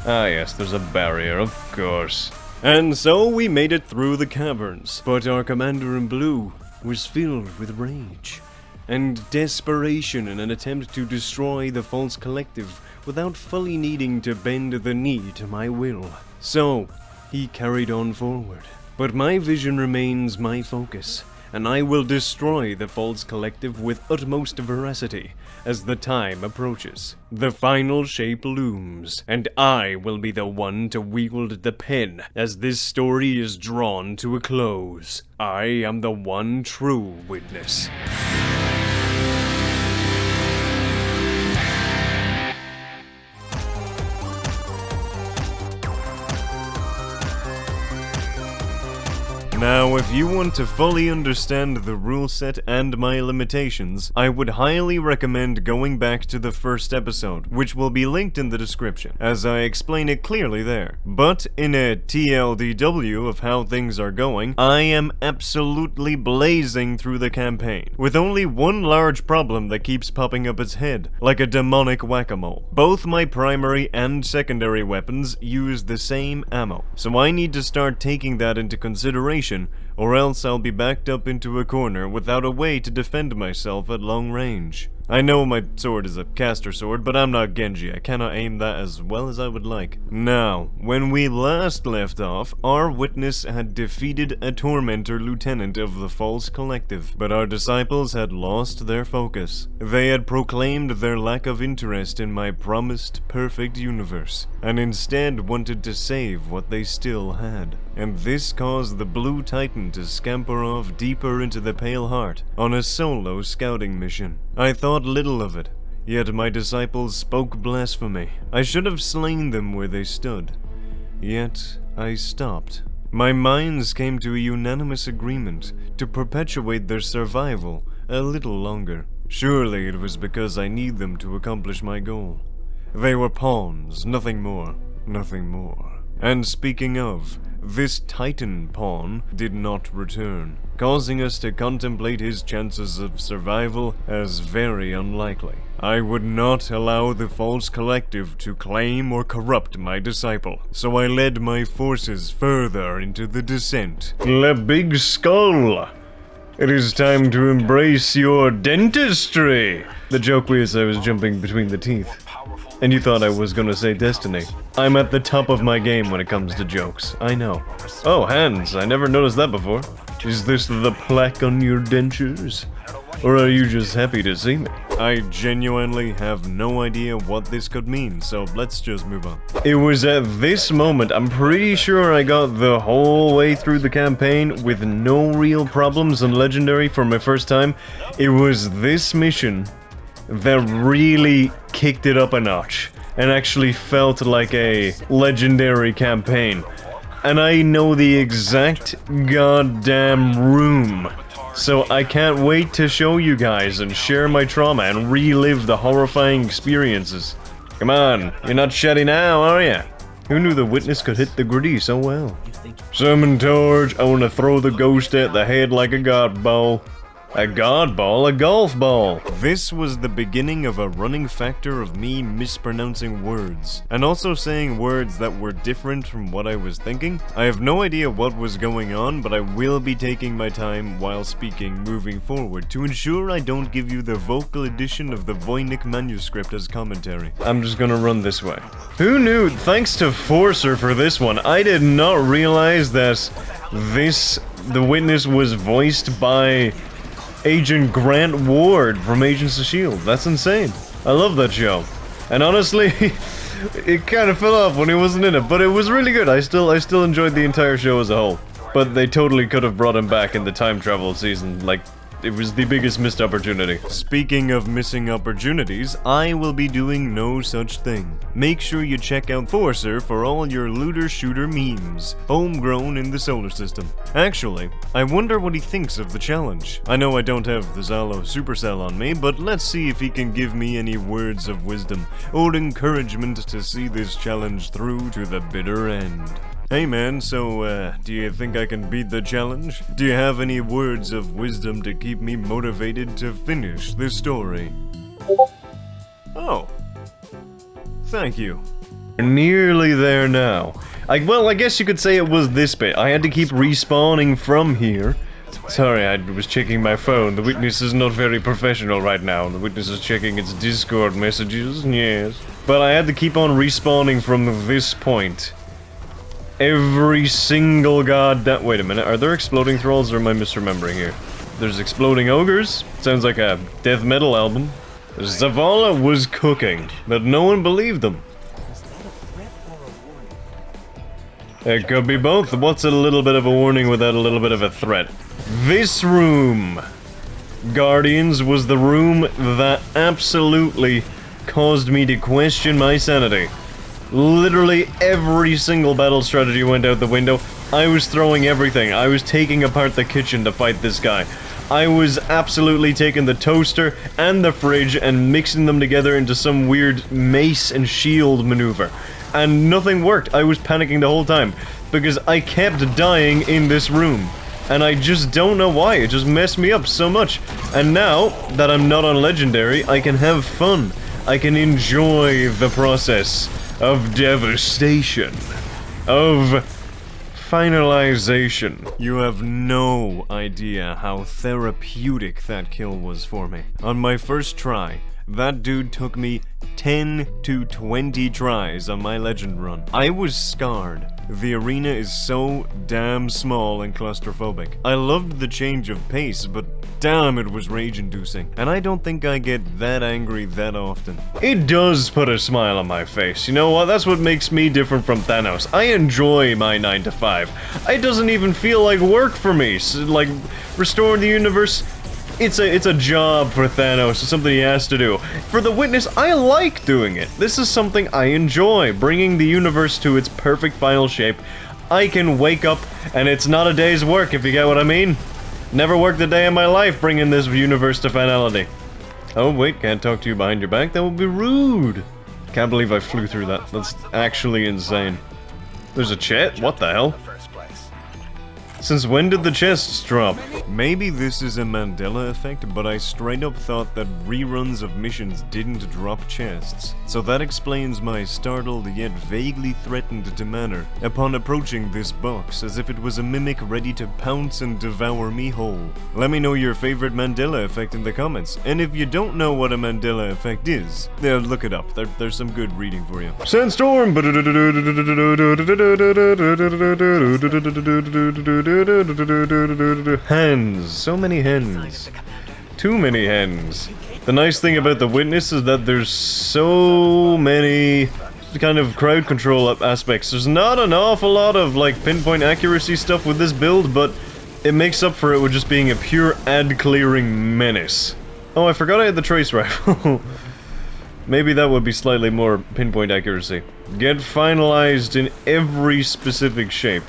Ah, yes, there's a barrier, of course. And so we made it through the caverns, but our commander in blue was filled with rage and desperation in an attempt to destroy the false collective without fully needing to bend the knee to my will. So, he carried on forward. But my vision remains my focus, and I will destroy the false collective with utmost veracity as the time approaches. The final shape looms, and I will be the one to wield the pen as this story is drawn to a close. I am the one true witness. Now, if you want to fully understand the rule set and my limitations, I would highly recommend going back to the first episode, which will be linked in the description, as I explain it clearly there. But in a TLDW of how things are going, I am absolutely blazing through the campaign, with only one large problem that keeps popping up its head, like a demonic whack-a-mole. Both my primary and secondary weapons use the same ammo, so I need to start taking that into consideration, or else I'll be backed up into a corner without a way to defend myself at long range. I know my sword is a caster sword, but I'm not Genji. I cannot aim that as well as I would like. Now, when we last left off, our witness had defeated a tormentor lieutenant of the false collective, but our disciples had lost their focus. They had proclaimed their lack of interest in my promised perfect universe, and instead wanted to save what they still had. And this caused the Blue Titan to scamper off deeper into the Pale Heart on a solo scouting mission. I thought little of it, yet my disciples spoke blasphemy. I should have slain them where they stood. Yet I stopped. My minds came to a unanimous agreement to perpetuate their survival a little longer. Surely it was because I need them to accomplish my goal. They were pawns, nothing more, nothing more. And speaking of, this Titan pawn did not return, causing us to contemplate his chances of survival as very unlikely. I would not allow the false collective to claim or corrupt my disciple, so I led my forces further into the descent. Le Big Skull! It is time to embrace your dentistry! The joke was I was jumping between the teeth. And you thought I was gonna say Destiny. I'm at the top of my game when it comes to jokes. I know. Oh, hands. I never noticed that before. Is this the plaque on your dentures? Or are you just happy to see me? I genuinely have no idea what this could mean, so let's just move on. It was at this moment, I'm pretty sure I got the whole way through the campaign with no real problems on Legendary for my first time. It was this mission that really kicked it up a notch and actually felt like a Legendary campaign. And I know the exact goddamn room. So I can't wait to show you guys and share my trauma and relive the horrifying experiences. Come on, you're not shitty now, are ya? Who knew the witness could hit the gritty so well? Summon Torch, I wanna throw the ghost at the head like a god ball. A god ball? A golf ball! This was the beginning of a running factor of me mispronouncing words, and also saying words that were different from what I was thinking. I have no idea what was going on, but I will be taking my time while speaking moving forward to ensure I don't give you the vocal edition of the Voynich manuscript as commentary. I'm just gonna run this way. Who knew? Thanks to Forcer for this one. I did not realize that the witness was voiced by Agent Grant Ward from Agents of S.H.I.E.L.D. That's insane. I love that show. And honestly, it kind of fell off when he wasn't in it, but it was really good. I still enjoyed the entire show as a whole. But they totally could have brought him back in the time travel season, like, it was the biggest missed opportunity. Speaking of missing opportunities, I will be doing no such thing. Make sure you check out Forcer for all your looter-shooter memes, homegrown in the solar system. Actually, I wonder what he thinks of the challenge. I know I don't have the Zalo Supercell on me, but let's see if he can give me any words of wisdom or encouragement to see this challenge through to the bitter end. Hey man, so, do you think I can beat the challenge? Do you have any words of wisdom to keep me motivated to finish this story? Oh. Thank you. We're nearly there now. Well, I guess you could say it was this bit. I had to keep respawning from here. Sorry, I was checking my phone. The witness is not very professional right now. The witness is checking its Discord messages, yes. But I had to keep on respawning from this point. Every single goddamn— wait a minute, are there exploding thralls or am I misremembering here? There's exploding ogres? Sounds like a death metal album. Zavala was cooking, but no one believed them. It could be both. What's a little bit of a warning without a little bit of a threat? This room, Guardians, was the room that absolutely caused me to question my sanity. Literally every single battle strategy went out the window. I was throwing everything. I was taking apart the kitchen to fight this guy. I was absolutely taking the toaster and the fridge and mixing them together into some weird mace and shield maneuver. And nothing worked. I was panicking the whole time because I kept dying in this room. And I just don't know why. It just messed me up so much. And now that I'm not on Legendary, I can have fun. I can enjoy the process of devastation, of finalization. You have no idea how therapeutic that kill was for me. On my first try, that dude took me 10 to 20 tries on my legend run. I was scarred. The arena is so damn small and claustrophobic. I loved the change of pace, but damn, it was rage-inducing. And I don't think I get that angry that often. It does put a smile on my face. You know what? That's what makes me different from Thanos. I enjoy my 9 to 5. It doesn't even feel like work for me. So, like, restoring the universe, it's a job for Thanos. It's something he has to do. For the Witness, I like doing it. This is something I enjoy, bringing the universe to its perfect final shape. I can wake up, and it's not a day's work, if you get what I mean. Never worked a day in my life bringing this universe to finality. Oh wait, can't talk to you behind your back? That would be rude. Can't believe I flew through that. That's actually insane. There's a chest? What the hell? Since when did the chests drop? Maybe this is a Mandela effect, but I straight up thought that reruns of missions didn't drop chests. So that explains my startled yet vaguely threatened demeanor upon approaching this box as if it was a mimic ready to pounce and devour me whole. Let me know your favorite Mandela effect in the comments, and if you don't know what a Mandela effect is, look it up. There's some good reading for you. Sandstorm! Hens. So many hens. Too many hens. The nice thing about the Witness is that there's so many kind of crowd control aspects. There's not an awful lot of like pinpoint accuracy stuff with this build, but it makes up for it with just being a pure ad clearing menace. Oh, I forgot I had the trace rifle. Maybe that would be slightly more pinpoint accuracy. Get finalized in every specific shape.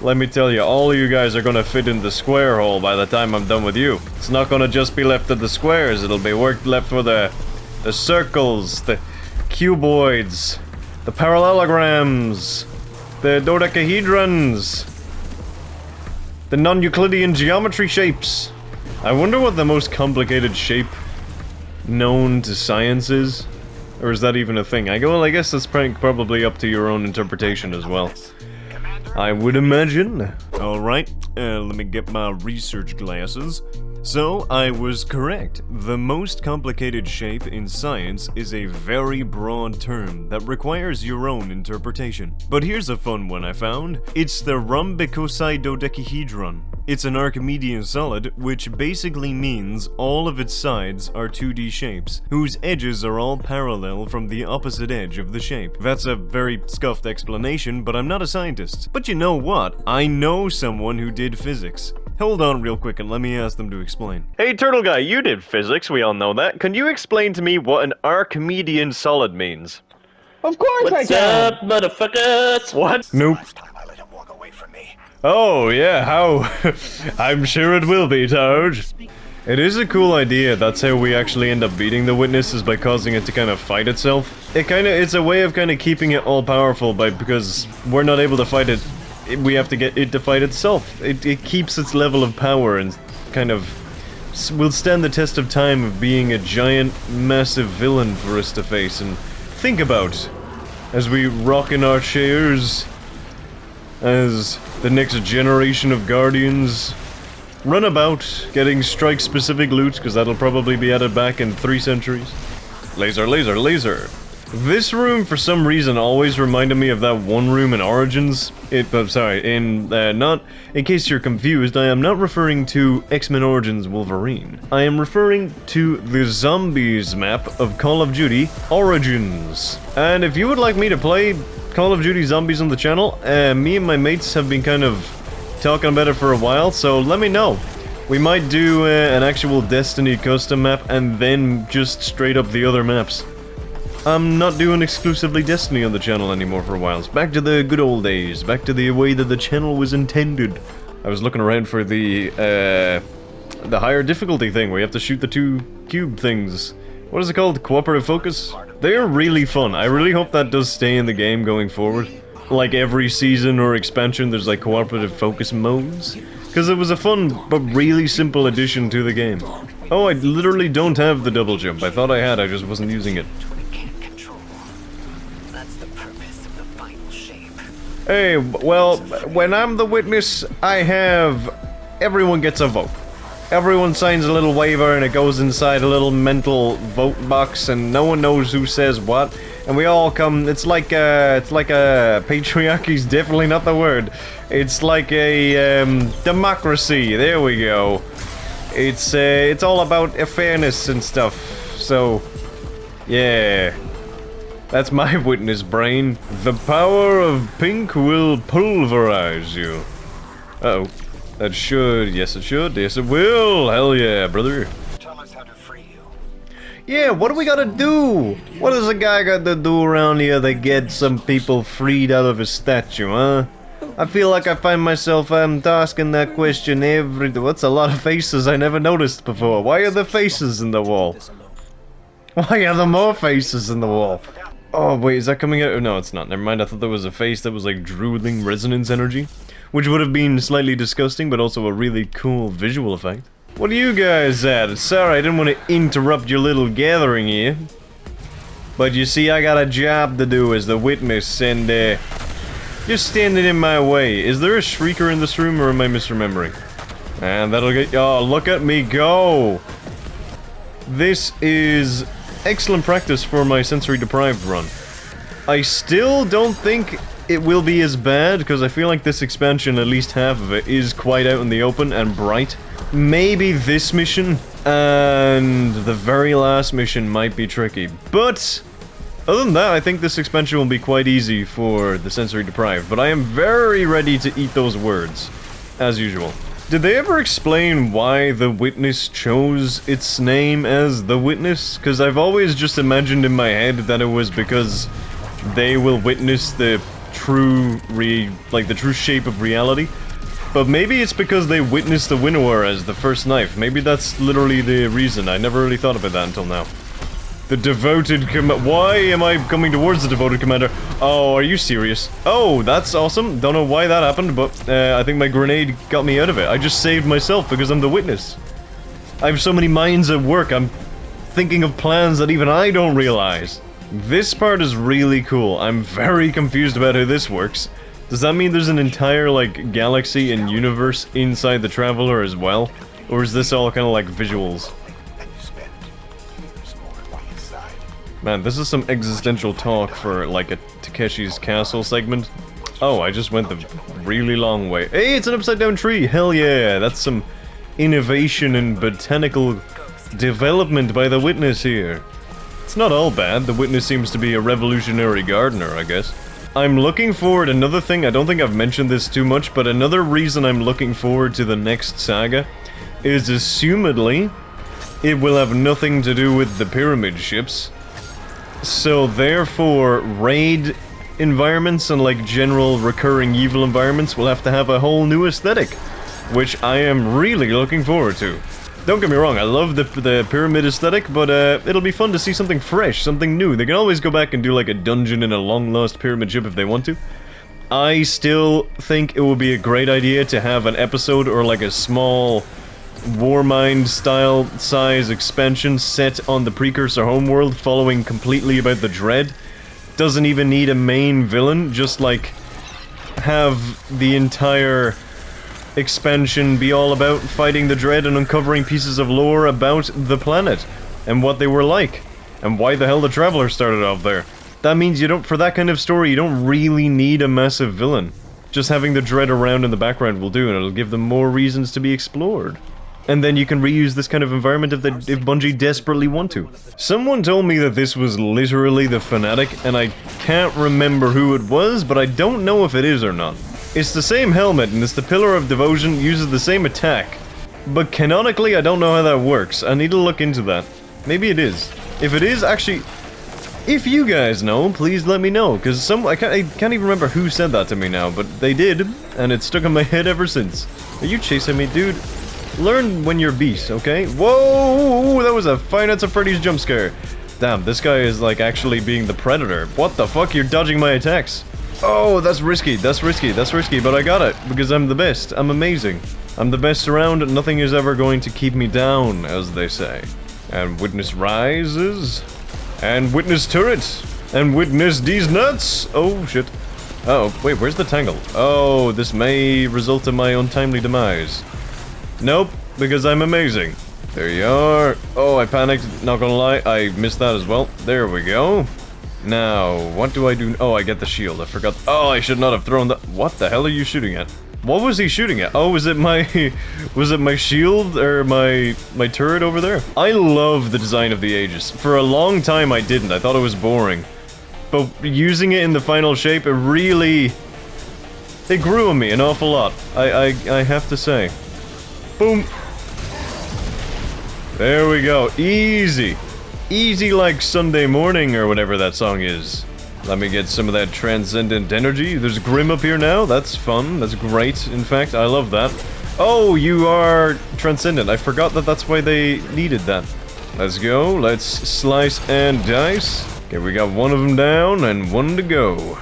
Let me tell you, all of you guys are gonna fit in the square hole by the time I'm done with you. It's not gonna just be left at the squares, it'll be left for the circles, the cuboids, the parallelograms, the dodecahedrons, the non-Euclidean geometry shapes. I wonder what the most complicated shape known to science is? Or is that even a thing? Well, I guess that's probably up to your own interpretation as well. I would imagine. Alright, let me get my research glasses. So, I was correct. The most complicated shape in science is a very broad term that requires your own interpretation. But here's a fun one I found. It's the rhombicosidodecahedron. It's an Archimedean solid, which basically means all of its sides are 2D shapes, whose edges are all parallel from the opposite edge of the shape. That's a very scuffed explanation, but I'm not a scientist. But you know what? I know someone who did physics. Hold on real quick and let me ask them to explain. Hey, Turtle Guy, you did physics, we all know that. Can you explain to me what an Archimedean solid means? Of course What's I can! up, motherfuckers? What? Nope. Oh, yeah, how? I'm sure it will be, Toad. It is a cool idea. That's how we actually end up beating the Witness, is by causing it to kind of fight itself. It's a way of kind of keeping it all powerful, because we're not able to fight it. We have to get it to fight itself. It keeps its level of power and kind of will stand the test of time of being a giant, massive villain for us to face and think about as we rock in our chairs, as the next generation of Guardians run about getting strike-specific loot, because that'll probably be added back in 3 centuries. Laser, laser, laser. This room, for some reason, always reminded me of that one room in Origins. Not... In case you're confused, I am not referring to X-Men Origins Wolverine. I am referring to the Zombies map of Call of Duty Origins. And if you would like me to play Call of Duty Zombies on the channel, me and my mates have been kind of talking about it for a while, so let me know. We might do an actual Destiny custom map and then just straight up the other maps. I'm not doing exclusively Destiny on the channel anymore for a while. It's back to the good old days, back to the way that the channel was intended. I was looking around for the higher difficulty thing where you have to shoot the 2 cube things. What is it called? Cooperative focus? They're really fun. I really hope that does stay in the game going forward. Like every season or expansion, there's like cooperative focus modes. Because it was a fun but really simple addition to the game. Oh, I literally don't have the double jump. I thought I had, I just wasn't using it. Hey, well, when I'm the Witness, I have... everyone gets a vote. Everyone signs a little waiver and it goes inside a little mental vote box and no one knows who says what. And we all come... it's like a patriarchy's definitely not the word. It's like a, democracy. There we go. It's all about fairness and stuff. So, yeah. That's my Witness brain. The power of pink will pulverize you. Uh-oh. That should. Yes, it should. Yes, it will. Hell yeah, brother. Tell us how to free you. Yeah, what do we gotta do? What does a guy got to do around here to get some people freed out of his statue, huh? I feel like I find myself asking that question every... What's a lot of faces I never noticed before? Why are there faces in the wall? Why are there more faces in the wall? Oh, wait, is that coming out? No, it's not. Never mind, I thought there was a face that was like drooling resonance energy. Which would have been slightly disgusting, but also a really cool visual effect. What are you guys at? Sorry, I didn't want to interrupt your little gathering here. But you see, I got a job to do as the Witness, and you're standing in my way. Is there a shrieker in this room, or am I misremembering? And that'll get... oh, look at me go! This is excellent practice for my sensory deprived run. I still don't think it will be as bad, because I feel like this expansion, at least half of it, is quite out in the open and bright. Maybe this mission and the very last mission might be tricky, but other than that, I think this expansion will be quite easy for the sensory deprived, but I am very ready to eat those words, as usual. Did they ever explain why the Witness chose its name as the Witness? Because I've always just imagined in my head that it was because they will witness the true the true shape of reality. But maybe it's because they witnessed the Winnower as the first knife. Maybe that's literally the reason. I never really thought about that until now. The devoted why am I coming towards the devoted commander? Oh, are you serious? Oh, that's awesome. Don't know why that happened, but I think my grenade got me out of it. I just saved myself because I'm the Witness. I have so many minds at work. I'm thinking of plans that even I don't realize. This part is really cool. I'm very confused about how this works. Does that mean there's an entire, like, galaxy and universe inside the Traveler as well? Or is this all kind of like visuals? Man, this is some existential talk for, like, a Takeshi's Castle segment. Oh, I just went the really long way. Hey, it's an upside-down tree! Hell yeah! That's some innovation and botanical development by the Witness here. It's not all bad. The Witness seems to be a revolutionary gardener, I guess. I'm looking forward, another thing, I don't think I've mentioned this too much, but another reason I'm looking forward to the next saga is assumedly it will have nothing to do with the pyramid ships. So therefore, raid environments and like general recurring evil environments will have to have a whole new aesthetic, which I am really looking forward to. Don't get me wrong, I love the pyramid aesthetic, but it'll be fun to see something fresh, something new. They can always go back and do like a dungeon in a long-lost pyramid ship if they want to. I still think it would be a great idea to have an episode or like a small Warmind style size expansion set on the Precursor homeworld following completely about the Dread. Doesn't even need a main villain, just like have the entire expansion be all about fighting the Dread and uncovering pieces of lore about the planet and what they were like and why the hell the Traveler started off there. That means you don't, for that kind of story, you don't really need a massive villain. Just having the Dread around in the background will do, and it'll give them more reasons to be explored. And then you can reuse this kind of environment if Bungie desperately want to. Someone told me that this was literally the Fanatic, and I can't remember who it was, but I don't know if it is or not. It's the same helmet, and it's the Pillar of Devotion, uses the same attack. But canonically, I don't know how that works. I need to look into that. Maybe it is. If it is, actually, if you guys know, please let me know, because I can't even remember who said that to me now, but they did, and it's stuck in my head ever since. Are you chasing me, dude? Learn when you're beast, okay? Whoa! That was a Five Nights at Freddy's jump scare. Damn, this guy is like actually being the predator. What the fuck? You're dodging my attacks. Oh, that's risky, that's risky, that's risky, but I got it, because I'm the best. I'm amazing. I'm the best around, nothing is ever going to keep me down, as they say. And Witness rises, and Witness turret, and Witness these nuts! Oh, shit. Uh oh, wait, where's the tangle? Oh, this may result in my untimely demise. Nope, because I'm amazing. There you are. Oh, I panicked, not gonna lie, I missed that as well. There we go. Now, what do I do? Oh, I get the shield, I forgot. Oh, I should not have thrown that. What the hell are you shooting at? What was he shooting at? Oh, was it my shield or my turret over there? I love the design of the Aegis. For a long time I didn't, I thought it was boring. But using it in the final shape, it really... it grew on me an awful lot, I have to say. Boom. There we go, easy. Easy like Sunday morning or whatever that song is. Let me get some of that transcendent energy. There's Grim up here now, that's fun, that's great. In fact, I love that. Oh, you are transcendent. I forgot that that's why they needed that. Let's go, let's slice and dice. Okay, we got one of them down and one to go.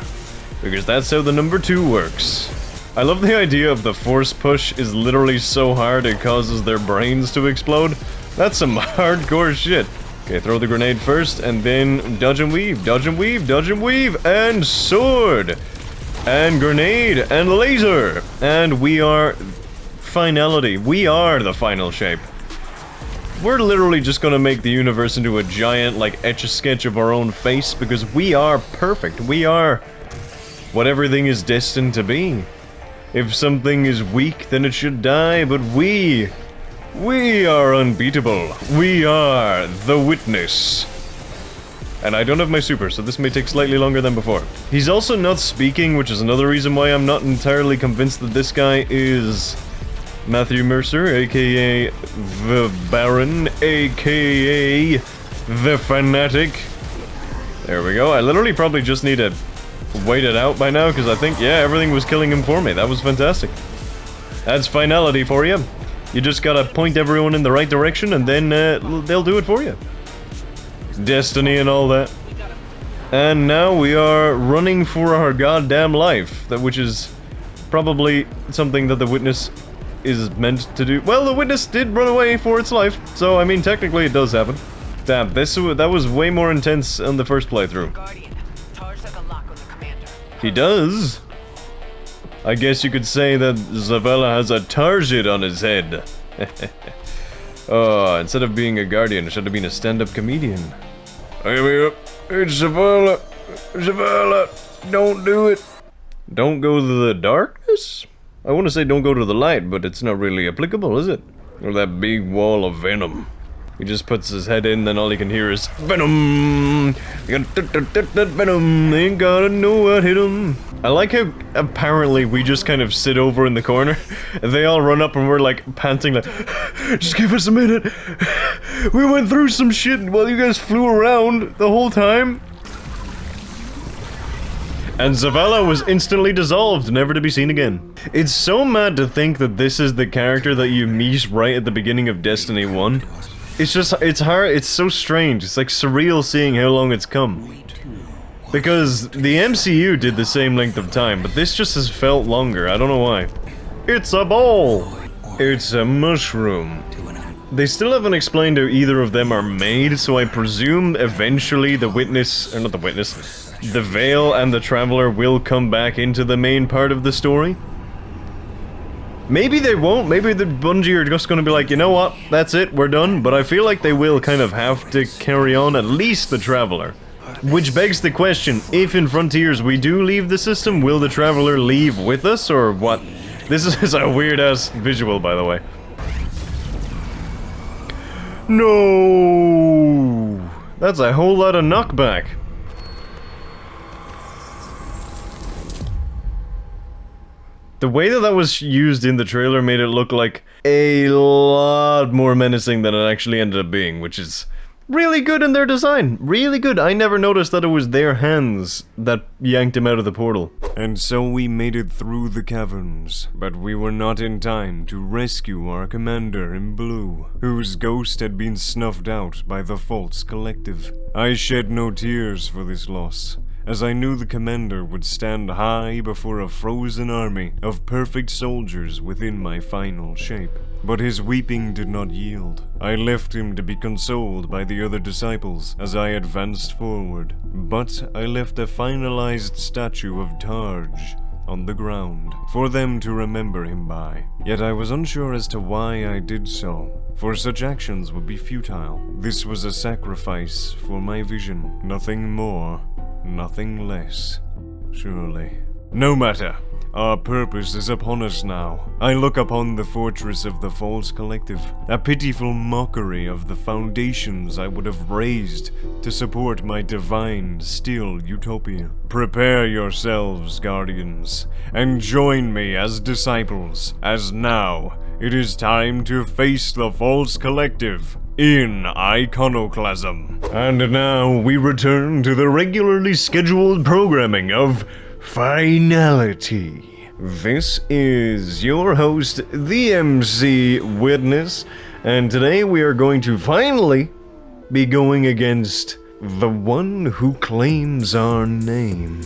Because that's how the number 2 works. I love the idea of the force push is literally so hard it causes their brains to explode. That's some hardcore shit. Okay, throw the grenade first, and then dodge and weave, dodge and weave, dodge and weave, and sword! And grenade, and laser! And we are... finality. We are the final shape. We're literally just gonna make the universe into a giant, like, etch-a-sketch of our own face, because we are perfect. We are what everything is destined to be. If something is weak, then it should die, but we are unbeatable. We are the Witness. And I don't have my super, so this may take slightly longer than before. He's also not speaking, which is another reason why I'm not entirely convinced that this guy is Matthew Mercer, aka the Baron, aka the Fanatic. There we go. I literally probably just need to wait it out by now, because I think, yeah, everything was killing him for me. That was fantastic. That's finality for you. You just gotta point everyone in the right direction, and then they'll do it for you. Destiny and all that. And now we are running for our goddamn life, which is probably something that the Witness is meant to do. Well, the Witness did run away for its life, so I mean, technically it does happen. Damn, that was way more intense on the first playthrough. He does? I guess you could say that Zavala has a target on his head. Oh, instead of being a guardian, it should have been a stand-up comedian. Hey, it's Zavala. Zavala, don't do it. Don't go to the darkness? I want to say don't go to the light, but it's not really applicable, is it? Or that big wall of venom. He just puts his head in, then all he can hear is venom. Venom. Ain't gotta know what hit him. I like how apparently we just kind of sit over in the corner, and they all run up and we're like panting like, just give us a minute. We went through some shit while you guys flew around the whole time. And Zavala was instantly dissolved, never to be seen again. It's so mad to think that this is the character that you meet right at the beginning of Destiny 1. It's just, it's hard, it's so strange. It's like surreal seeing how long it's come. Because the MCU did the same length of time, but this just has felt longer, I don't know why. It's a ball! It's a mushroom. They still haven't explained how either of them are made, so I presume eventually the Witness, or not the Witness, the Veil and the Traveler will come back into the main part of the story. Maybe they won't, maybe the Bungie are just gonna be like, you know what, that's it, we're done, but I feel like they will kind of have to carry on at least the Traveler. Which begs the question, if in Frontiers we do leave the system, will the Traveler leave with us, or what? This is a weird-ass visual, by the way. No! That's a whole lot of knockback. The way that was used in the trailer made it look like a lot more menacing than it actually ended up being, which is really good in their design. Really good. I never noticed that it was their hands that yanked him out of the portal. And so we made it through the caverns, but we were not in time to rescue our commander in blue, whose ghost had been snuffed out by the False Collective. I shed no tears for this loss, as I knew the commander would stand high before a frozen army of perfect soldiers within my final shape. But his weeping did not yield. I left him to be consoled by the other disciples as I advanced forward, but I left a finalized statue of Tarj on the ground for them to remember him by. Yet I was unsure as to why I did so, for such actions would be futile. This was a sacrifice for my vision, nothing more, nothing less, surely. No matter. Our purpose is upon us now. I look upon the fortress of the False Collective, a pitiful mockery of the foundations I would have raised to support my divine, still utopia. Prepare yourselves, Guardians, and join me as disciples, as now it is time to face the False Collective in Iconoclasm. And now we return to the regularly scheduled programming of Finality. This is your host, the MC Witness, and today we are going to finally be going against the one who claims our name.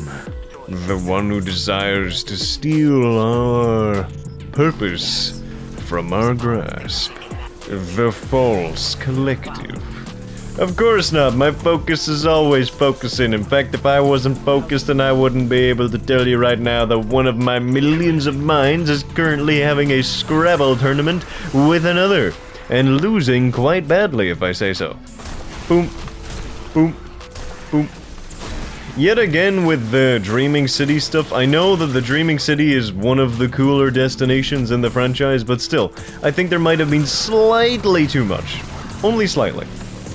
The one who desires to steal our purpose from our grasp. The False Collective. Of course not, my focus is always focusing. In fact, if I wasn't focused, then I wouldn't be able to tell you right now that one of my millions of minds is currently having a Scrabble tournament with another, and losing quite badly if I say so. Boom, boom, boom, Yet again with the Dreaming City stuff, I know that the Dreaming City is one of the cooler destinations in the franchise, but still, I think there might have been slightly too much. Only slightly.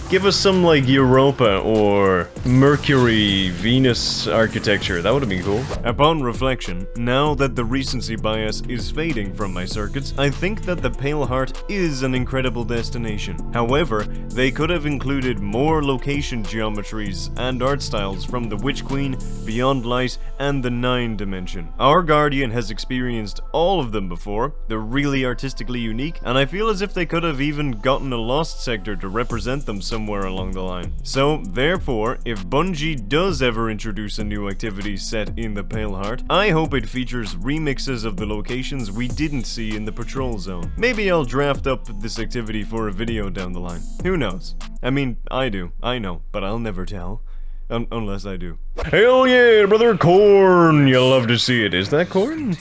Give us some, like, Europa or Mercury, Venus architecture. That would have been cool. Upon reflection, now that the recency bias is fading from my circuits, I think that the Pale Heart is an incredible destination. However, they could have included more location geometries and art styles from the Witch Queen, Beyond Light, and the 9 Dimension. Our Guardian has experienced all of them before, they're really artistically unique, and I feel as if they could have even gotten a Lost sector to represent them somewhere along the line. So, therefore, if Bungie does ever introduce a new activity set in the Pale Heart, I hope it features remixes of the locations we didn't see in the Patrol Zone. Maybe I'll draft up this activity for a video down the line. Who knows? I mean, I do. I know, but I'll never tell. Unless I do. Hell yeah, brother corn! You'll love to see it. Is that corn?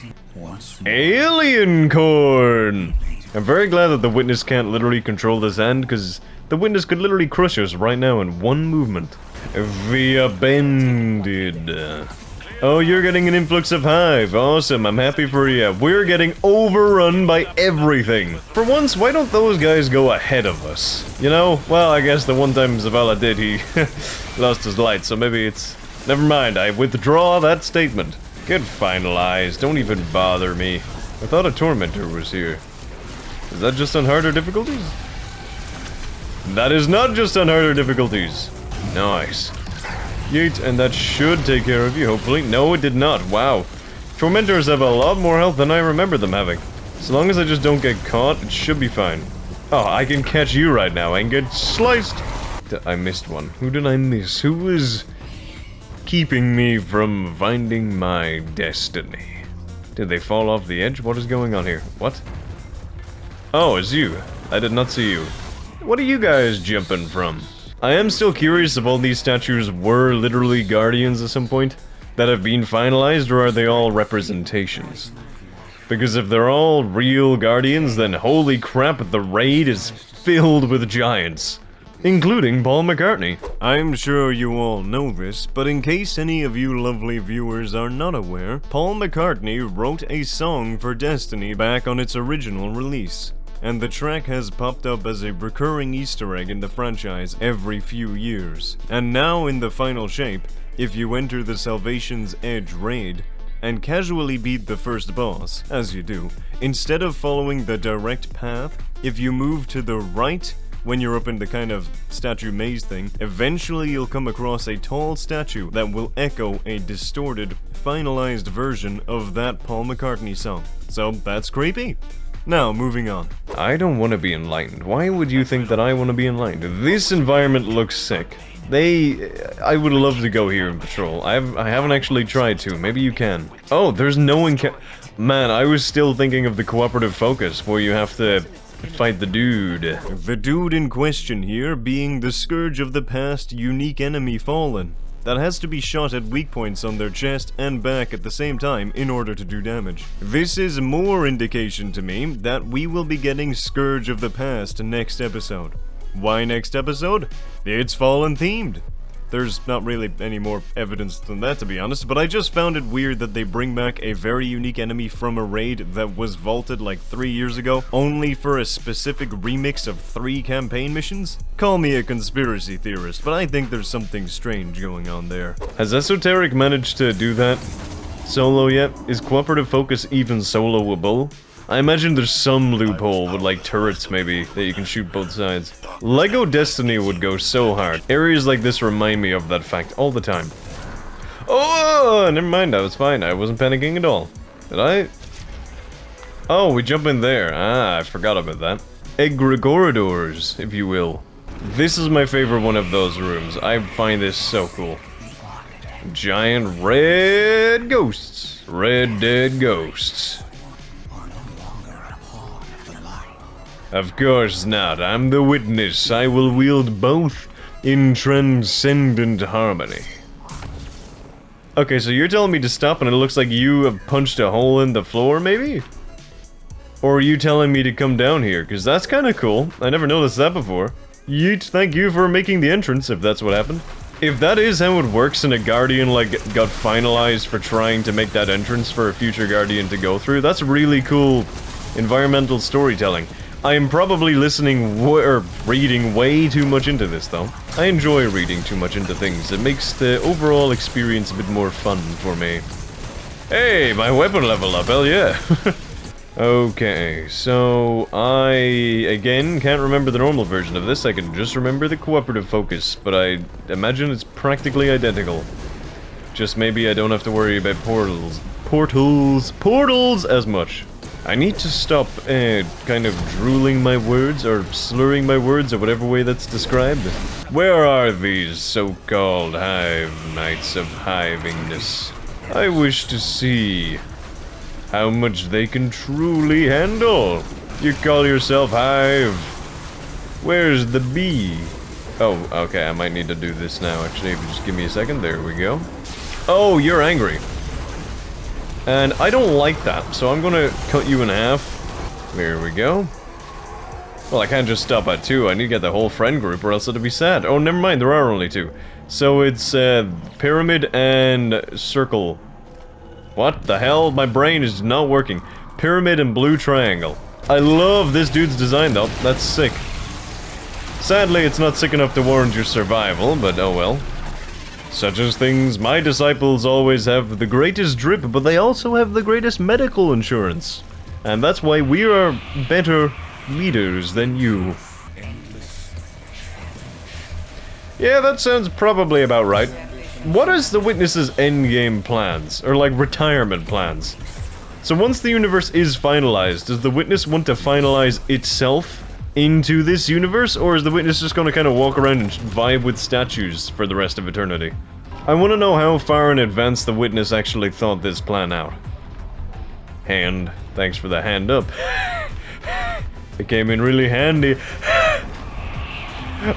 Alien corn! I'm very glad that the Witness can't literally control this hand, because the Witness could literally crush us right now in one movement. Via Bended. Oh, you're getting an influx of Hive. Awesome, I'm happy for you. We're getting overrun by everything. For once, why don't those guys go ahead of us? You know? Well, I guess the one time Zavala did, he lost his light, so maybe it's... Never mind, I withdraw that statement. Get finalized, don't even bother me. I thought a Tormentor was here. Is that just on harder difficulties? That is not just on harder difficulties. Nice. Yeet, and that should take care of you, hopefully. No, it did not. Wow. Tormentors have a lot more health than I remember them having. As long as I just don't get caught, it should be fine. Oh, I can catch you right now and get sliced. I missed one. Who did I miss? Who was keeping me from finding my destiny? Did they fall off the edge? What is going on here? What? Oh, it's you. I did not see you. What are you guys jumping from? I am still curious if all these statues were literally guardians at some point that have been finalized, or are they all representations? Because if they're all real guardians, then holy crap, the raid is filled with giants. Including Paul McCartney. I'm sure you all know this, but in case any of you lovely viewers are not aware, Paul McCartney wrote a song for Destiny back on its original release. And the track has popped up as a recurring Easter egg in the franchise every few years. And now in the final shape, if you enter the Salvation's Edge raid, and casually beat the first boss, as you do, instead of following the direct path, if you move to the right, when you're up in the kind of statue maze thing, eventually you'll come across a tall statue that will echo a distorted, finalized version of that Paul McCartney song. So that's creepy. Now, moving on. I don't want to be enlightened. Why would you think that I want to be enlightened? This environment looks sick. I would love to go here and patrol. I haven't actually tried to. Maybe you can. Oh, there's no Man, I was still thinking of the cooperative focus, where you have to fight the dude. The dude in question here being the Scourge of the Past unique enemy Fallen. That has to be shot at weak points on their chest and back at the same time in order to do damage. This is more indication to me that we will be getting Scourge of the Past next episode. Why next episode? It's Fallen themed. There's not really any more evidence than that, to be honest, but I just found it weird that they bring back a very unique enemy from a raid that was vaulted like 3 years ago, only for a specific remix of 3 campaign missions? Call me a conspiracy theorist, but I think there's something strange going on there. Has Esoteric managed to do that solo yet? Is cooperative focus even soloable? I imagine there's some loophole with like turrets maybe that you can shoot both sides. Lego Destiny would go so hard. Areas like this remind me of that fact all the time. Oh, never mind, I was fine. I wasn't panicking at all. Did I? Oh, we jump in there. Ah, I forgot about that. Egregorridors, if you will. This is my favorite one of those rooms. I find this so cool. Giant red ghosts. Red dead ghosts. Of course not. I'm the witness. I will wield both in transcendent harmony. Okay, so you're telling me to stop and it looks like you have punched a hole in the floor, maybe? Or are you telling me to come down here? Because that's kind of cool. I never noticed that before. Yeet, thank you for making the entrance, if that's what happened. If that is how it works and a Guardian, like, got finalized for trying to make that entrance for a future Guardian to go through, that's really cool environmental storytelling. I am probably listening or reading way too much into this, though. I enjoy reading too much into things. It makes the overall experience a bit more fun for me. Hey, my weapon level up, hell yeah! Okay, so I, again, can't remember the normal version of this. I can just remember the cooperative focus, but I imagine it's practically identical. Just maybe I don't have to worry about portals as much. I need to stop, kind of drooling my words, or slurring my words, or whatever way that's described. Where are these so-called hive knights of hivingness? I wish to see how much they can truly handle. You call yourself Hive. Where's the bee? Oh, okay, I might need to do this now, actually, if you just give me a second. There we go. Oh, you're angry. And I don't like that, so I'm gonna cut you in half. There we go. Well, I can't just stop at 2. I need to get the whole friend group, or else it'll be sad. Oh, never mind, there are only 2. So it's, pyramid and circle. What the hell? My brain is not working. Pyramid and blue triangle. I love this dude's design, though. That's sick. Sadly, it's not sick enough to warrant your survival, but oh well. Such as things, my disciples always have the greatest drip, but they also have the greatest medical insurance. And that's why we are better leaders than you. Yeah, that sounds probably about right. What is the Witness's endgame plans? Or, like, retirement plans? So once the universe is finalized, does the Witness want to finalize itself into this universe? Or is the Witness just gonna kind of walk around and vibe with statues for the rest of eternity? I want to know how far in advance the Witness actually thought this plan out. Hand. Thanks for the hand up. It came in really handy.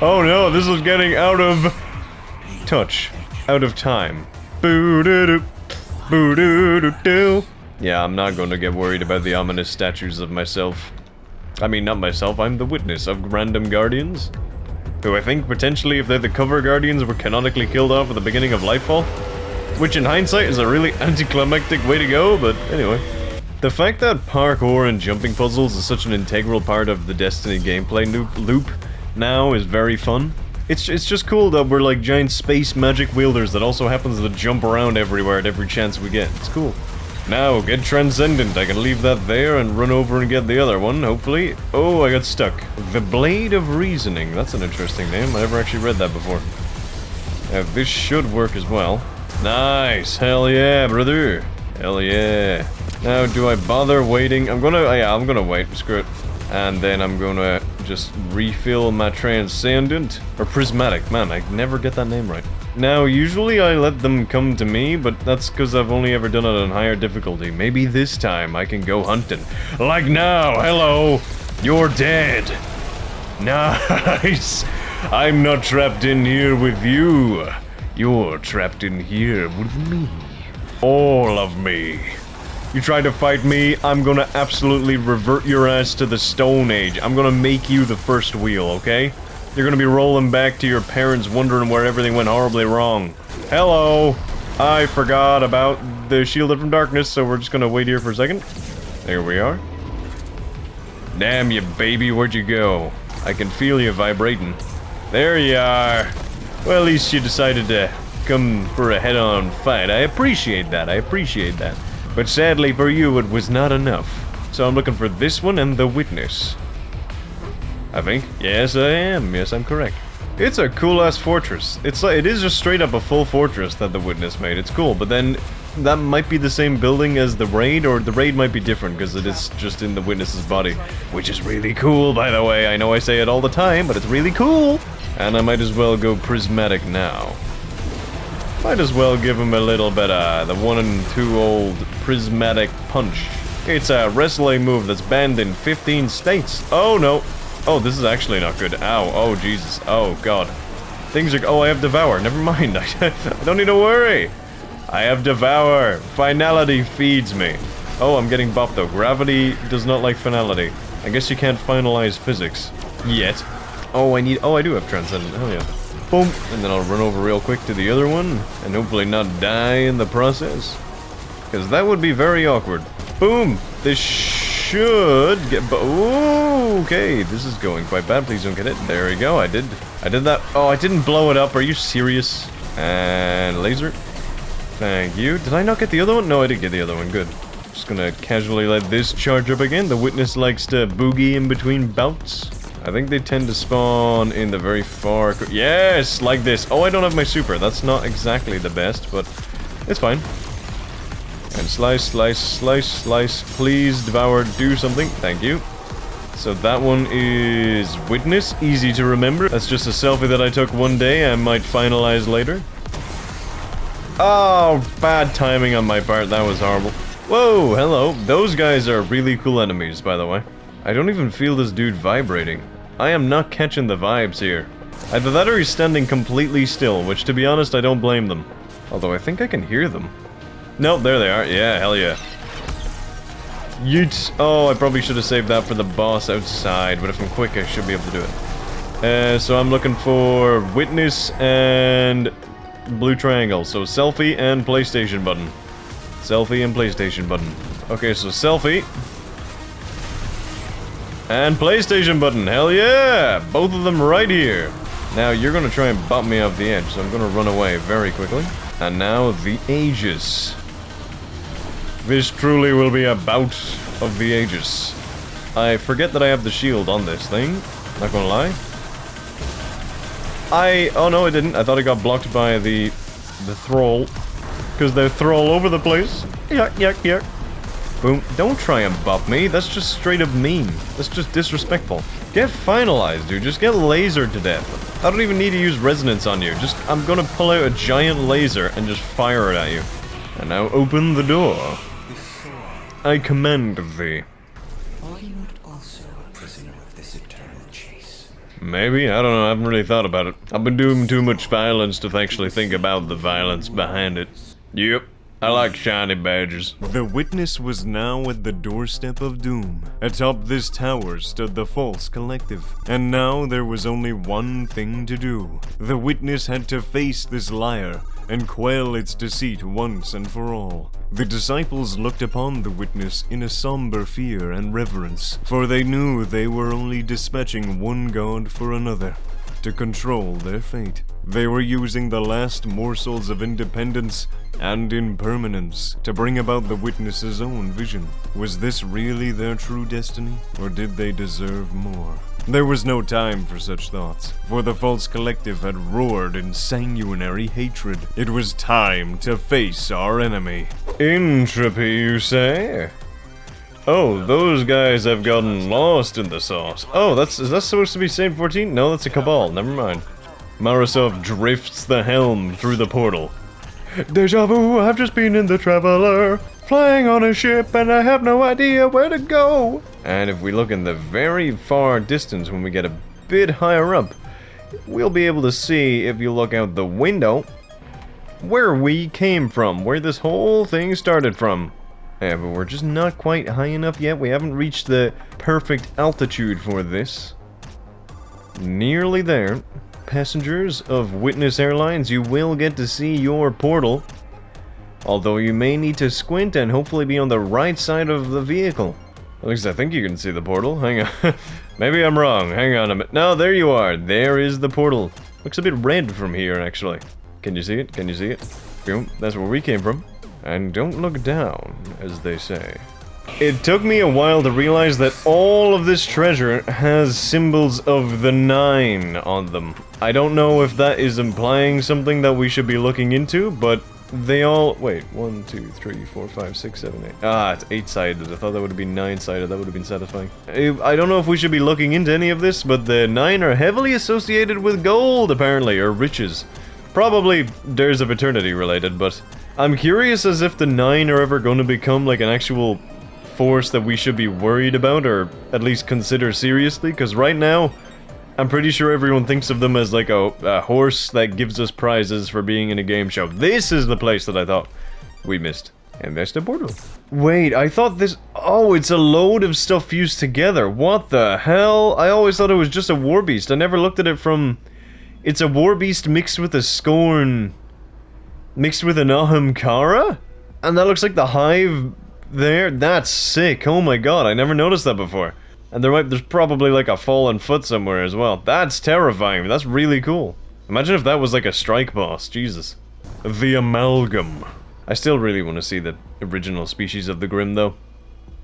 Oh no, this is getting out of touch. Out of time. Boo-doo-doo. Boo-doo-doo-doo. Yeah, I'm not going to get worried about the ominous statues of myself. I mean, not myself, I'm the Witness of random Guardians. Who I think, potentially, if they're the cover Guardians, were canonically killed off at the beginning of Lightfall. Which, in hindsight, is a really anticlimactic way to go, but anyway. The fact that parkour and jumping puzzles is such an integral part of the Destiny gameplay loop now is very fun. It's just cool that we're like giant space magic wielders that also happens to jump around everywhere at every chance we get. It's cool. Now, get Transcendent. I can leave that there and run over and get the other one, hopefully. Oh, I got stuck. The Blade of Reasoning. That's an interesting name. I never actually read that before. This should work as well. Nice. Hell yeah, brother. Hell yeah. Now, do I bother waiting? I'm gonna wait. Screw it. And then I'm gonna just refill my Transcendent. Or Prismatic. Man, I never get that name right. Now, usually I let them come to me, but that's because I've only ever done it on higher difficulty. Maybe this time I can go hunting. Like now! Hello! You're dead! Nice! I'm not trapped in here with you. You're trapped in here with me. All of me. You try to fight me, I'm gonna absolutely revert your ass to the Stone Age. I'm gonna make you the first wheel, okay? You're gonna be rolling back to your parents wondering where everything went horribly wrong. Hello! I forgot about the Shielded from Darkness, so we're just gonna wait here for a second. There we are. Damn you, baby, where'd you go? I can feel you vibrating. There you are. Well, at least you decided to come for a head-on fight. I appreciate that, But sadly for you, it was not enough. So I'm looking for this one and the Witness. I think. Yes, I am. Yes, I'm correct. It's a cool-ass fortress. It's like, it is just straight up a full fortress that the Witness made. It's cool, but then that might be the same building as the Raid, or the Raid might be different because it is just in the Witness's body. Which is really cool, by the way. I know I say it all the time, but it's really cool. And I might as well go Prismatic now. Might as well give him a little bit of the 1 and 2 old Prismatic Punch. It's a wrestling move that's banned in 15 states. Oh no. Oh, this is actually not good. Ow. Oh, Jesus. Oh, God. Things are... Oh, I have Devour. Never mind. I don't need to worry. I have Devour. Finality feeds me. Oh, I'm getting buffed, though. Gravity does not like finality. I guess you can't finalize physics. Yet. Oh, I need... Oh, I do have Transcendent. Hell yeah. Boom. And then I'll run over real quick to the other one, and hopefully not die in the process. Because that would be very awkward. Boom! This should get... Ooh, okay, this is going quite bad. Please don't get it. There we go, I did that. Oh, I didn't blow it up. Are you serious? And laser. Thank you. Did I not get the other one? No, I did get the other one. Good. Just gonna casually let this charge up again. The witness likes to boogie in between bouts. I think they tend to spawn in the very far... Yes! Like this. Oh, I don't have my super. That's not exactly the best, but it's fine. And slice, slice, slice, slice. Please, devour, do something. Thank you. So that one is Witness. Easy to remember. That's just a selfie that I took one day. I might finalize later. Oh, bad timing on my part. That was horrible. Whoa, hello. Those guys are really cool enemies, by the way. I don't even feel this dude vibrating. I am not catching the vibes here. Either that or he's standing completely still, which, to be honest, I don't blame them. Although I think I can hear them. Nope, there they are. Yeah, hell yeah. Yeet. Oh, I probably should have saved that for the boss outside, but if I'm quick, I should be able to do it. So I'm looking for Witness and blue triangle. So selfie and PlayStation button. Selfie and PlayStation button. Okay, so selfie. And PlayStation button. Hell yeah! Both of them right here. Now, you're gonna try and bump me off the edge, so I'm gonna run away very quickly. And now, the Aegis. This truly will be a bout of the Aegis. I forget that I have the shield on this thing. Not gonna lie. Oh no, I didn't. I thought I got blocked by the thrall. Because they throw all over the place. Yuck, yuck, yuck. Boom. Don't try and bop me. That's just straight up mean. That's just disrespectful. Get finalized, dude. Just get lasered to death. I don't even need to use resonance on you. I'm gonna pull out a giant laser and just fire it at you. And now open the door. I command thee. Are you not also a prisoner of this eternal chase? Maybe. I don't know. I haven't really thought about it. I've been doing too much violence to actually think about the violence behind it. Yep. I like shiny badges. The Witness was now at the doorstep of doom. Atop this tower stood the False Collective. And now there was only one thing to do. The Witness had to face this liar and quell its deceit once and for all. The disciples looked upon the Witness in a somber fear and reverence, for they knew they were only dispatching one god for another, to control their fate. They were using the last morsels of independence and impermanence to bring about the Witness's own vision. Was this really their true destiny, or did they deserve more? There was no time for such thoughts, for the False Collective had roared in sanguinary hatred. It was time to face our enemy. Entropy, you say? Oh, those guys have gotten lost in the sauce. Oh, is that supposed to be Saint 14? No, that's a Cabal. Never mind. Marasov drifts the helm through the portal. Deja vu, I've just been in the Traveler, flying on a ship, and I have no idea where to go. And if we look in the very far distance when we get a bit higher up, we'll be able to see, if you look out the window, where we came from, where this whole thing started from. Yeah, but we're just not quite high enough yet. We haven't reached the perfect altitude for this. Nearly there. Passengers of Witness Airlines, you will get to see your portal. Although you may need to squint and hopefully be on the right side of the vehicle. At least I think you can see the portal. Hang on. Maybe I'm wrong. Hang on a minute. No, there you are. There is the portal. Looks a bit red from here, actually. Can you see it? Can you see it? Boom. That's where we came from. And don't look down, as they say. It took me a while to realize that all of this treasure has symbols of the 9 on them. I don't know if that is implying something that we should be looking into, but they all... Wait, 1, 2, 3, 4, 5, 6, 7, 8... Ah, it's 8-sided. I thought that would have been 9-sided. That would have been satisfying. I don't know if we should be looking into any of this, but the 9 are heavily associated with gold, apparently, or riches. Probably Dares of Eternity related, but I'm curious as if the 9 are ever going to become like an actual force that we should be worried about, or at least consider seriously, because right now, I'm pretty sure everyone thinks of them as like a horse that gives us prizes for being in a game show. This is the place that I thought we missed. And there's the portal. Wait, I thought this... Oh, it's a load of stuff fused together. What the hell? I always thought it was just a war beast. I never looked at it from It's a war beast mixed with a scorn. Mixed with an Ahamkara? And that looks like the hive there. That's sick. Oh my god, I never noticed that before. And there's probably like a fallen foot somewhere as well. That's terrifying. That's really cool. Imagine if that was like a strike boss. Jesus. The Amalgam. I still really want to see the original species of the Grimm though.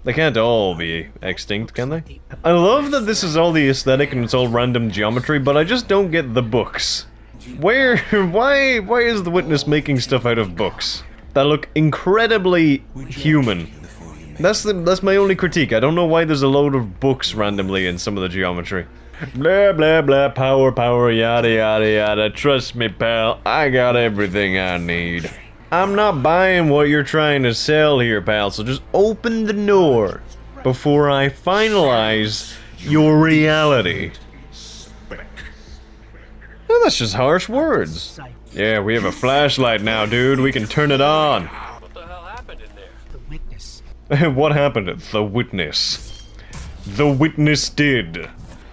They can't all be extinct, can they? I love that this is all the aesthetic and it's all random geometry, but I just don't get the books. Why is the Witness making stuff out of books that look incredibly human? That's my only critique. I don't know why there's a load of books randomly in some of the geometry. Blah blah blah, power, yada yada yada. Trust me, pal, I got everything I need. I'm not buying what you're trying to sell here, pal, so just open the door before I finalize your reality. Oh, that's just harsh words. Yeah, we have a flashlight now, dude. We can turn it on. What the hell happened in there? The witness. What happened? The Witness. The Witness did.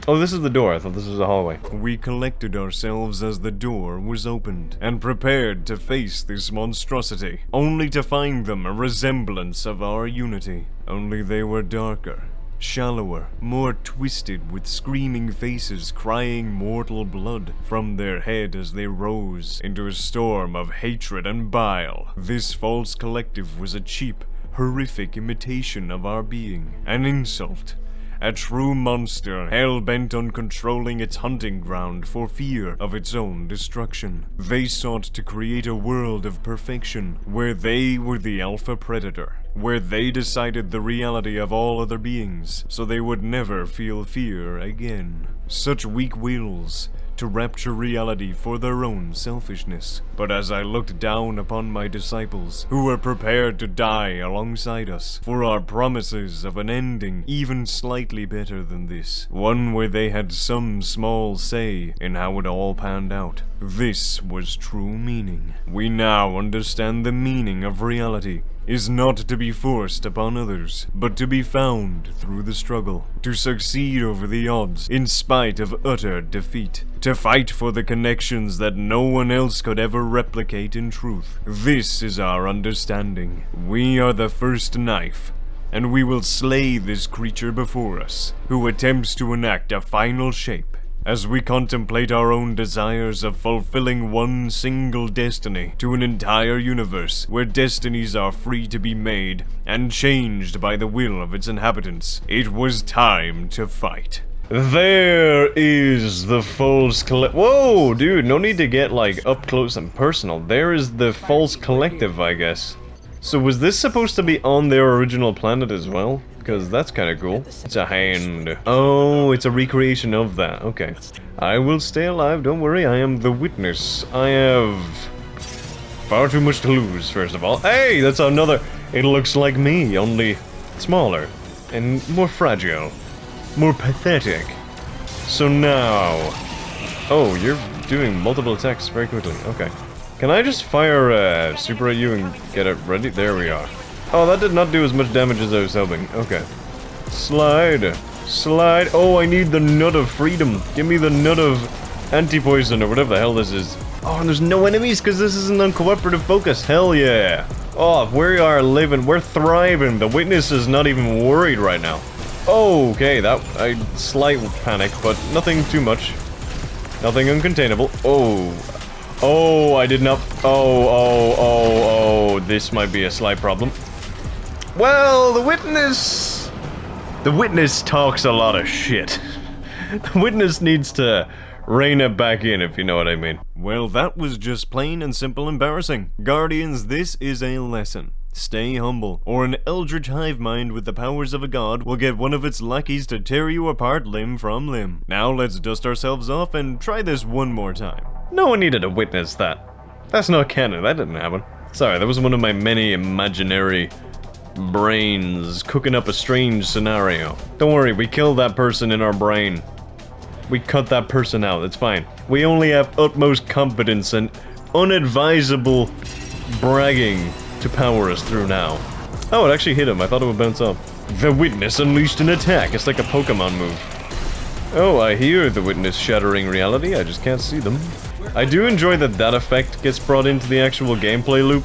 Oh, this is the door. I thought this was a hallway. We collected ourselves as the door was opened, and prepared to face this monstrosity, only to find them a resemblance of our unity. Only they were darker, shallower, more twisted, with screaming faces crying mortal blood from their head as they rose into a storm of hatred and bile. This false collective was a cheap, horrific imitation of our being, an insult. A true monster, hell-bent on controlling its hunting ground for fear of its own destruction. They sought to create a world of perfection, where they were the alpha predator, where they decided the reality of all other beings, so they would never feel fear again. Such weak wills, to rapture reality for their own selfishness. But as I looked down upon my disciples, who were prepared to die alongside us, for our promises of an ending even slightly better than this, one where they had some small say in how it all panned out, this was true meaning. We now understand the meaning of reality is not to be forced upon others, but to be found through the struggle, to succeed over the odds in spite of utter defeat, to fight for the connections that no one else could ever replicate in truth. This is our understanding. We are the first knife, and we will slay this creature before us, who attempts to enact a final shape, as we contemplate our own desires of fulfilling one single destiny to an entire universe where destinies are free to be made and changed by the will of its inhabitants. It was time to fight. There is the false Whoa, dude, no need to get, like, up close and personal. There is the false collective, I guess. So was this supposed to be on their original planet as well? Because that's kind of cool. It's a hand. Oh, it's a recreation of that. Okay. I will stay alive, don't worry. I am the Witness. I have far too much to lose, first of all. Hey, that's another. It looks like me, only smaller and more fragile. More pathetic. So now... Oh, you're doing multiple attacks very quickly. Okay. Can I just fire super at you and get it ready? There we are. Oh, that did not do as much damage as I was hoping. Okay. Slide. Slide. Oh, I need the nut of freedom. Give me the nut of anti-poison or whatever the hell this is. Oh, and there's no enemies because this isn't on cooperative focus. Hell yeah. Oh, we are living. We're thriving. The Witness is not even worried right now. Oh, okay. Slight panic, but nothing too much. Nothing uncontainable. Oh. Oh, I did not. Oh, this might be a slight problem. Well, the Witness talks a lot of shit. The Witness needs to rein it back in, if you know what I mean. Well, that was just plain and simple embarrassing. Guardians, this is a lesson. Stay humble, or an eldritch hive mind with the powers of a god will get one of its lackeys to tear you apart limb from limb. Now let's dust ourselves off and try this one more time. No one needed to witness that. That's not canon, that didn't happen. Sorry, that was one of my many imaginary brains cooking up a strange scenario. Don't worry, we killed that person in our brain. We cut that person out, it's fine. We only have utmost competence and unadvisable bragging to power us through now. Oh, it actually hit him. I thought it would bounce off. The Witness unleashed an attack. It's like a Pokemon move. Oh, I hear the witness shattering reality, I just can't see them. I do enjoy that that effect gets brought into the actual gameplay loop,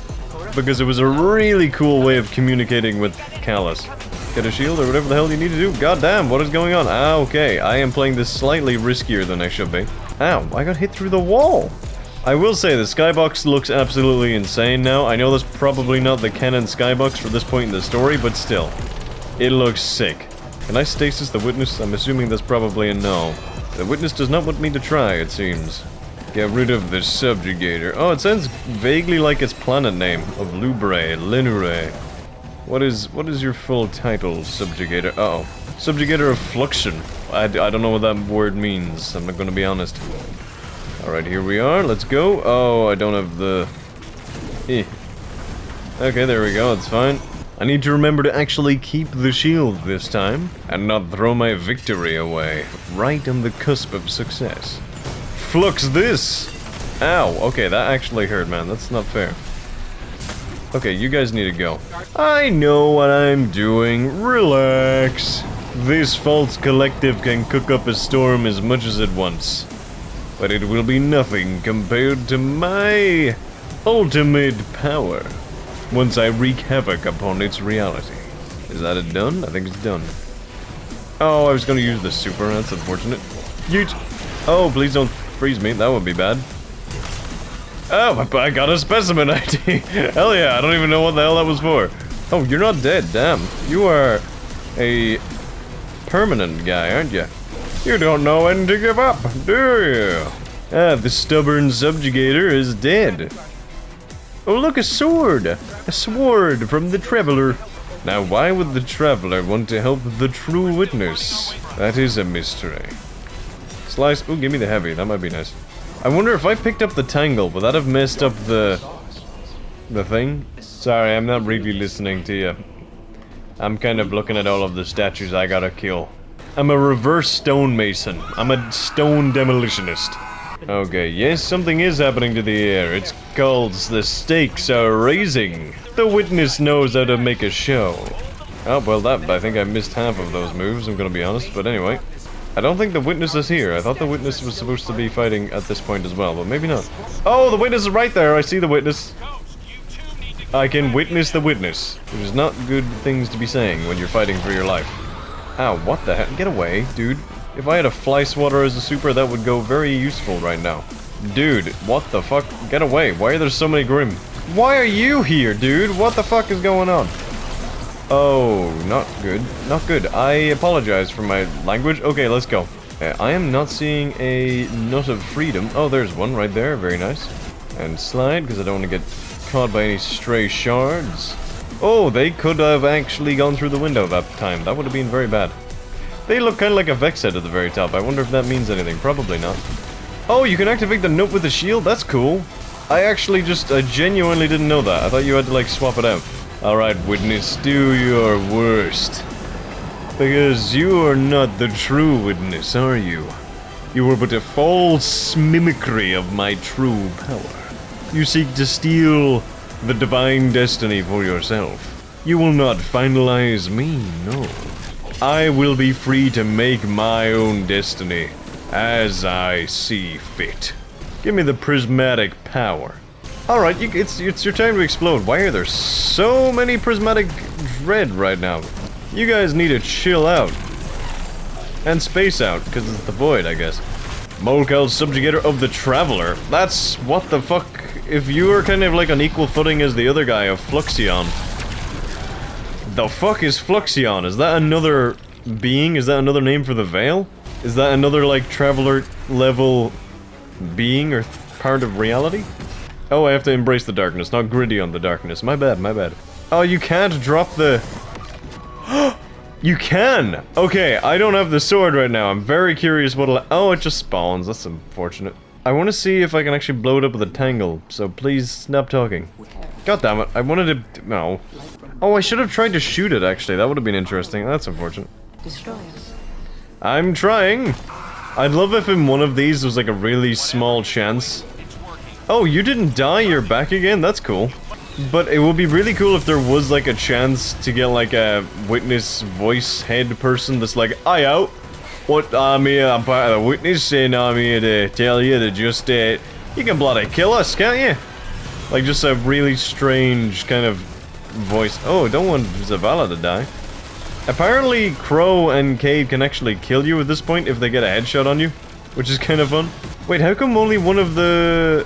because it was a really cool way of communicating with Callus. Get a shield or whatever the hell you need to do. God damn, what is going on? Ah, okay, I am playing this slightly riskier than I should be. Ow, I got hit through the wall! I will say, the skybox looks absolutely insane now. I know that's probably not the canon skybox for this point in the story, but still. It looks sick. Can I stasis the witness? I'm assuming that's probably a no. The witness does not want me to try, it seems. Get rid of the subjugator. Oh, it sounds vaguely like its planet name of Lubre, Linure. What is your full title, subjugator? Uh-oh. Subjugator of Fluxion. I don't know what that word means, I'm not gonna be honest. Alright, here we are, let's go. Oh, I don't have the... Okay, there we go, that's fine. I need to remember to actually keep the shield this time, and not throw my victory away, right on the cusp of success. Flux this! Ow, okay, that actually hurt, man, that's not fair. Okay, you guys need to go. I know what I'm doing, relax. This false collective can cook up a storm as much as it wants. But it will be nothing compared to my ultimate power. Once I wreak havoc upon its reality. Is that it done? I think it's done. Oh, I was gonna use the super, that's unfortunate. Yeet! Oh, please don't freeze me, that would be bad. Oh, I got a specimen ID! Hell yeah, I don't even know what the hell that was for. Oh, you're not dead, damn. You are a permanent guy, aren't you? You don't know when to give up, do you? Ah, the stubborn subjugator is dead. Oh look, a sword! A sword from the Traveler. Now why would the Traveler want to help the true witness? That is a mystery. Slice, ooh, give me the heavy, that might be nice. I wonder if I picked up the tangle, would that have messed up the thing? Sorry, I'm not really listening to you. I'm kind of looking at all of the statues I gotta kill. I'm a reverse stonemason. I'm a stone demolitionist. Okay, yes, something is happening to the air. It's called the stakes are raising. The witness knows how to make a show. Oh, well, I think I missed half of those moves, I'm gonna be honest, but anyway. I don't think the witness is here. I thought the witness was supposed to be fighting at this point as well, but maybe not. Oh, the witness is right there. I see the witness. I can witness the witness, which is not good things to be saying when you're fighting for your life. Ow, what the heck? Get away, dude. If I had a fly swatter as a super, that would go very useful right now. Dude, what the fuck? Get away. Why are there so many Grim? Why are you here, dude? What the fuck is going on? Oh, not good. Not good. I apologize for my language. Okay, let's go. I am not seeing a nut of freedom. Oh, there's one right there. Very nice. And slide, because I don't want to get caught by any stray shards. Oh, they could have actually gone through the window that time. That would have been very bad. They look kind of like a Vex head at the very top. I wonder if that means anything. Probably not. Oh, you can activate the nut with the shield? That's cool. I genuinely didn't know that. I thought you had to, like, swap it out. Alright, witness, do your worst. Because you are not the true witness, are you? You are but a false mimicry of my true power. You seek to steal the divine destiny for yourself. You will not finalize me, no. I will be free to make my own destiny, as I see fit. Give me the prismatic power. Alright, it's your time to explode. Why are there so many prismatic dread right now? You guys need to chill out. And space out, because it's the void, I guess. Molcal Subjugator of the Traveler. That's... what the fuck? If you are kind of like on equal footing as the other guy of Fluxion. The fuck is Fluxion? Is that another being? Is that another name for the Veil? Is that another, like, Traveler level being or part of reality? Oh, I have to embrace the darkness, not gritty on the darkness. My bad, my bad. Oh, you can't drop the... You can! Okay, I don't have the sword right now. I'm very curious what'll... Oh, it just spawns. That's unfortunate. I want to see if I can actually blow it up with a tangle, so please stop talking. God damn it, I wanted to... No. Oh, I should have tried to shoot it, actually. That would have been interesting. That's unfortunate. Destroy us. I'm trying! I'd love if in one of these was like a really small chance. Oh, you didn't die, you're back again? That's cool. But it would be really cool if there was like a chance to get like a witness voice head person that's like, I out. What, I'm here, I'm part of the witness, and I'm here to tell you to just, you can bloody kill us, can't you? Like, just a really strange kind of voice. Oh, don't want Zavala to die. Apparently, Crow and Cade can actually kill you at this point if they get a headshot on you, which is kind of fun. Wait, how come only one of the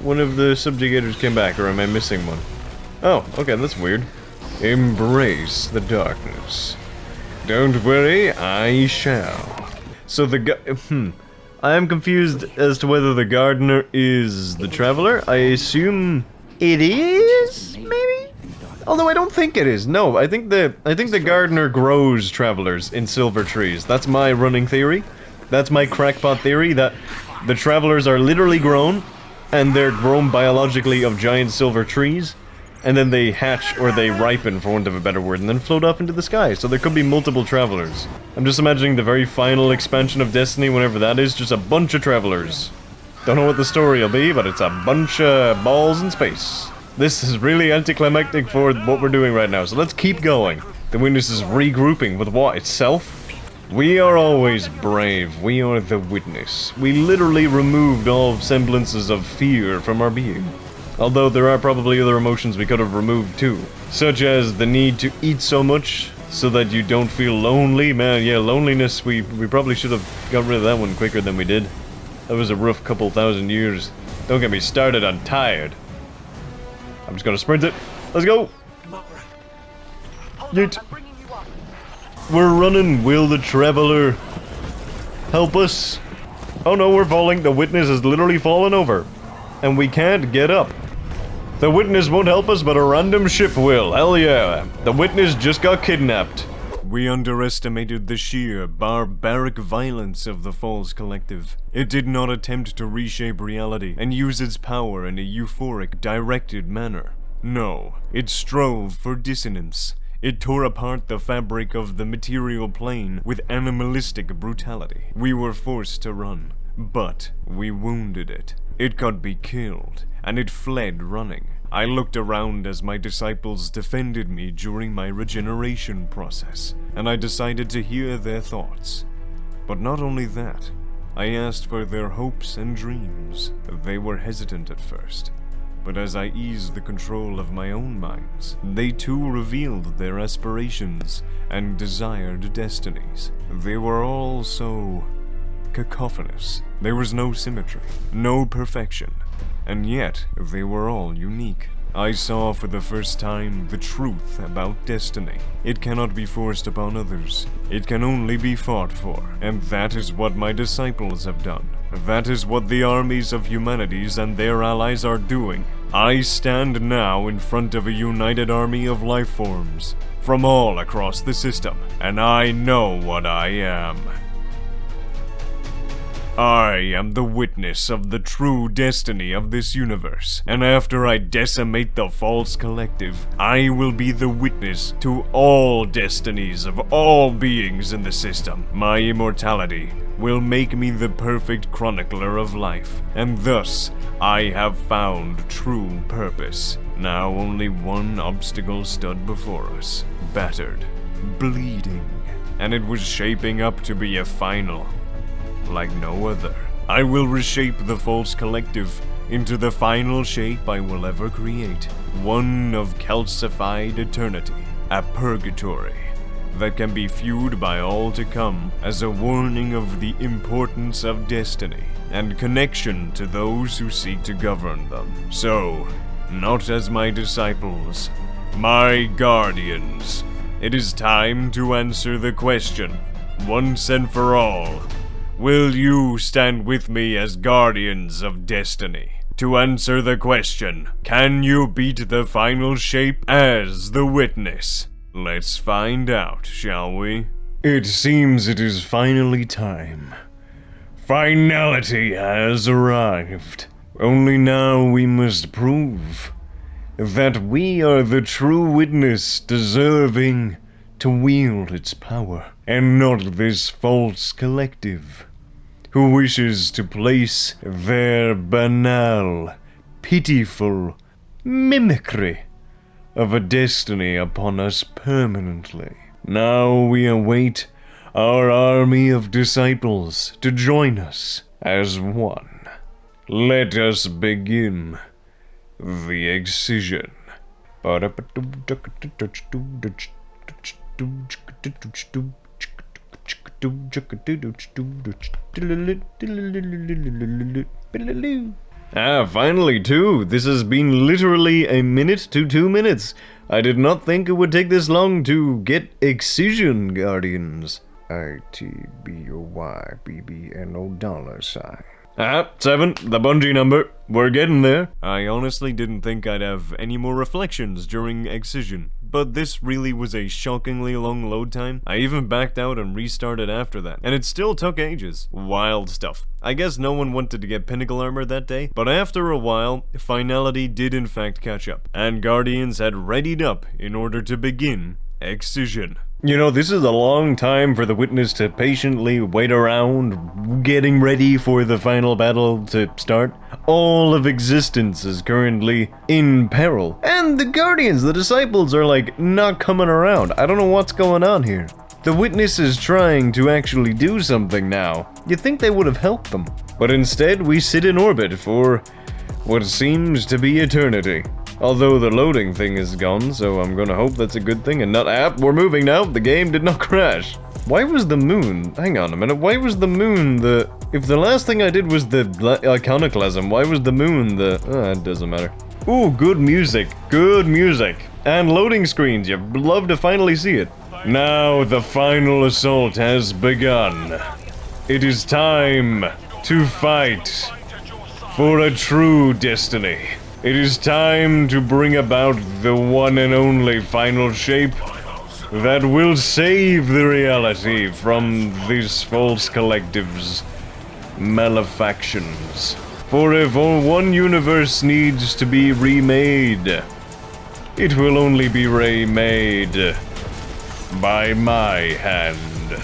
subjugators came back, or am I missing one? Oh, okay, that's weird. Embrace the darkness. Don't worry, I shall. So I am confused as to whether the gardener is the traveler. I assume it is, maybe? Although I don't think it is. No, I think the gardener grows travelers in silver trees. That's my running theory. That's my crackpot theory, that the travelers are literally grown, and they're grown biologically of giant silver trees, and then they hatch, or they ripen, for want of a better word, and then float up into the sky. So there could be multiple travelers. I'm just imagining the very final expansion of Destiny, whenever that is, just a bunch of travelers. Don't know what the story will be, but it's a bunch of balls in space. This is really anticlimactic for what we're doing right now, so let's keep going. The witness is regrouping with what, itself? We are always brave. We are the witness. We literally removed all semblances of fear from our being. Although there are probably other emotions we could have removed too. Such as the need to eat so much so that you don't feel lonely. Man, yeah, loneliness, we probably should have got rid of that one quicker than we did. That was a rough couple thousand years. Don't get me started on tired. I'm just gonna sprint it. Let's go! Yeet. We're running. Will the traveler help us? Oh no, we're falling. The witness is literally fallen over. And we can't get up. The witness won't help us, but a random ship will. Hell yeah. The witness just got kidnapped. We underestimated the sheer, barbaric violence of the Falls Collective. It did not attempt to reshape reality and use its power in a euphoric, directed manner. No, it strove for dissonance. It tore apart the fabric of the material plane with animalistic brutality. We were forced to run, but we wounded it. It could be killed, and it fled running. I looked around as my disciples defended me during my regeneration process, and I decided to hear their thoughts. But not only that, I asked for their hopes and dreams. They were hesitant at first, but as I eased the control of my own minds, they too revealed their aspirations and desired destinies. They were all so cacophonous. There was no symmetry, no perfection, and yet they were all unique. I saw for the first time the truth about destiny. It cannot be forced upon others. It can only be fought for, and that is what my disciples have done. That is what the armies of humanities and their allies are doing. I stand now in front of a united army of life forms from all across the system, and I know what I am. I am the witness of the true destiny of this universe, and after I decimate the False Collective, I will be the witness to all destinies of all beings in the system. My immortality will make me the perfect chronicler of life, and thus I have found true purpose. Now only one obstacle stood before us, battered, bleeding, and it was shaping up to be a final like no other. I will reshape the False Collective into the final shape I will ever create. One of calcified eternity, a purgatory that can be viewed by all to come as a warning of the importance of destiny and connection to those who seek to govern them. So, not as my disciples, my guardians, it is time to answer the question, once and for all. Will you stand with me as guardians of destiny? To answer the question, can you beat the final shape as the witness? Let's find out, shall we? It seems it is finally time. Finality has arrived. Only now we must prove that we are the true witness deserving to wield its power, and not this false collective, who wishes to place their banal, pitiful mimicry of a destiny upon us permanently. Now we await our army of disciples to join us as one. Let us begin the excision. Finally, too. This has been literally a minute to 2 minutes. I did not think it would take this long to get Excision, Guardians. ITBOYBBNO$. 7, the Bungie number. We're getting there. I honestly didn't think I'd have any more reflections during Excision, but this really was a shockingly long load time. I even backed out and restarted after that, and it still took ages. Wild stuff. I guess no one wanted to get Pinnacle Armor that day, but after a while, finality did in fact catch up, and Guardians had readied up in order to begin Excision. You know, this is a long time for the Witness to patiently wait around, getting ready for the final battle to start. All of existence is currently in peril. And the Guardians, the Disciples, are like, not coming around. I don't know what's going on here. The Witness is trying to actually do something now. You'd think they would have helped them. But instead, we sit in orbit for what seems to be eternity. Although the loading thing is gone, so I'm gonna hope that's a good thing and not— we're moving now! The game did not crash! Why was the moon— hang on a minute, why was the moon the— if the last thing I did was the iconoclasm, why was the moon the— it doesn't matter. Ooh, good music, and loading screens, you'd love to finally see it. Now the final assault has begun. It is time to fight for a true destiny. It is time to bring about the one and only final shape that will save the reality from these false collectives' malefactions. For if one universe needs to be remade, it will only be remade by my hand.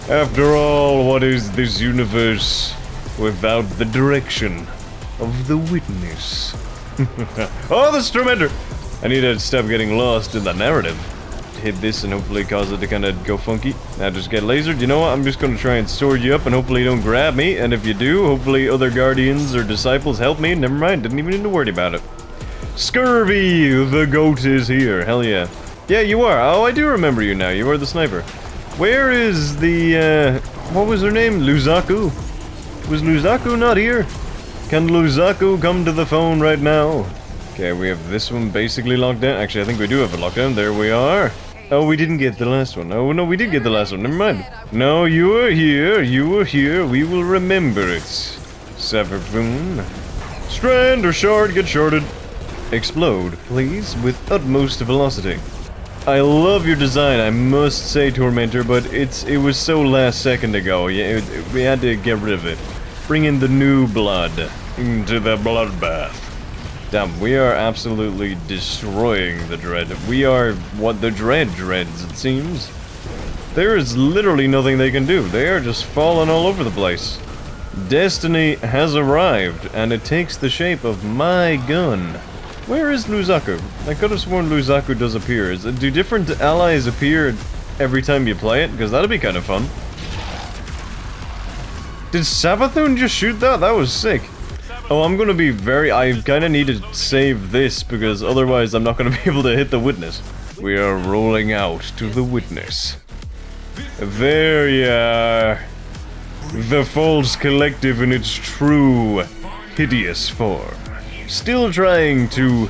After all, what is this universe without the direction of the Witness? Oh, the Strumenter! I need to stop getting lost in the narrative. Hit this and hopefully cause it to kind of go funky. Now just get lasered. You know what? I'm just going to try and sword you up and hopefully you don't grab me. And if you do, hopefully other Guardians or Disciples help me. Never mind. Didn't even need to worry about it. Scurvy! The goat is here. Hell yeah. Yeah, you are. Oh, I do remember you now. You are the sniper. Where is the, what was her name? Luzaku? Was Luzaku not here? Can Luzaku come to the phone right now? Okay, we have this one basically locked down. Actually, I think we do have it locked down. There we are. Oh, we didn't get the last one. Oh, no, we did get the last one. Never mind. No, you were here. You were here. We will remember it. Severfoon. Strand or shard, get sharded. Explode, please, with utmost velocity. I love your design, I must say, Tormentor, but it was so last second ago. Yeah, we had to get rid of it. Bring in the new blood into the bloodbath. Damn, we are absolutely destroying the Dread. We are what the Dread dreads, it seems. There is literally nothing they can do. They are just falling all over the place. Destiny has arrived, and it takes the shape of my gun. Where is Luzaku? I could have sworn Luzaku does appear. Do different allies appear every time you play it? Because that'd be kind of fun. Did Savathun just shoot that? That was sick. Oh, I'm gonna be I kinda need to save this because otherwise I'm not gonna be able to hit the Witness. We are rolling out to the Witness. There you are. The false collective in its true, hideous form. Still trying to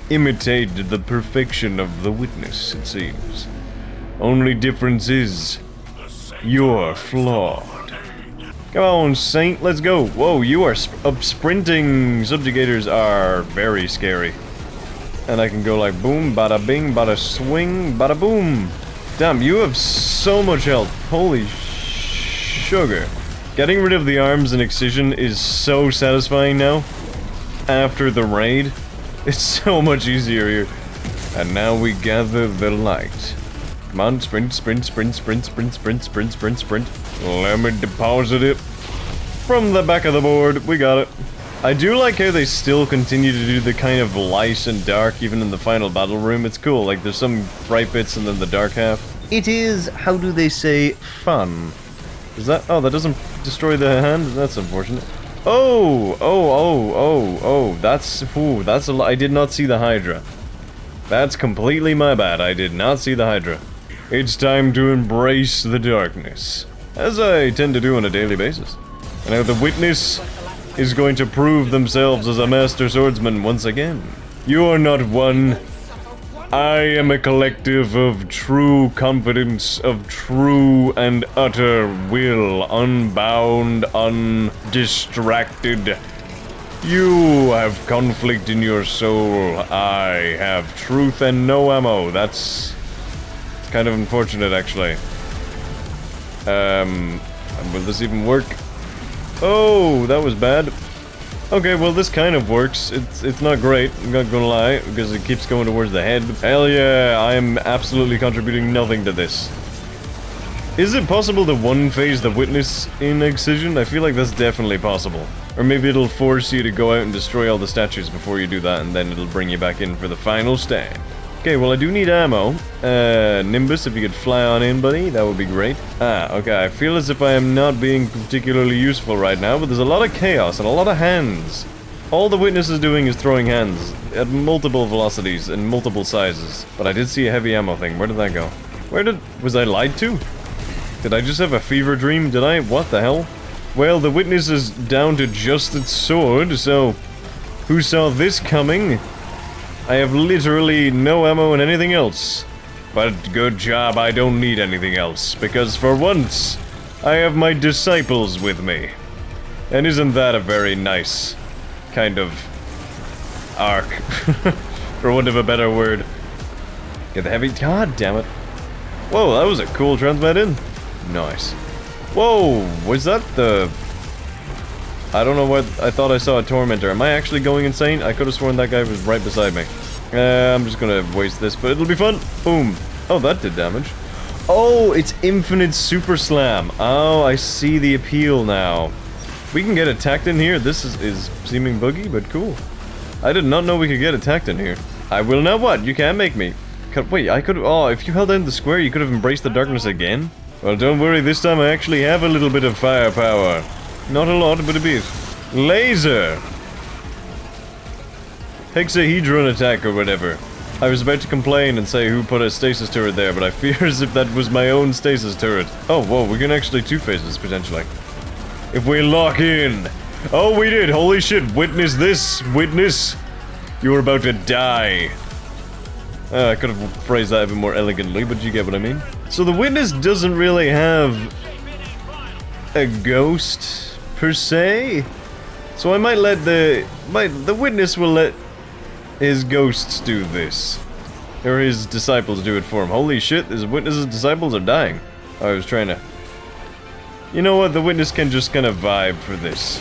imitate the perfection of the Witness, it seems. Only difference is, you're flawed. Come on, Saint, let's go. Whoa, you are sprinting subjugators are very scary. And I can go like boom, bada bing, bada swing, bada boom. Damn, you have so much health. Holy sugar. Getting rid of the arms and Excision is so satisfying now. After the raid, it's so much easier here. And now we gather the light. Come on, sprint, sprint, sprint, sprint, sprint, sprint, sprint, sprint, sprint. Let me deposit it. From the back of the board, we got it. I do like how they still continue to do the kind of light and dark even in the final battle room. It's cool, like there's some bright bits and then the dark half. It is, how do they say, fun. Is that, oh, that doesn't destroy the hand? That's unfortunate. Oh, that's a lot. I did not see the Hydra. That's completely my bad. I did not see the Hydra. It's time to embrace the darkness, as I tend to do on a daily basis. And now the Witness is going to prove themselves as a master swordsman once again. You are not one. I am a collective of true confidence, of true and utter will, unbound, undistracted. You have conflict in your soul. I have truth and no ammo. That's kind of unfortunate, actually. Will this even work? Oh, that was bad. Okay, well, this kind of works. It's not great, I'm not gonna lie, because it keeps going towards the head. Hell yeah, I am absolutely contributing nothing to this. Is it possible to one-phase the Witness in Excision? I feel like that's definitely possible. Or maybe it'll force you to go out and destroy all the statues before you do that, and then it'll bring you back in for the final stand. Okay, well, I do need ammo. Nimbus, if you could fly on in, buddy, that would be great. Ah, okay, I feel as if I am not being particularly useful right now, but there's a lot of chaos and a lot of hands. All the Witness is doing is throwing hands at multiple velocities and multiple sizes. But I did see a heavy ammo thing. Where did that go? Was I lied to? Did I just have a fever dream? Did I? What the hell? Well, the Witness is down to just its sword, so who saw this coming? I have literally no ammo and anything else. But good job, I don't need anything else, because for once, I have my disciples with me. And isn't that a very nice kind of arc, for want of a better word. Get the heavy, god damn it. Whoa, that was a cool transmat in. Nice. Whoa, was that the... I don't know what, I thought I saw a Tormentor. Am I actually going insane? I could have sworn that guy was right beside me. I'm just gonna waste this, but it'll be fun. Boom. Oh, that did damage. Oh, it's infinite super slam. Oh, I see the appeal now. We can get attacked in here. This is seeming buggy, but cool. I did not know we could get attacked in here. I will not what? You can't make me. Wait, I could, oh, if you held down the square, you could have embraced the darkness again? Well, don't worry, this time I actually have a little bit of firepower. Not a lot, but a bit. Laser! Hexahedron attack or whatever. I was about to complain and say who put a stasis turret there, but I fear as if that was my own stasis turret. Oh, whoa, we can actually two-phase this, potentially. If we lock in. Oh, we did! Holy shit, witness this! Witness! You were about to die. I could have phrased that a bit more elegantly, but you get what I mean. So the Witness doesn't really have a ghost, per se. So I might let the Witness will let his ghosts do this. Or his disciples do it for him. Holy shit, his Witness's disciples are dying. I was trying to... You know what, the Witness can just kind of vibe for this.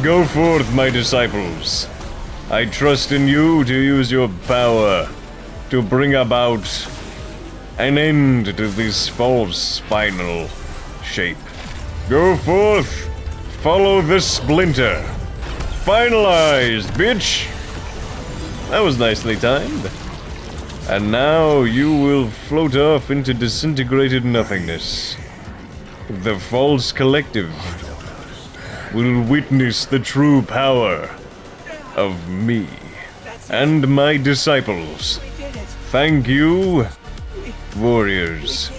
Go forth, my disciples. I trust in you to use your power to bring about an end to this false final shape. Go forth, follow the splinter. Finalized, bitch! That was nicely timed. And now you will float off into disintegrated nothingness. The false collective will witness the true power of me and my disciples. Thank you, warriors,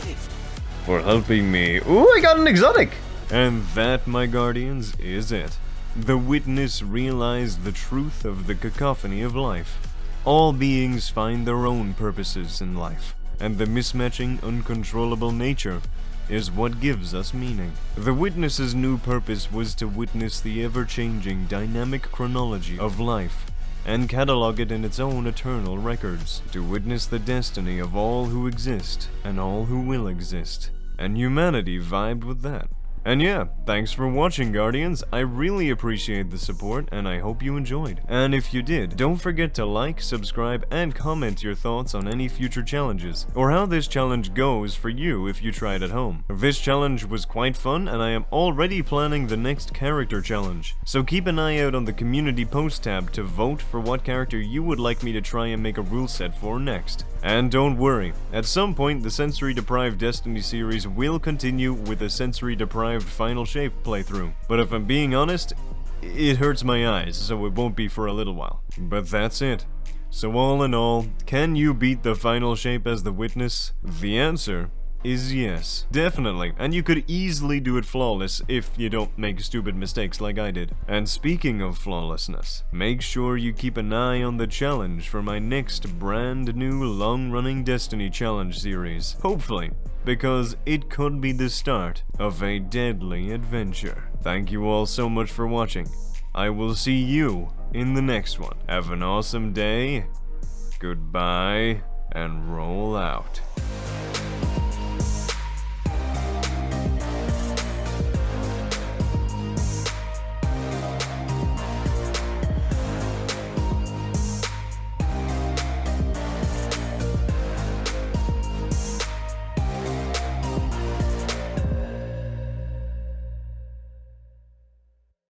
for helping me. Ooh, I got an exotic! And that, my guardians, is it. The Witness realized the truth of the cacophony of life. All beings find their own purposes in life, and the mismatching, uncontrollable nature is what gives us meaning. The Witness's new purpose was to witness the ever-changing, dynamic chronology of life, and catalog it in its own eternal records, to witness the destiny of all who exist and all who will exist. And humanity vibed with that. And yeah, thanks for watching, Guardians. I really appreciate the support, and I hope you enjoyed. And if you did, don't forget to like, subscribe, and comment your thoughts on any future challenges, or how this challenge goes for you if you try it at home. This challenge was quite fun, and I am already planning the next character challenge, so keep an eye out on the community post tab to vote for what character you would like me to try and make a rule set for next. And don't worry, at some point the sensory-deprived Destiny series will continue with a sensory-deprived Final Shape playthrough, but if I'm being honest, it hurts my eyes, so it won't be for a little while. But that's it. So all in all, can you beat the Final Shape as the Witness? The answer is yes, definitely, and you could easily do it flawless if you don't make stupid mistakes like I did. And speaking of flawlessness, make sure you keep an eye on the challenge for my next brand new long-running Destiny challenge series, hopefully, because it could be the start of a deadly adventure. Thank you all so much for watching. I will see you in the next one. Have an awesome day, goodbye, and roll out.